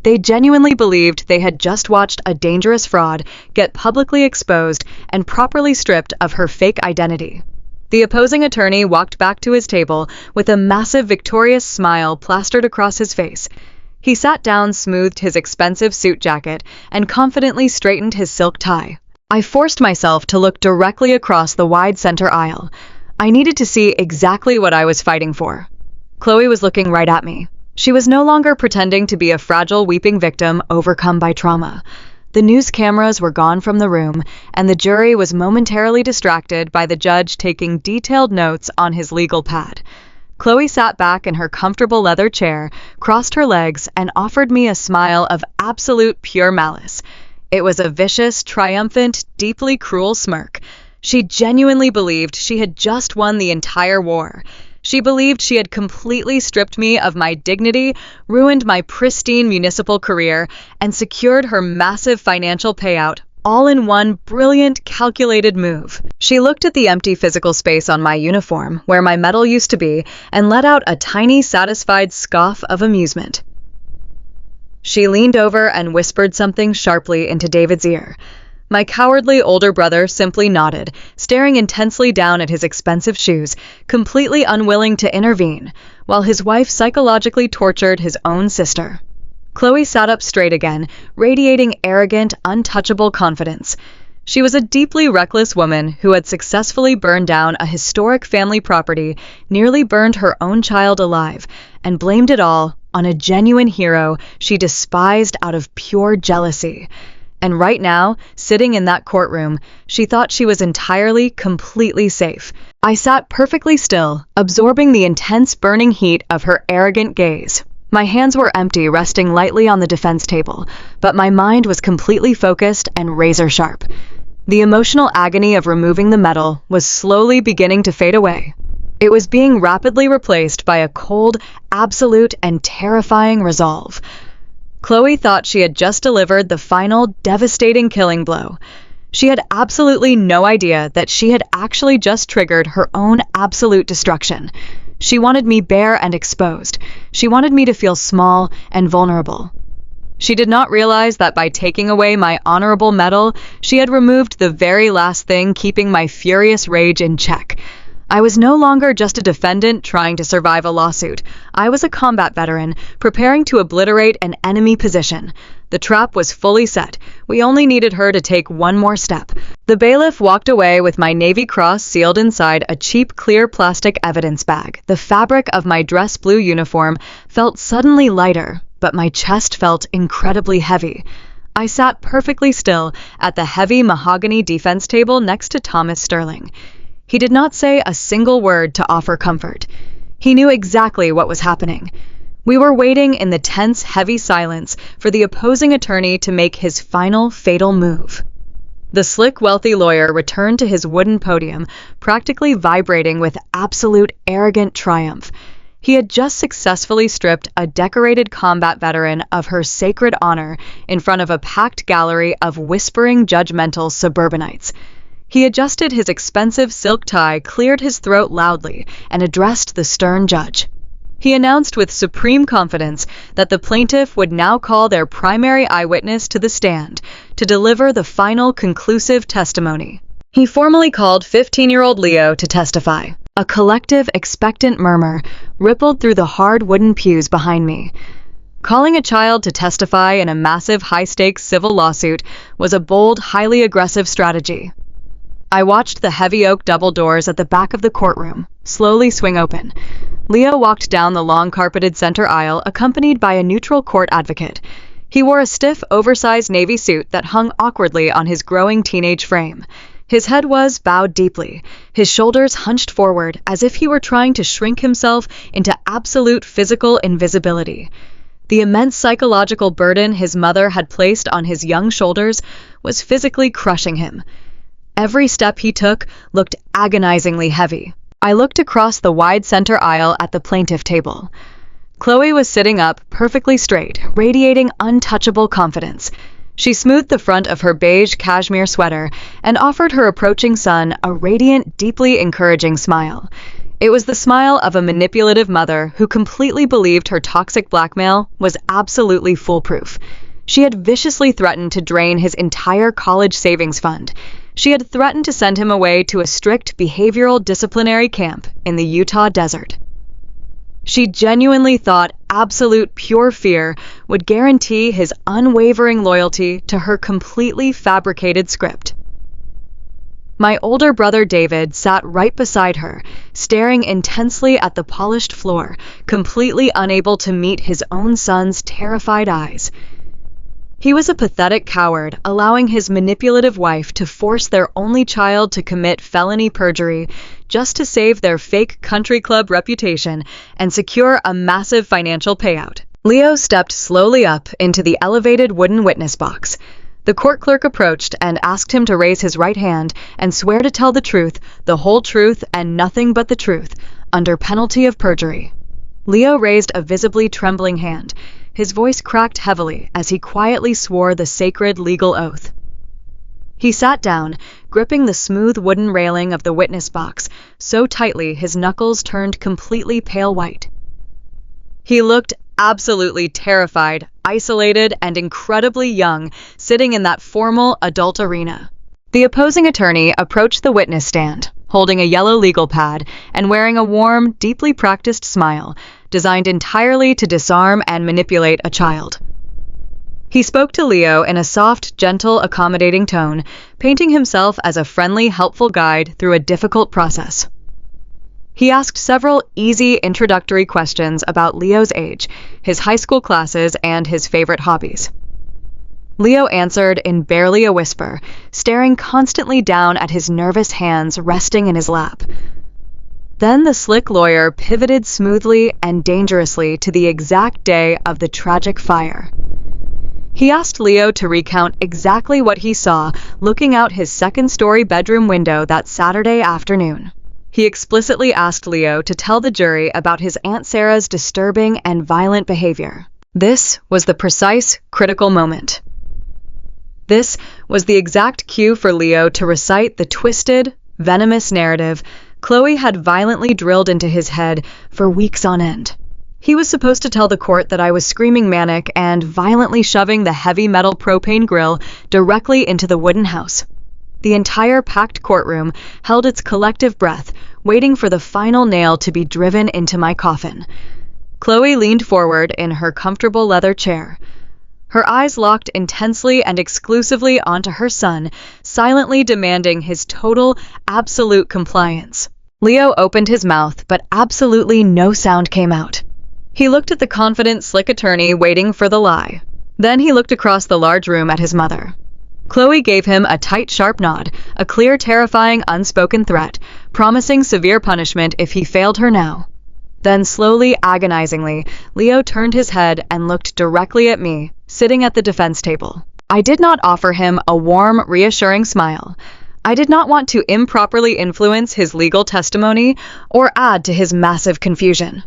They genuinely believed they had just watched a dangerous fraud get publicly exposed and properly stripped of her fake identity. The opposing attorney walked back to his table with a massive, victorious smile plastered across his face. He sat down, smoothed his expensive suit jacket, and confidently straightened his silk tie. I forced myself to look directly across the wide center aisle. I needed to see exactly what I was fighting for. Chloe was looking right at me. She was no longer pretending to be a fragile, weeping victim overcome by trauma. The news cameras were gone from the room, and the jury was momentarily distracted by the judge taking detailed notes on his legal pad. Chloe sat back in her comfortable leather chair, crossed her legs, and offered me a smile of absolute pure malice. It was a vicious, triumphant, deeply cruel smirk. She genuinely believed she had just won the entire war. She believed she had completely stripped me of my dignity, ruined my pristine municipal career, and secured her massive financial payout, all in one brilliant, calculated move. She looked at the empty physical space on my uniform, where my medal used to be, and let out a tiny, satisfied scoff of amusement. She leaned over and whispered something sharply into David's ear. My cowardly older brother simply nodded, staring intensely down at his expensive shoes, completely unwilling to intervene, while his wife psychologically tortured his own sister. Chloe sat up straight again, radiating arrogant, untouchable confidence. She was a deeply reckless woman who had successfully burned down a historic family property, nearly burned her own child alive, and blamed it all on a genuine hero she despised out of pure jealousy. And right now, sitting in that courtroom, she thought she was entirely, completely safe. I sat perfectly still, absorbing the intense burning heat of her arrogant gaze. My hands were empty, resting lightly on the defense table, but my mind was completely focused and razor-sharp. The emotional agony of removing the metal was slowly beginning to fade away. It was being rapidly replaced by a cold, absolute, and terrifying resolve. Chloe thought she had just delivered the final, devastating killing blow. She had absolutely no idea that she had actually just triggered her own absolute destruction. She wanted me bare and exposed. She wanted me to feel small and vulnerable. She did not realize that by taking away my honorable medal, she had removed the very last thing keeping my furious rage in check. I was no longer just a defendant trying to survive a lawsuit. I was a combat veteran, preparing to obliterate an enemy position. The trap was fully set. We only needed her to take one more step. The bailiff walked away with my Navy Cross sealed inside a cheap, clear plastic evidence bag. The fabric of my dress blue uniform felt suddenly lighter, but my chest felt incredibly heavy. I sat perfectly still at the heavy mahogany defense table next to Thomas Sterling. He did not say a single word to offer comfort. He knew exactly what was happening. We were waiting in the tense, heavy silence for the opposing attorney to make his final, fatal move. The slick, wealthy lawyer returned to his wooden podium, practically vibrating with absolute, arrogant triumph. He had just successfully stripped a decorated combat veteran of her sacred honor in front of a packed gallery of whispering, judgmental suburbanites. He adjusted his expensive silk tie, cleared his throat loudly, and addressed the stern judge. He announced with supreme confidence that the plaintiff would now call their primary eyewitness to the stand to deliver the final conclusive testimony. He formally called 15-year-old Leo to testify. A collective, expectant murmur rippled through the hard wooden pews behind me. Calling a child to testify in a massive, high-stakes civil lawsuit was a bold, highly aggressive strategy. I watched the heavy oak double doors at the back of the courtroom slowly swing open. Leo walked down the long carpeted center aisle accompanied by a neutral court advocate. He wore a stiff, oversized navy suit that hung awkwardly on his growing teenage frame. His head was bowed deeply, his shoulders hunched forward as if he were trying to shrink himself into absolute physical invisibility. The immense psychological burden his mother had placed on his young shoulders was physically crushing him. Every step he took looked agonizingly heavy. I looked across the wide center aisle at the plaintiff table. Chloe was sitting up, perfectly straight, radiating untouchable confidence. She smoothed the front of her beige cashmere sweater and offered her approaching son a radiant, deeply encouraging smile. It was the smile of a manipulative mother who completely believed her toxic blackmail was absolutely foolproof. She had viciously threatened to drain his entire college savings fund. She had threatened to send him away to a strict behavioral disciplinary camp in the Utah desert. She genuinely thought absolute pure fear would guarantee his unwavering loyalty to her completely fabricated script. My older brother David sat right beside her, staring intensely at the polished floor, completely unable to meet his own son's terrified eyes. He was a pathetic coward, allowing his manipulative wife to force their only child to commit felony perjury just to save their fake country club reputation and secure a massive financial payout. Leo stepped slowly up into the elevated wooden witness box. The court clerk approached and asked him to raise his right hand and swear to tell the truth, the whole truth, and nothing but the truth, under penalty of perjury. Leo raised a visibly trembling hand. His voice cracked heavily as he quietly swore the sacred legal oath. He sat down, gripping the smooth wooden railing of the witness box so tightly his knuckles turned completely pale white. He looked absolutely terrified, isolated, and incredibly young, sitting in that formal adult arena. The opposing attorney approached the witness stand, holding a yellow legal pad and wearing a warm, deeply practiced smile, designed entirely to disarm and manipulate a child. He spoke to Leo in a soft, gentle, accommodating tone, painting himself as a friendly, helpful guide through a difficult process. He asked several easy introductory questions about Leo's age, his high school classes, and his favorite hobbies. Leo answered in barely a whisper, staring constantly down at his nervous hands resting in his lap. Then the slick lawyer pivoted smoothly and dangerously to the exact day of the tragic fire. He asked Leo to recount exactly what he saw looking out his second-story bedroom window that Saturday afternoon. He explicitly asked Leo to tell the jury about his Aunt Sarah's disturbing and violent behavior. This was the precise, critical moment. This was the exact cue for Leo to recite the twisted, venomous narrative Chloe had violently drilled into his head for weeks on end. He was supposed to tell the court that I was screaming manic and violently shoving the heavy metal propane grill directly into the wooden house. The entire packed courtroom held its collective breath, waiting for the final nail to be driven into my coffin. Chloe leaned forward in her comfortable leather chair, her eyes locked intensely and exclusively onto her son, silently demanding his total, absolute compliance. Leo opened his mouth, but absolutely no sound came out. He looked at the confident, slick attorney waiting for the lie. Then he looked across the large room at his mother. Chloe gave him a tight, sharp nod, a clear, terrifying, unspoken threat, promising severe punishment if he failed her now. Then slowly, agonizingly, Leo turned his head and looked directly at me, sitting at the defense table. I did not offer him a warm, reassuring smile. I did not want to improperly influence his legal testimony or add to his massive confusion.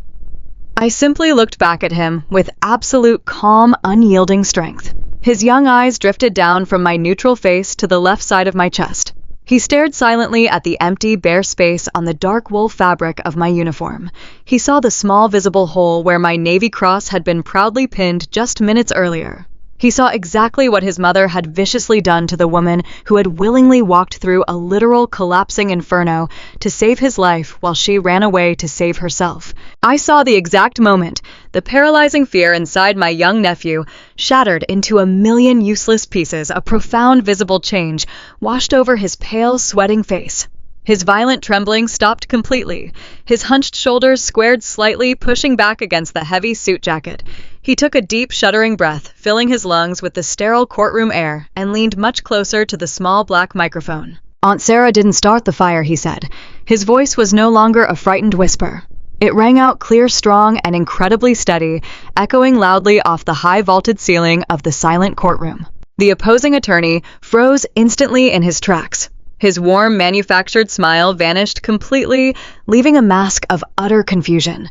I simply looked back at him with absolute calm, unyielding strength. His young eyes drifted down from my neutral face to the left side of my chest. He stared silently at the empty, bare space on the dark wool fabric of my uniform. He saw the small visible hole where my Navy cross had been proudly pinned just minutes earlier. He saw exactly what his mother had viciously done to the woman who had willingly walked through a literal collapsing inferno to save his life while she ran away to save herself. I saw the exact moment the paralyzing fear inside my young nephew shattered into a million useless pieces, a profound visible change washed over his pale, sweating face. His violent trembling stopped completely, his hunched shoulders squared slightly, pushing back against the heavy suit jacket. He took a deep, shuddering breath, filling his lungs with the sterile courtroom air, and leaned much closer to the small black microphone. "Aunt Sarah didn't start the fire," he said. His voice was no longer a frightened whisper. It rang out clear, strong, and incredibly steady, echoing loudly off the high-vaulted ceiling of the silent courtroom. The opposing attorney froze instantly in his tracks. His warm, manufactured smile vanished completely, leaving a mask of utter confusion.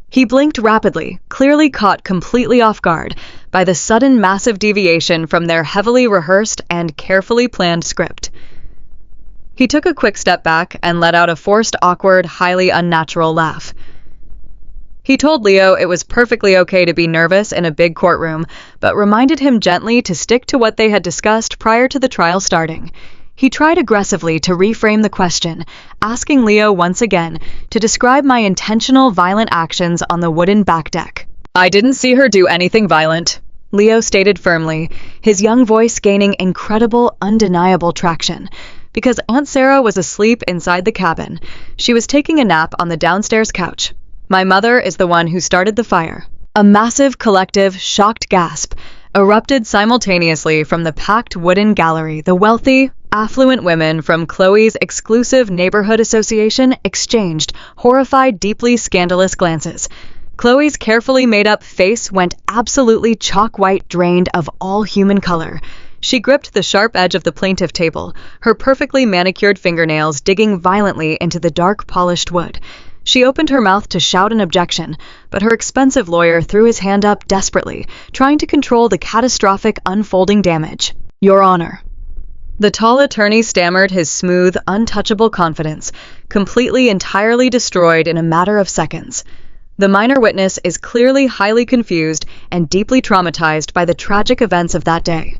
He blinked rapidly, clearly caught completely off guard by the sudden massive deviation from their heavily rehearsed and carefully planned script. He took a quick step back and let out a forced, awkward, highly unnatural laugh. He told Leo it was perfectly okay to be nervous in a big courtroom, but reminded him gently to stick to what they had discussed prior to the trial starting. He tried aggressively to reframe the question, asking Leo once again to describe my intentional violent actions on the wooden back deck. "I didn't see her do anything violent," Leo stated firmly, his young voice gaining incredible, undeniable traction. Because Aunt Sarah was asleep inside the cabin, she was taking a nap on the downstairs couch. My mother is the one who started the fire. A massive, collective, shocked gasp erupted simultaneously from the packed wooden gallery. The wealthy, affluent women from Chloe's exclusive neighborhood association exchanged horrified, deeply scandalous glances. Chloe's carefully made-up face went absolutely chalk-white, drained of all human color. She gripped the sharp edge of the plaintiff table, her perfectly manicured fingernails digging violently into the dark, polished wood. She opened her mouth to shout an objection, but her expensive lawyer threw his hand up desperately, trying to control the catastrophic unfolding damage. "Your Honor." The tall attorney stammered his smooth, untouchable confidence, completely, entirely destroyed in a matter of seconds. The minor witness is clearly highly confused and deeply traumatized by the tragic events of that day.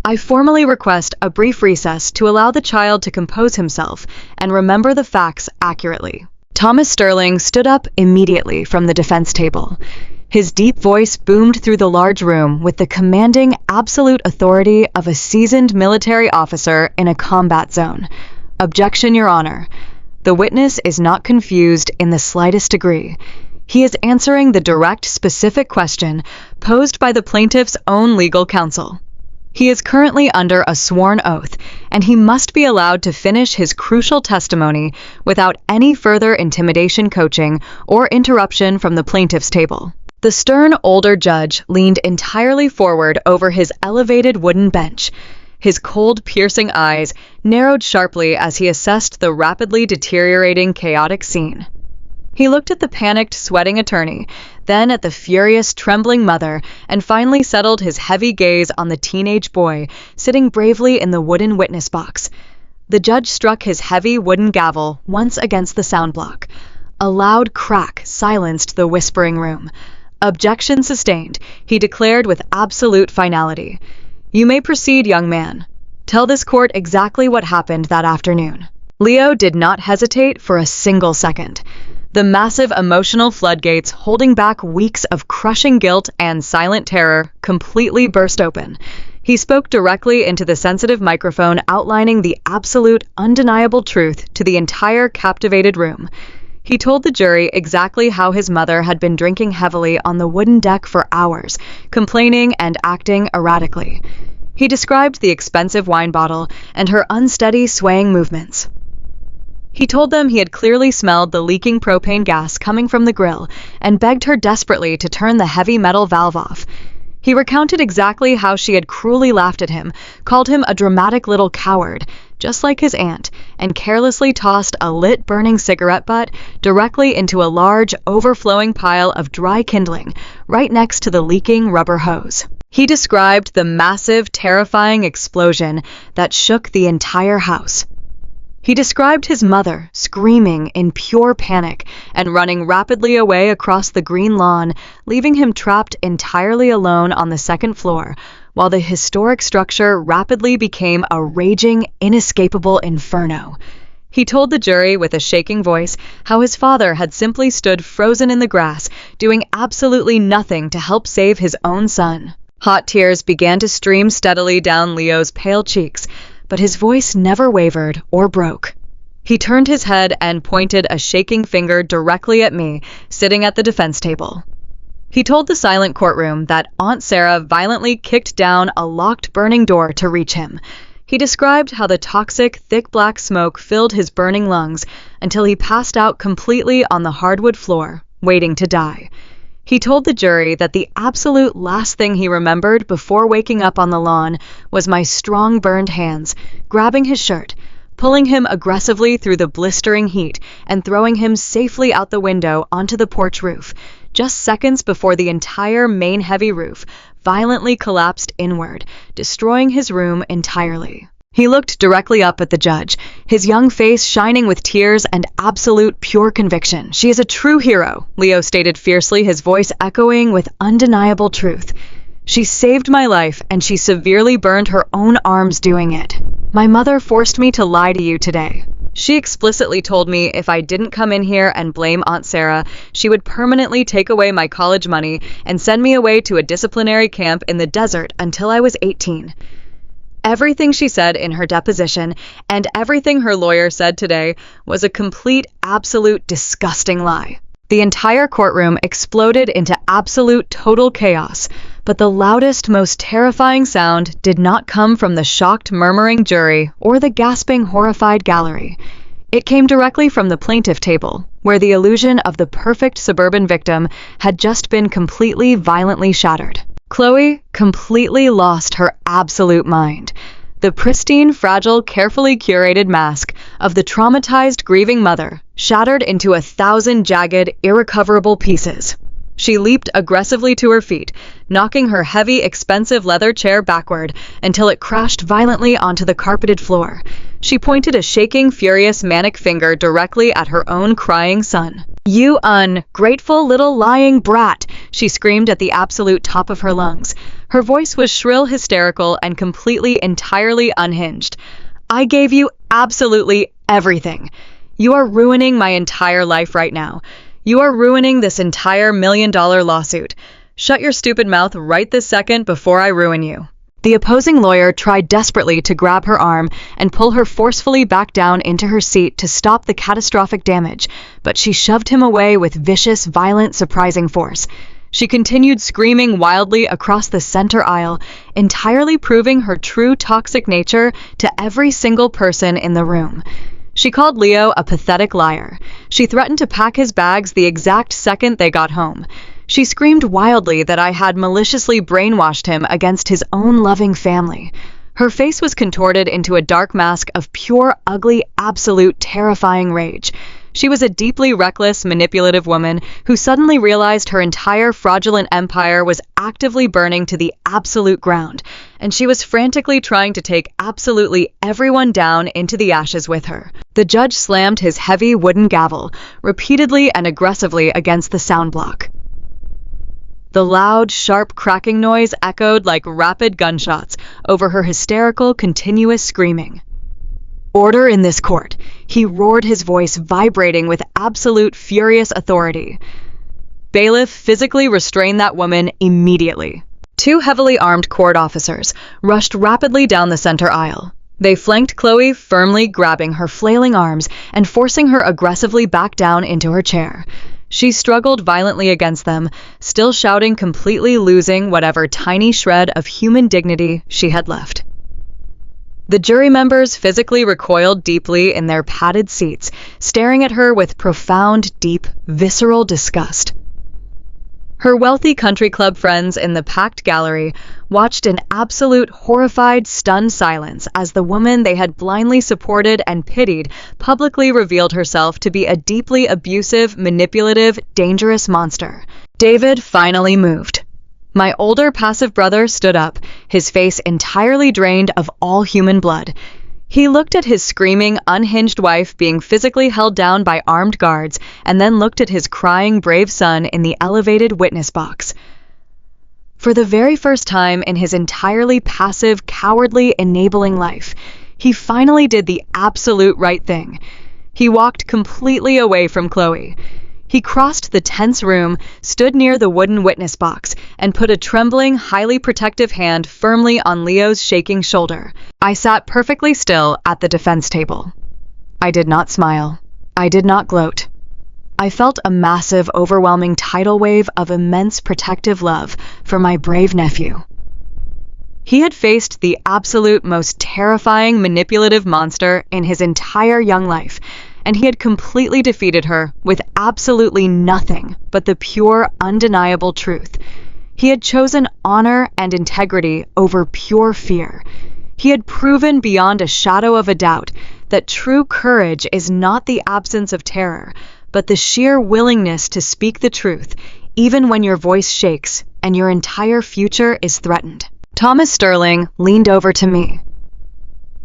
I formally request a brief recess to allow the child to compose himself and remember the facts accurately. Thomas Sterling stood up immediately from the defense table. His deep voice boomed through the large room with the commanding, absolute authority of a seasoned military officer in a combat zone. "Objection, Your Honor. The witness is not confused in the slightest degree. He is answering the direct, specific question posed by the plaintiff's own legal counsel. He is currently under a sworn oath, and he must be allowed to finish his crucial testimony without any further intimidation, coaching, or interruption from the plaintiff's table." The stern, older judge leaned entirely forward over his elevated wooden bench. His cold, piercing eyes narrowed sharply as he assessed the rapidly deteriorating, chaotic scene. He looked at the panicked, sweating attorney, then at the furious, trembling mother, and finally settled his heavy gaze on the teenage boy, sitting bravely in the wooden witness box. The judge struck his heavy wooden gavel once against the sound block. A loud crack silenced the whispering room. Objection sustained, he declared with absolute finality. You may proceed, young man. Tell this court exactly what happened that afternoon. Leo did not hesitate for a single second. The massive emotional floodgates holding back weeks of crushing guilt and silent terror completely burst open. He spoke directly into the sensitive microphone, outlining the absolute, undeniable truth to the entire captivated room. He told the jury exactly how his mother had been drinking heavily on the wooden deck for hours, complaining and acting erratically. He described the expensive wine bottle and her unsteady, swaying movements. He told them he had clearly smelled the leaking propane gas coming from the grill and begged her desperately to turn the heavy metal valve off. He recounted exactly how she had cruelly laughed at him, called him a dramatic little coward, just like his aunt, and carelessly tossed a lit, burning cigarette butt directly into a large, overflowing pile of dry kindling right next to the leaking rubber hose. He described the massive, terrifying explosion that shook the entire house. He described his mother screaming in pure panic and running rapidly away across the green lawn, leaving him trapped entirely alone on the second floor, while the historic structure rapidly became a raging, inescapable inferno. He told the jury with a shaking voice how his father had simply stood frozen in the grass, doing absolutely nothing to help save his own son. Hot tears began to stream steadily down Leo's pale cheeks, but his voice never wavered or broke. He turned his head and pointed a shaking finger directly at me, sitting at the defense table. He told the silent courtroom that Aunt Sarah violently kicked down a locked, burning door to reach him. He described how the toxic, thick black smoke filled his burning lungs until he passed out completely on the hardwood floor, waiting to die. He told the jury that the absolute last thing he remembered before waking up on the lawn was my strong, burned hands, grabbing his shirt, pulling him aggressively through the blistering heat, and throwing him safely out the window onto the porch roof, just seconds before the entire main heavy roof violently collapsed inward, destroying his room entirely. He looked directly up at the judge, his young face shining with tears and absolute pure conviction. She is a true hero, Leo stated fiercely, his voice echoing with undeniable truth. She saved my life, and she severely burned her own arms doing it. My mother forced me to lie to you today. She explicitly told me if I didn't come in here and blame Aunt Sarah, she would permanently take away my college money and send me away to a disciplinary camp in the desert until I was 18. Everything she said in her deposition and everything her lawyer said today was a complete, absolute, disgusting lie. The entire courtroom exploded into absolute, total chaos, but the loudest, most terrifying sound did not come from the shocked, murmuring jury or the gasping, horrified gallery. It came directly from the plaintiff table, where the illusion of the perfect suburban victim had just been completely, violently shattered. Chloe completely lost her absolute mind. The pristine, fragile, carefully curated mask of the traumatized, grieving mother shattered into 1,000 jagged, irrecoverable pieces. She leaped aggressively to her feet, knocking her heavy, expensive leather chair backward until it crashed violently onto the carpeted floor. She pointed a shaking, furious, manic finger directly at her own crying son. "You ungrateful little lying brat!" she screamed at the absolute top of her lungs. Her voice was shrill, hysterical, and completely, entirely unhinged. "I gave you absolutely everything. You are ruining my entire life right now. You are ruining this entire $1 million lawsuit. Shut your stupid mouth right this second before I ruin you." The opposing lawyer tried desperately to grab her arm and pull her forcefully back down into her seat to stop the catastrophic damage, but she shoved him away with vicious, violent, surprising force. She continued screaming wildly across the center aisle, entirely proving her true toxic nature to every single person in the room. She called Leo a pathetic liar. She threatened to pack his bags the exact second they got home. She screamed wildly that I had maliciously brainwashed him against his own loving family. Her face was contorted into a dark mask of pure, ugly, absolute, terrifying rage. She was a deeply reckless, manipulative woman who suddenly realized her entire fraudulent empire was actively burning to the absolute ground, and she was frantically trying to take absolutely everyone down into the ashes with her. The judge slammed his heavy wooden gavel repeatedly and aggressively against the sound block. The loud, sharp cracking noise echoed like rapid gunshots over her hysterical, continuous screaming. "Order in this court," he roared, his voice vibrating with absolute furious authority. "Bailiff, physically restrain that woman immediately." Two heavily armed court officers rushed rapidly down the center aisle. They flanked Chloe, firmly grabbing her flailing arms and forcing her aggressively back down into her chair. She struggled violently against them, still shouting, completely losing whatever tiny shred of human dignity she had left. The jury members physically recoiled deeply in their padded seats, staring at her with profound, deep, visceral disgust. Her wealthy country club friends in the packed gallery watched in absolute horrified, stunned silence as the woman they had blindly supported and pitied publicly revealed herself to be a deeply abusive, manipulative, dangerous monster. David finally moved. My older passive brother stood up, his face entirely drained of all human blood. He looked at his screaming, unhinged wife being physically held down by armed guards, and then looked at his crying, brave son in the elevated witness box. For the very first time in his entirely passive, cowardly, enabling life, he finally did the absolute right thing. He walked completely away from Chloe. He crossed the tense room, stood near the wooden witness box, and put a trembling, highly protective hand firmly on Leo's shaking shoulder. I sat perfectly still at the defense table. I did not smile. I did not gloat. I felt a massive, overwhelming tidal wave of immense protective love for my brave nephew. He had faced the absolute most terrifying, manipulative monster in his entire young life, and he had completely defeated her with absolutely nothing but the pure, undeniable truth. He had chosen honor and integrity over pure fear. He had proven beyond a shadow of a doubt that true courage is not the absence of terror, but the sheer willingness to speak the truth, even when your voice shakes and your entire future is threatened. Thomas Sterling leaned over to me.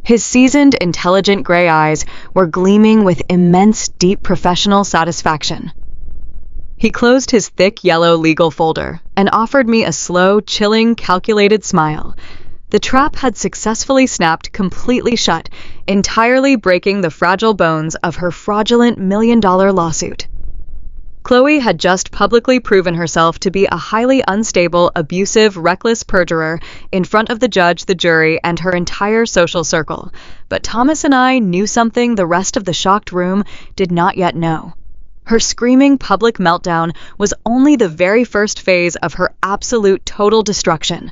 His seasoned, intelligent gray eyes were gleaming with immense, deep professional satisfaction. He closed his thick yellow legal folder and offered me a slow, chilling, calculated smile. The trap had successfully snapped completely shut, entirely breaking the fragile bones of her fraudulent $1 million lawsuit. Chloe had just publicly proven herself to be a highly unstable, abusive, reckless perjurer in front of the judge, the jury, and her entire social circle. But Thomas and I knew something the rest of the shocked room did not yet know. Her screaming public meltdown was only the very first phase of her absolute total destruction.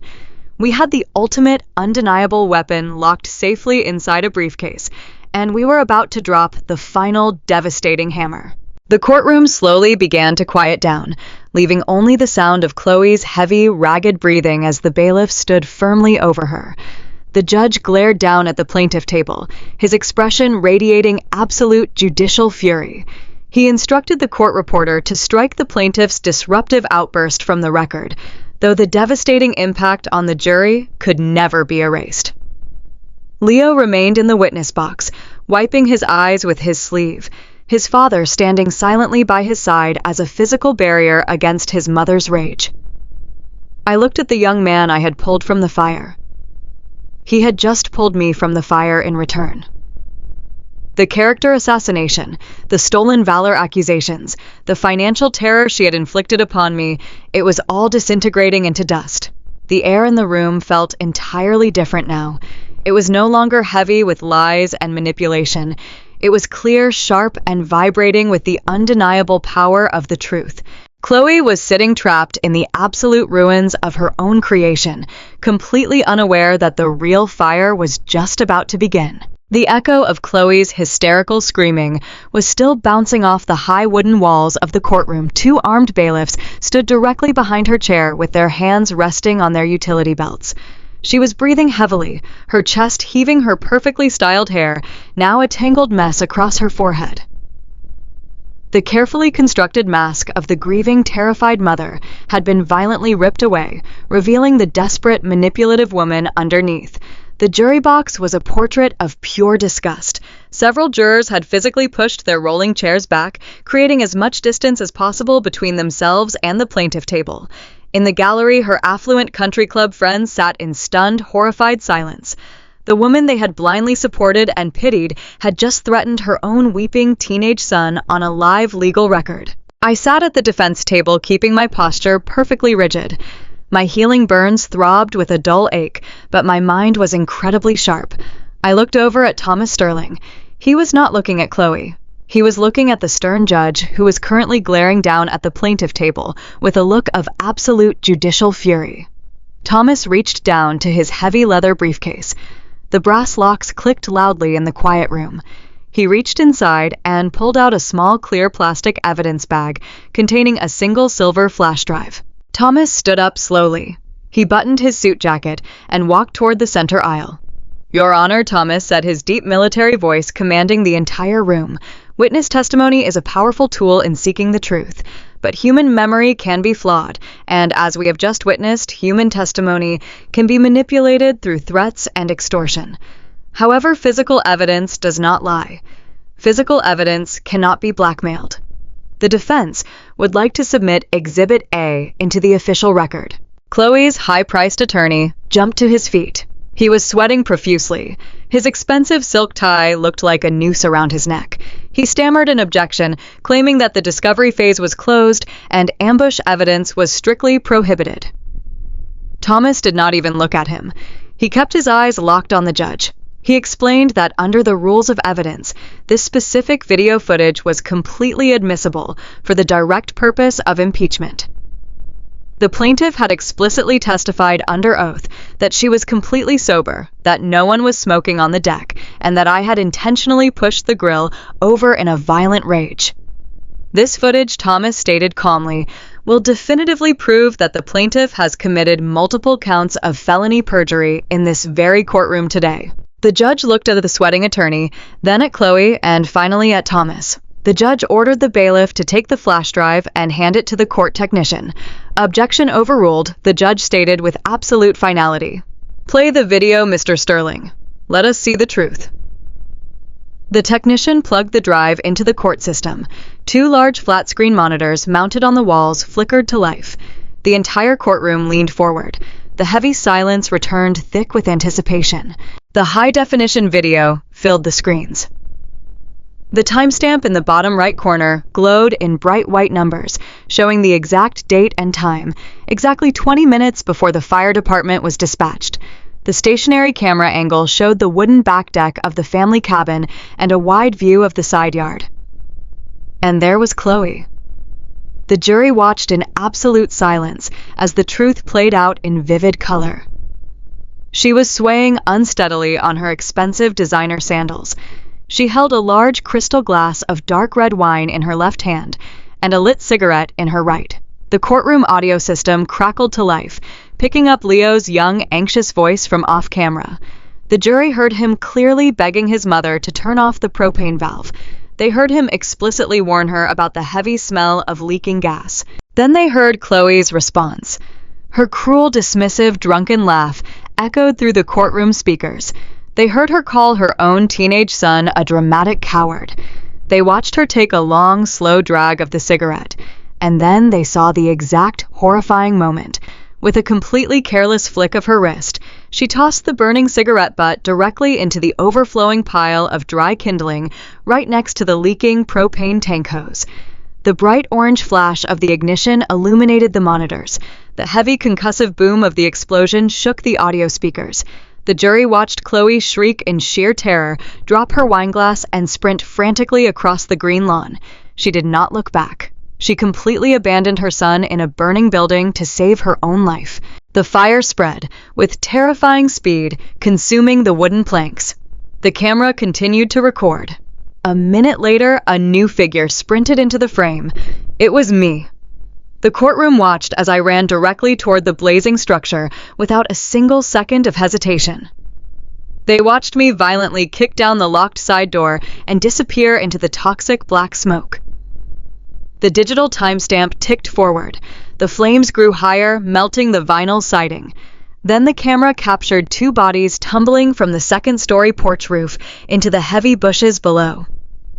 We had the ultimate, undeniable weapon locked safely inside a briefcase, and we were about to drop the final, devastating hammer. The courtroom slowly began to quiet down, leaving only the sound of Chloe's heavy, ragged breathing as the bailiff stood firmly over her. The judge glared down at the plaintiff table, his expression radiating absolute judicial fury. He instructed the court reporter to strike the plaintiff's disruptive outburst from the record, though the devastating impact on the jury could never be erased. Leo remained in the witness box, wiping his eyes with his sleeve, his father standing silently by his side as a physical barrier against his mother's rage. I looked at the young man I had pulled from the fire. He had just pulled me from the fire in return. The character assassination, the stolen valor accusations, the financial terror she had inflicted upon me, it was all disintegrating into dust. The air in the room felt entirely different now. It was no longer heavy with lies and manipulation. It was clear, sharp, and vibrating with the undeniable power of the truth. Chloe was sitting trapped in the absolute ruins of her own creation, completely unaware that the real fire was just about to begin. The echo of Chloe's hysterical screaming was still bouncing off the high wooden walls of the courtroom. Two armed bailiffs stood directly behind her chair with their hands resting on their utility belts. She was breathing heavily, her chest heaving, her perfectly styled hair now a tangled mess across her forehead. The carefully constructed mask of the grieving, terrified mother had been violently ripped away, revealing the desperate, manipulative woman underneath. The jury box was a portrait of pure disgust. Several jurors had physically pushed their rolling chairs back, creating as much distance as possible between themselves and the plaintiff table. In the gallery, her affluent country club friends sat in stunned, horrified silence. The woman they had blindly supported and pitied had just threatened her own weeping teenage son on a live legal record. I sat at the defense table, keeping my posture perfectly rigid. My healing burns throbbed with a dull ache, but my mind was incredibly sharp. I looked over at Thomas Sterling. He was not looking at Chloe. He was looking at the stern judge, who was currently glaring down at the plaintiff table with a look of absolute judicial fury. Thomas reached down to his heavy leather briefcase. The brass locks clicked loudly in the quiet room. He reached inside and pulled out a small clear plastic evidence bag containing a single silver flash drive. Thomas stood up slowly. He buttoned his suit jacket and walked toward the center aisle. "Your Honor," Thomas said, his deep military voice commanding the entire room. "Witness testimony is a powerful tool in seeking the truth, but human memory can be flawed, and as we have just witnessed, human testimony can be manipulated through threats and extortion. However, physical evidence does not lie. Physical evidence cannot be blackmailed." The defense would like to submit Exhibit A into the official record. Chloe's high-priced attorney jumped to his feet. He was sweating profusely. His expensive silk tie looked like a noose around his neck. He stammered an objection, claiming that the discovery phase was closed and ambush evidence was strictly prohibited. Thomas did not even look at him. He kept his eyes locked on the judge. He explained that under the rules of evidence, this specific video footage was completely admissible for the direct purpose of impeachment. The plaintiff had explicitly testified under oath that she was completely sober, that no one was smoking on the deck, and that I had intentionally pushed the grill over in a violent rage. This footage, Thomas stated calmly, will definitively prove that the plaintiff has committed multiple counts of felony perjury in this very courtroom today. The judge looked at the sweating attorney, then at Chloe, and finally at Thomas. The judge ordered the bailiff to take the flash drive and hand it to the court technician. Objection overruled, the judge stated with absolute finality. "Play the video, Mr. Sterling. Let us see the truth." The technician plugged the drive into the court system. Two large flat-screen monitors mounted on the walls flickered to life. The entire courtroom leaned forward. The heavy silence returned thick with anticipation. The high-definition video filled the screens. The timestamp in the bottom right corner glowed in bright white numbers, showing the exact date and time, exactly 20 minutes before the fire department was dispatched. The stationary camera angle showed the wooden back deck of the family cabin and a wide view of the side yard. And there was Chloe. The jury watched in absolute silence as the truth played out in vivid color. She was swaying unsteadily on her expensive designer sandals. She held a large crystal glass of dark red wine in her left hand and a lit cigarette in her right. The courtroom audio system crackled to life, picking up Leo's young, anxious voice from off-camera. The jury heard him clearly begging his mother to turn off the propane valve. They heard him explicitly warn her about the heavy smell of leaking gas. Then they heard Chloe's response. Her cruel, dismissive, drunken laugh echoed through the courtroom speakers. They heard her call her own teenage son a dramatic coward. They watched her take a long, slow drag of the cigarette. And then they saw the exact horrifying moment. With a completely careless flick of her wrist, she tossed the burning cigarette butt directly into the overflowing pile of dry kindling right next to the leaking propane tank hose. The bright orange flash of the ignition illuminated the monitors. The heavy concussive boom of the explosion shook the audio speakers. The jury watched Chloe shriek in sheer terror, drop her wineglass, and sprint frantically across the green lawn. She did not look back. She completely abandoned her son in a burning building to save her own life. The fire spread, with terrifying speed, consuming the wooden planks. The camera continued to record. A minute later, a new figure sprinted into the frame. It was me. The courtroom watched as I ran directly toward the blazing structure without a single second of hesitation. They watched me violently kick down the locked side door and disappear into the toxic black smoke. The digital timestamp ticked forward. The flames grew higher, melting the vinyl siding. Then the camera captured two bodies tumbling from the second-story porch roof into the heavy bushes below.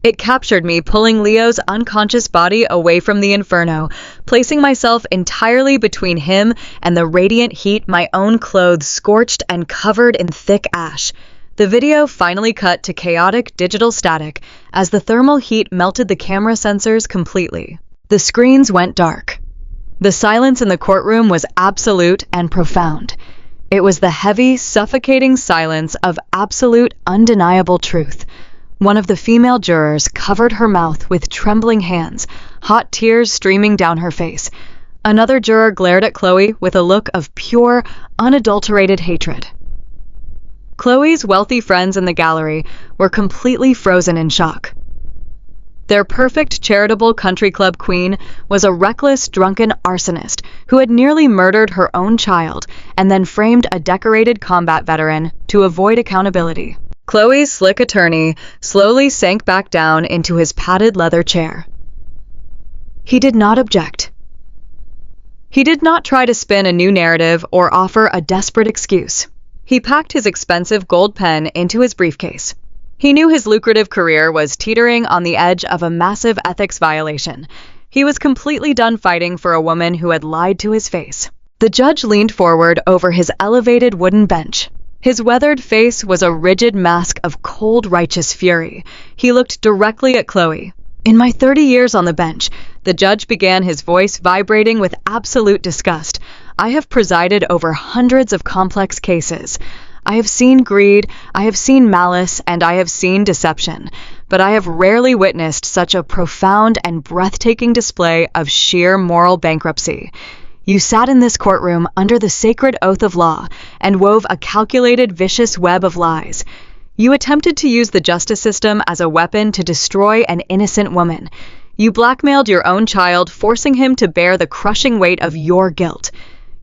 It captured me pulling Leo's unconscious body away from the inferno, placing myself entirely between him and the radiant heat, my own clothes scorched and covered in thick ash. The video finally cut to chaotic digital static as the thermal heat melted the camera sensors completely. The screens went dark. The silence in the courtroom was absolute and profound. It was the heavy, suffocating silence of absolute, undeniable truth. One of the female jurors covered her mouth with trembling hands, hot tears streaming down her face. Another juror glared at Chloe with a look of pure, unadulterated hatred. Chloe's wealthy friends in the gallery were completely frozen in shock. Their perfect charitable country club queen was a reckless, drunken arsonist who had nearly murdered her own child and then framed a decorated combat veteran to avoid accountability. Chloe's slick attorney slowly sank back down into his padded leather chair. He did not object. He did not try to spin a new narrative or offer a desperate excuse. He packed his expensive gold pen into his briefcase. He knew his lucrative career was teetering on the edge of a massive ethics violation. He was completely done fighting for a woman who had lied to his face. The judge leaned forward over his elevated wooden bench. His weathered face was a rigid mask of cold, righteous fury. He looked directly at Chloe. In my 30 years on the bench, the judge began, his voice vibrating with absolute disgust. I have presided over hundreds of complex cases. I have seen greed, I have seen malice, and I have seen deception, but I have rarely witnessed such a profound and breathtaking display of sheer moral bankruptcy. You sat in this courtroom under the sacred oath of law and wove a calculated, vicious web of lies. You attempted to use the justice system as a weapon to destroy an innocent woman. You blackmailed your own child, forcing him to bear the crushing weight of your guilt.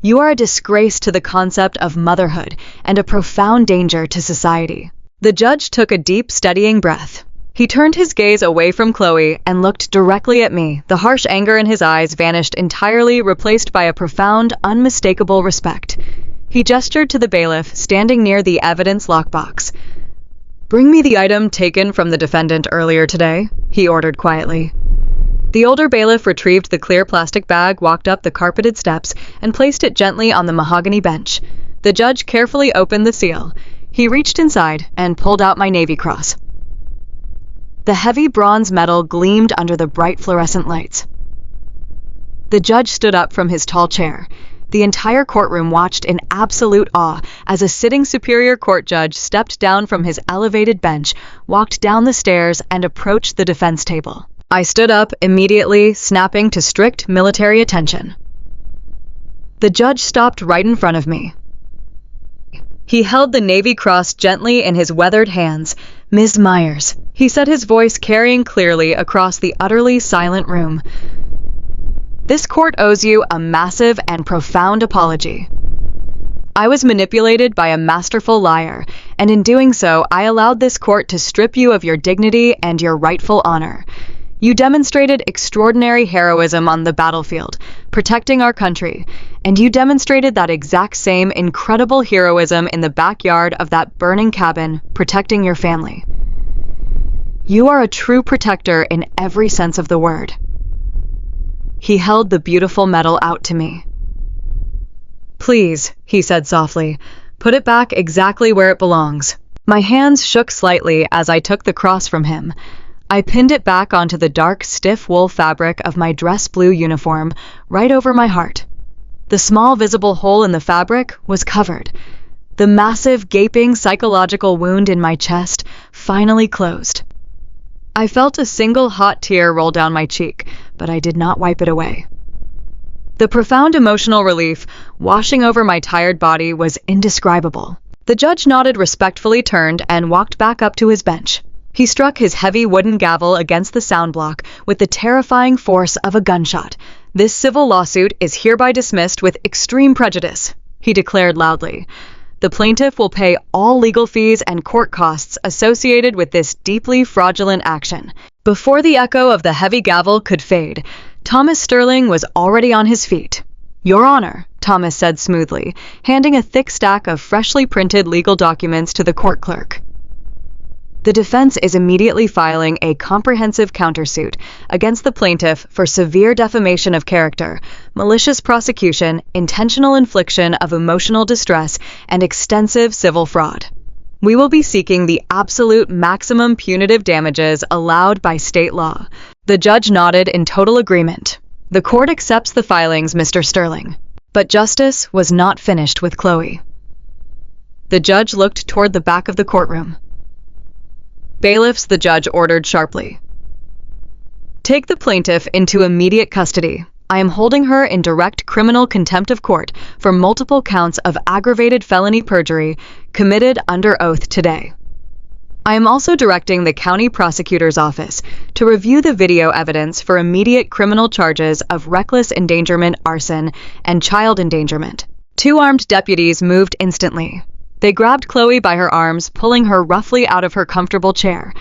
You are a disgrace to the concept of motherhood and a profound danger to society. The judge took a deep, steadying breath. He turned his gaze away from Chloe and looked directly at me. The harsh anger in his eyes vanished entirely, replaced by a profound, unmistakable respect. He gestured to the bailiff standing near the evidence lockbox. "Bring me the item taken from the defendant earlier today," he ordered quietly. The older bailiff retrieved the clear plastic bag, walked up the carpeted steps, and placed it gently on the mahogany bench. The judge carefully opened the seal. He reached inside and pulled out my Navy Cross. The heavy bronze metal gleamed under the bright fluorescent lights. The judge stood up from his tall chair. The entire courtroom watched in absolute awe as a sitting superior court judge stepped down from his elevated bench, walked down the stairs, and approached the defense table. I stood up immediately, snapping to strict military attention. The judge stopped right in front of me. He held the Navy Cross gently in his weathered hands. "Ms. Myers," he said, his voice carrying clearly across the utterly silent room. "This court owes you a massive and profound apology. I was manipulated by a masterful liar, and in doing so, I allowed this court to strip you of your dignity and your rightful honor. You demonstrated extraordinary heroism on the battlefield, protecting our country, and you demonstrated that exact same incredible heroism in the backyard of that burning cabin, protecting your family. You are a true protector in every sense of the word." He held the beautiful medal out to me. "Please," he said softly, "put it back exactly where it belongs." My hands shook slightly as I took the cross from him. I pinned it back onto the dark, stiff wool fabric of my dress blue uniform, right over my heart. The small visible hole in the fabric was covered. The massive, gaping psychological wound in my chest finally closed. I felt a single hot tear roll down my cheek, but I did not wipe it away. The profound emotional relief washing over my tired body was indescribable. The judge nodded respectfully, turned, and walked back up to his bench. He struck his heavy wooden gavel against the sound block with the terrifying force of a gunshot. "This civil lawsuit is hereby dismissed with extreme prejudice," he declared loudly. "The plaintiff will pay all legal fees and court costs associated with this deeply fraudulent action." Before the echo of the heavy gavel could fade, Thomas Sterling was already on his feet. "Your Honor," Thomas said smoothly, handing a thick stack of freshly printed legal documents to the court clerk. "The defense is immediately filing a comprehensive countersuit against the plaintiff for severe defamation of character, malicious prosecution, intentional infliction of emotional distress, and extensive civil fraud. We will be seeking the absolute maximum punitive damages allowed by state law." The judge nodded in total agreement. "The court accepts the filings, Mr. Sterling." But justice was not finished with Chloe. The judge looked toward the back of the courtroom. "Bailiffs," the judge ordered sharply. "Take the plaintiff into immediate custody. I am holding her in direct criminal contempt of court for multiple counts of aggravated felony perjury committed under oath today. I am also directing the county prosecutor's office to review the video evidence for immediate criminal charges of reckless endangerment, arson, and child endangerment." 2 armed deputies moved instantly. They grabbed Chloe by her arms, pulling her roughly out of her comfortable chair.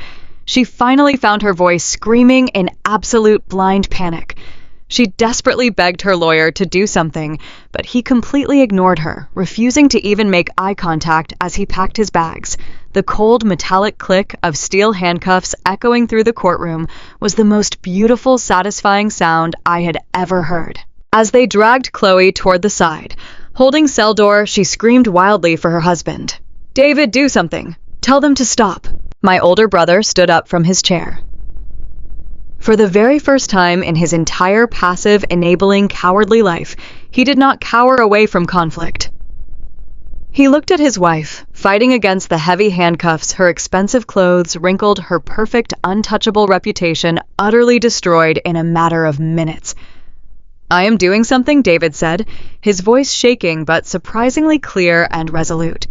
She finally found her voice, screaming in absolute blind panic. She desperately begged her lawyer to do something, but he completely ignored her, refusing to even make eye contact as he packed his bags. The cold, metallic click of steel handcuffs echoing through the courtroom was the most beautiful, satisfying sound I had ever heard. As they dragged Chloe toward the side, holding cell door, she screamed wildly for her husband. "David, do something. Tell them to stop." My older brother stood up from his chair. For the very first time in his entire passive, enabling, cowardly life, he did not cower away from conflict. He looked at his wife, fighting against the heavy handcuffs, her expensive clothes wrinkled, her perfect, untouchable reputation utterly destroyed in a matter of minutes. "I am doing something," David said, his voice shaking but surprisingly clear and resolute.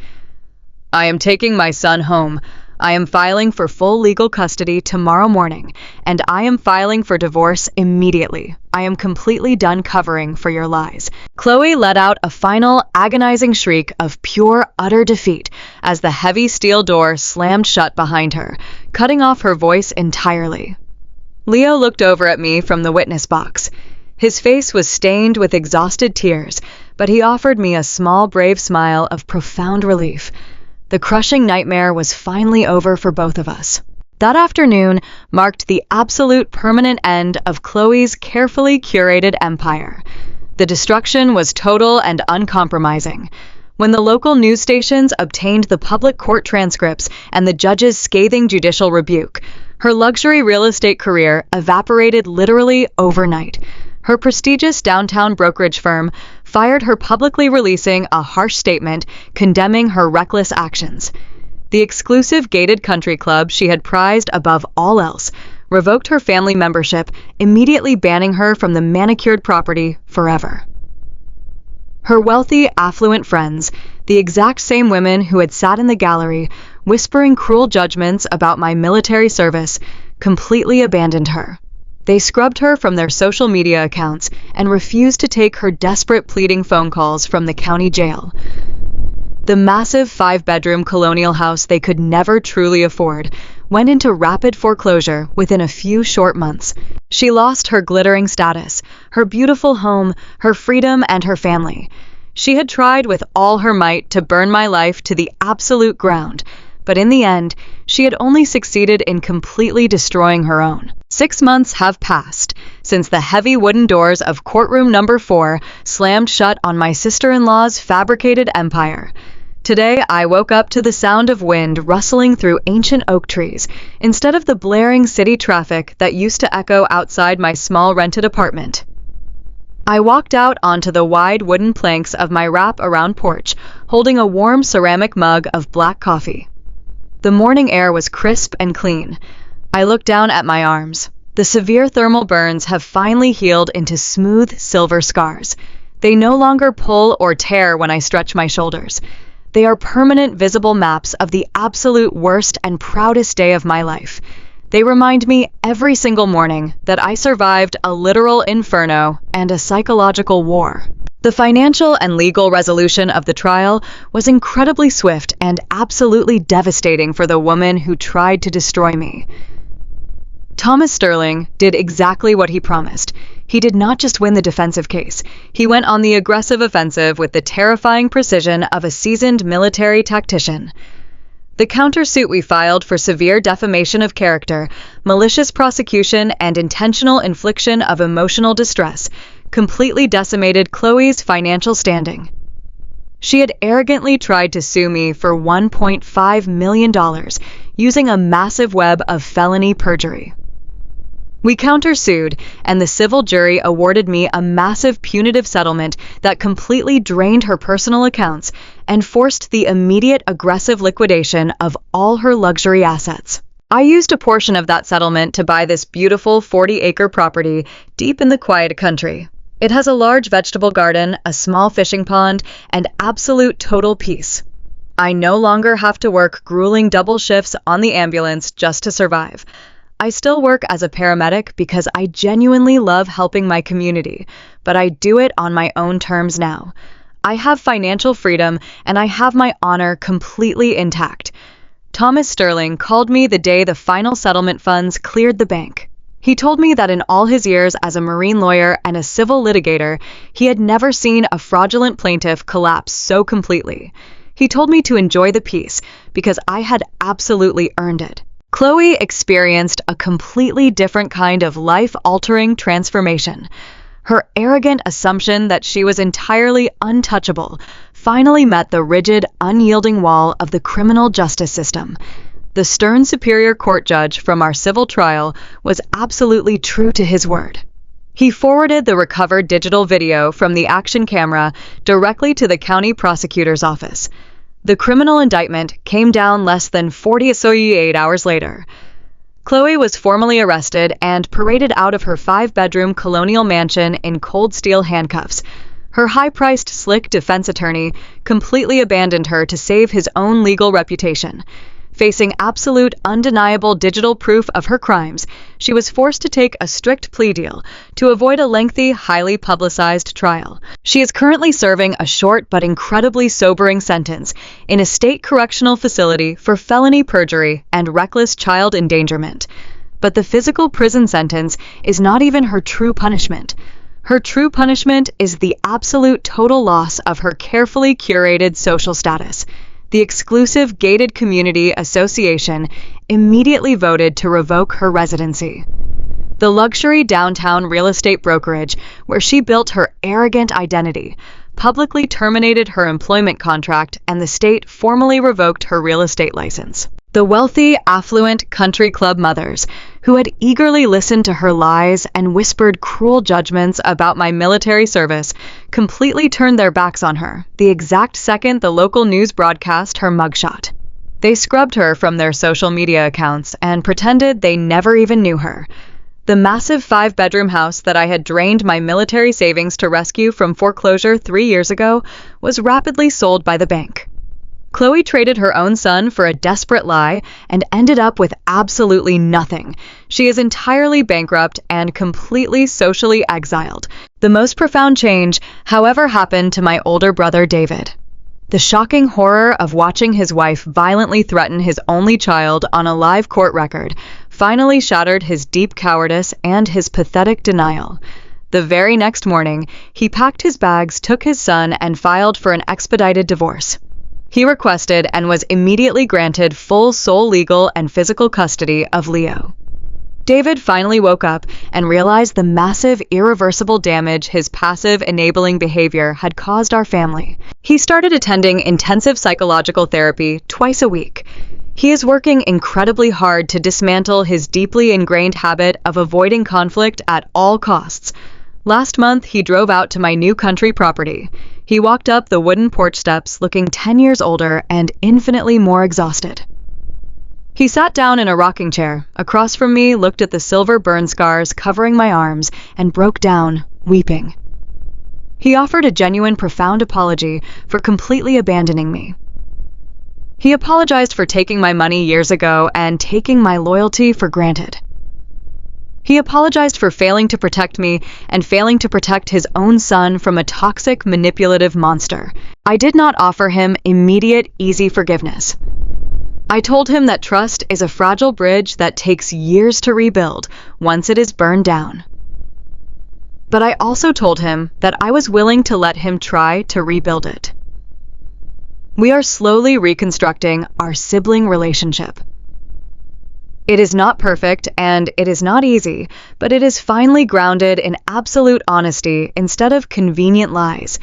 "I am taking my son home. I am filing for full legal custody tomorrow morning, and I am filing for divorce immediately. I am completely done covering for your lies." Chloe let out a final, agonizing shriek of pure, utter defeat as the heavy steel door slammed shut behind her, cutting off her voice entirely. Leo looked over at me from the witness box. His face was stained with exhausted tears, but he offered me a small, brave smile of profound relief. The crushing nightmare was finally over for both of us. That afternoon marked the absolute permanent end of Chloe's carefully curated empire. The destruction was total and uncompromising. When the local news stations obtained the public court transcripts and the judge's scathing judicial rebuke, her luxury real estate career evaporated literally overnight. Her prestigious downtown brokerage firm fired her, publicly releasing a harsh statement condemning her reckless actions. The exclusive gated country club she had prized above all else revoked her family membership, immediately banning her from the manicured property forever. Her wealthy, affluent friends, the exact same women who had sat in the gallery, whispering cruel judgments about my military service, completely abandoned her. They scrubbed her from their social media accounts and refused to take her desperate pleading phone calls from the county jail. The massive 5-bedroom colonial house they could never truly afford went into rapid foreclosure within a few short months. She lost her glittering status, her beautiful home, her freedom, and her family. She had tried with all her might to burn my life to the absolute ground, but in the end, she had only succeeded in completely destroying her own. 6 months have passed since the heavy wooden doors of courtroom number 4 slammed shut on my sister-in-law's fabricated empire. Today, I woke up to the sound of wind rustling through ancient oak trees, instead of the blaring city traffic that used to echo outside my small rented apartment. I walked out onto the wide wooden planks of my wrap-around porch, holding a warm ceramic mug of black coffee. The morning air was crisp and clean. I looked down at my arms. The severe thermal burns have finally healed into smooth silver scars. They no longer pull or tear when I stretch my shoulders. They are permanent, visible maps of the absolute worst and proudest day of my life. They remind me every single morning that I survived a literal inferno and a psychological war. The financial and legal resolution of the trial was incredibly swift and absolutely devastating for the woman who tried to destroy me. Thomas Sterling did exactly what he promised. He did not just win the defensive case. He went on the aggressive offensive with the terrifying precision of a seasoned military tactician. The countersuit we filed for severe defamation of character, malicious prosecution, and intentional infliction of emotional distress completely decimated Chloe's financial standing. She had arrogantly tried to sue me for $1.5 million using a massive web of felony perjury. We countersued, and the civil jury awarded me a massive punitive settlement that completely drained her personal accounts and forced the immediate aggressive liquidation of all her luxury assets. I used a portion of that settlement to buy this beautiful 40-acre property deep in the quiet country. It has a large vegetable garden, a small fishing pond, and absolute total peace. I no longer have to work grueling double shifts on the ambulance just to survive. I still work as a paramedic because I genuinely love helping my community, but I do it on my own terms now. I have financial freedom, and I have my honor completely intact. Thomas Sterling called me the day the final settlement funds cleared the bank. He told me that in all his years as a marine lawyer and a civil litigator, he had never seen a fraudulent plaintiff collapse so completely. He told me to enjoy the peace because I had absolutely earned it. Chloe experienced a completely different kind of life-altering transformation. Her arrogant assumption that she was entirely untouchable finally met the rigid, unyielding wall of the criminal justice system. The stern superior court judge from our civil trial was absolutely true to his word. He forwarded the recovered digital video from the action camera directly to the county prosecutor's office. The criminal indictment came down less than 48 hours later. Chloe was formally arrested and paraded out of her 5-bedroom colonial mansion in cold steel handcuffs. Her high-priced, slick defense attorney completely abandoned her to save his own legal reputation. Facing absolute, undeniable digital proof of her crimes, she was forced to take a strict plea deal to avoid a lengthy, highly publicized trial. She is currently serving a short but incredibly sobering sentence in a state correctional facility for felony perjury and reckless child endangerment. But the physical prison sentence is not even her true punishment. Her true punishment is the absolute total loss of her carefully curated social status. The exclusive gated community association immediately voted to revoke her residency. The luxury downtown real estate brokerage, where she built her arrogant identity, publicly terminated her employment contract, and the state formally revoked her real estate license. The wealthy, affluent country club mothers, who had eagerly listened to her lies and whispered cruel judgments about my military service, completely turned their backs on her the exact second the local news broadcast her mugshot. They scrubbed her from their social media accounts and pretended they never even knew her. The massive 5-bedroom house that I had drained my military savings to rescue from foreclosure 3 years ago was rapidly sold by the bank. Chloe traded her own son for a desperate lie and ended up with absolutely nothing. She is entirely bankrupt and completely socially exiled. The most profound change, however, happened to my older brother David. The shocking horror of watching his wife violently threaten his only child on a live court record finally shattered his deep cowardice and his pathetic denial. The very next morning, he packed his bags, took his son, and filed for an expedited divorce. He requested and was immediately granted full sole legal and physical custody of Leo. David finally woke up and realized the massive, irreversible damage his passive, enabling behavior had caused our family. He started attending intensive psychological therapy twice a week. He is working incredibly hard to dismantle his deeply ingrained habit of avoiding conflict at all costs. Last month, he drove out to my new country property. He walked up the wooden porch steps looking 10 years older and infinitely more exhausted. He sat down in a rocking chair across from me, looked at the silver burn scars covering my arms, and broke down, weeping. He offered a genuine, profound apology for completely abandoning me. He apologized for taking my money years ago and taking my loyalty for granted. He apologized for failing to protect me and failing to protect his own son from a toxic, manipulative monster. I did not offer him immediate, easy forgiveness. I told him that trust is a fragile bridge that takes years to rebuild once it is burned down. But I also told him that I was willing to let him try to rebuild it. We are slowly reconstructing our sibling relationship. It is not perfect and it is not easy, but it is finally grounded in absolute honesty instead of convenient lies.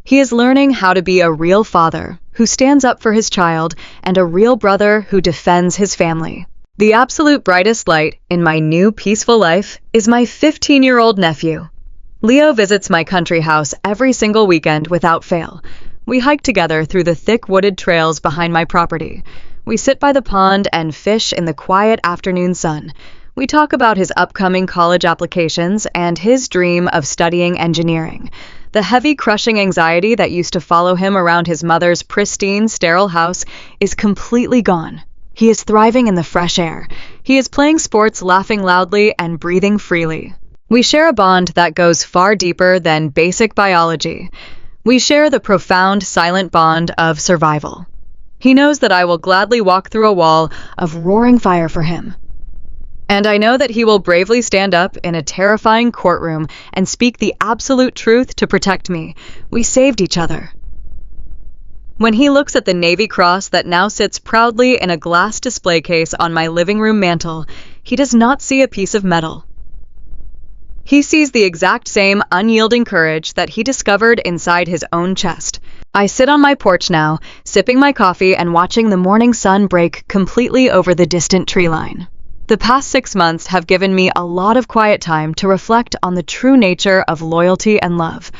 He is learning how to be a real father who stands up for his child and a real brother who defends his family. The absolute brightest light in my new peaceful life is my 15-year-old nephew. Leo visits my country house every single weekend without fail. We hike together through the thick wooded trails behind my property. We sit by the pond and fish in the quiet afternoon sun. We talk about his upcoming college applications and his dream of studying engineering. The heavy, crushing anxiety that used to follow him around his mother's pristine, sterile house is completely gone. He is thriving in the fresh air. He is playing sports, laughing loudly, and breathing freely. We share a bond that goes far deeper than basic biology. We share the profound, silent bond of survival. He knows that I will gladly walk through a wall of roaring fire for him. And I know that he will bravely stand up in a terrifying courtroom and speak the absolute truth to protect me. We saved each other. When he looks at the Navy Cross that now sits proudly in a glass display case on my living room mantel, he does not see a piece of metal. He sees the exact same unyielding courage that he discovered inside his own chest. I sit on my porch now, sipping my coffee and watching the morning sun break completely over the distant tree line. The past 6 months have given me a lot of quiet time to reflect on the true nature of loyalty and love.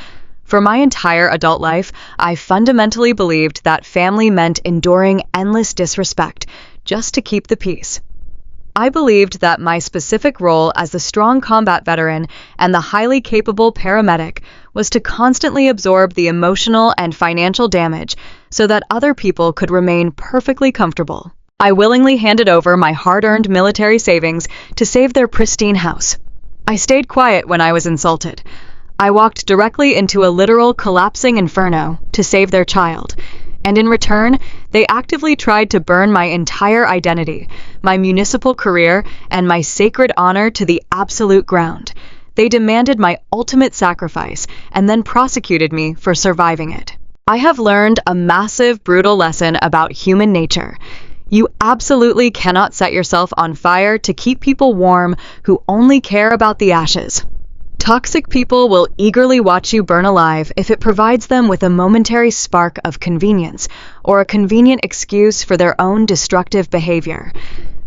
For my entire adult life, I fundamentally believed that family meant enduring endless disrespect just to keep the peace. I believed that my specific role as the strong combat veteran and the highly capable paramedic was to constantly absorb the emotional and financial damage so that other people could remain perfectly comfortable. I willingly handed over my hard-earned military savings to save their pristine house. I stayed quiet when I was insulted. I walked directly into a literal collapsing inferno to save their child. And in return, they actively tried to burn my entire identity, my municipal career, and my sacred honor to the absolute ground. They demanded my ultimate sacrifice and then prosecuted me for surviving it. I have learned a massive, brutal lesson about human nature. You absolutely cannot set yourself on fire to keep people warm who only care about the ashes. Toxic people will eagerly watch you burn alive if it provides them with a momentary spark of convenience or a convenient excuse for their own destructive behavior.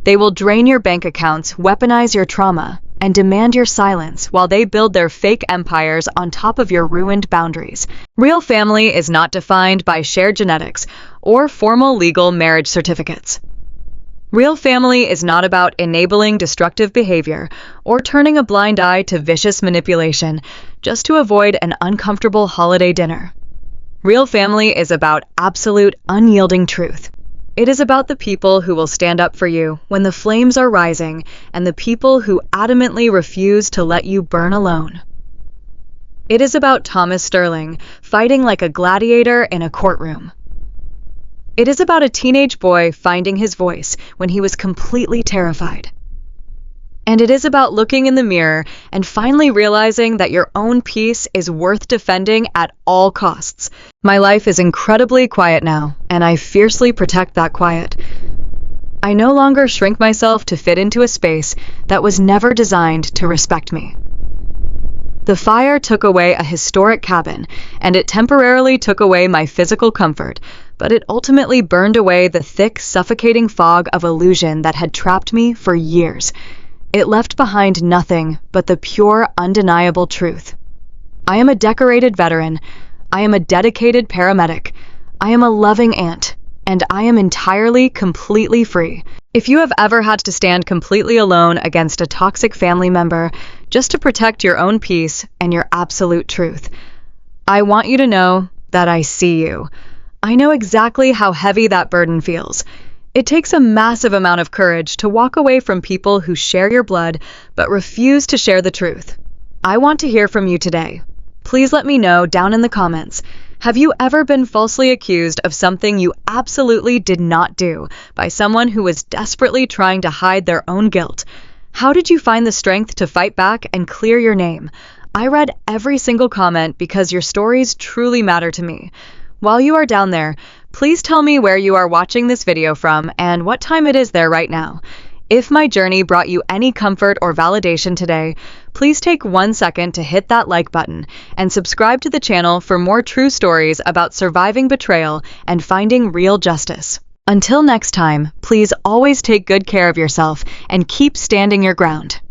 They will drain your bank accounts, weaponize your trauma, and demand your silence while they build their fake empires on top of your ruined boundaries. Real family is not defined by shared genetics or formal legal marriage certificates. Real family is not about enabling destructive behavior or turning a blind eye to vicious manipulation just to avoid an uncomfortable holiday dinner. Real family is about absolute, unyielding truth. It is about the people who will stand up for you when the flames are rising and the people who adamantly refuse to let you burn alone. It is about Thomas Sterling fighting like a gladiator in a courtroom. It is about a teenage boy finding his voice when he was completely terrified. And it is about looking in the mirror and finally realizing that your own peace is worth defending at all costs. My life is incredibly quiet now, and I fiercely protect that quiet. I no longer shrink myself to fit into a space that was never designed to respect me. The fire took away a historic cabin, and it temporarily took away my physical comfort, but it ultimately burned away the thick, suffocating fog of illusion that had trapped me for years. It left behind nothing but the pure, undeniable truth. I am a decorated veteran. I am a dedicated paramedic. I am a loving aunt. And I am entirely, completely free. If you have ever had to stand completely alone against a toxic family member just to protect your own peace and your absolute truth, I want you to know that I see you. I know exactly how heavy that burden feels. It takes a massive amount of courage to walk away from people who share your blood but refuse to share the truth. I want to hear from you today. Please let me know down in the comments. Have you ever been falsely accused of something you absolutely did not do by someone who was desperately trying to hide their own guilt? How did you find the strength to fight back and clear your name? I read every single comment because your stories truly matter to me. While you are down there, please tell me where you are watching this video from and what time it is there right now. If my journey brought you any comfort or validation today, please take 1 second to hit that like button and subscribe to the channel for more true stories about surviving betrayal and finding real justice. Until next time, please always take good care of yourself and keep standing your ground.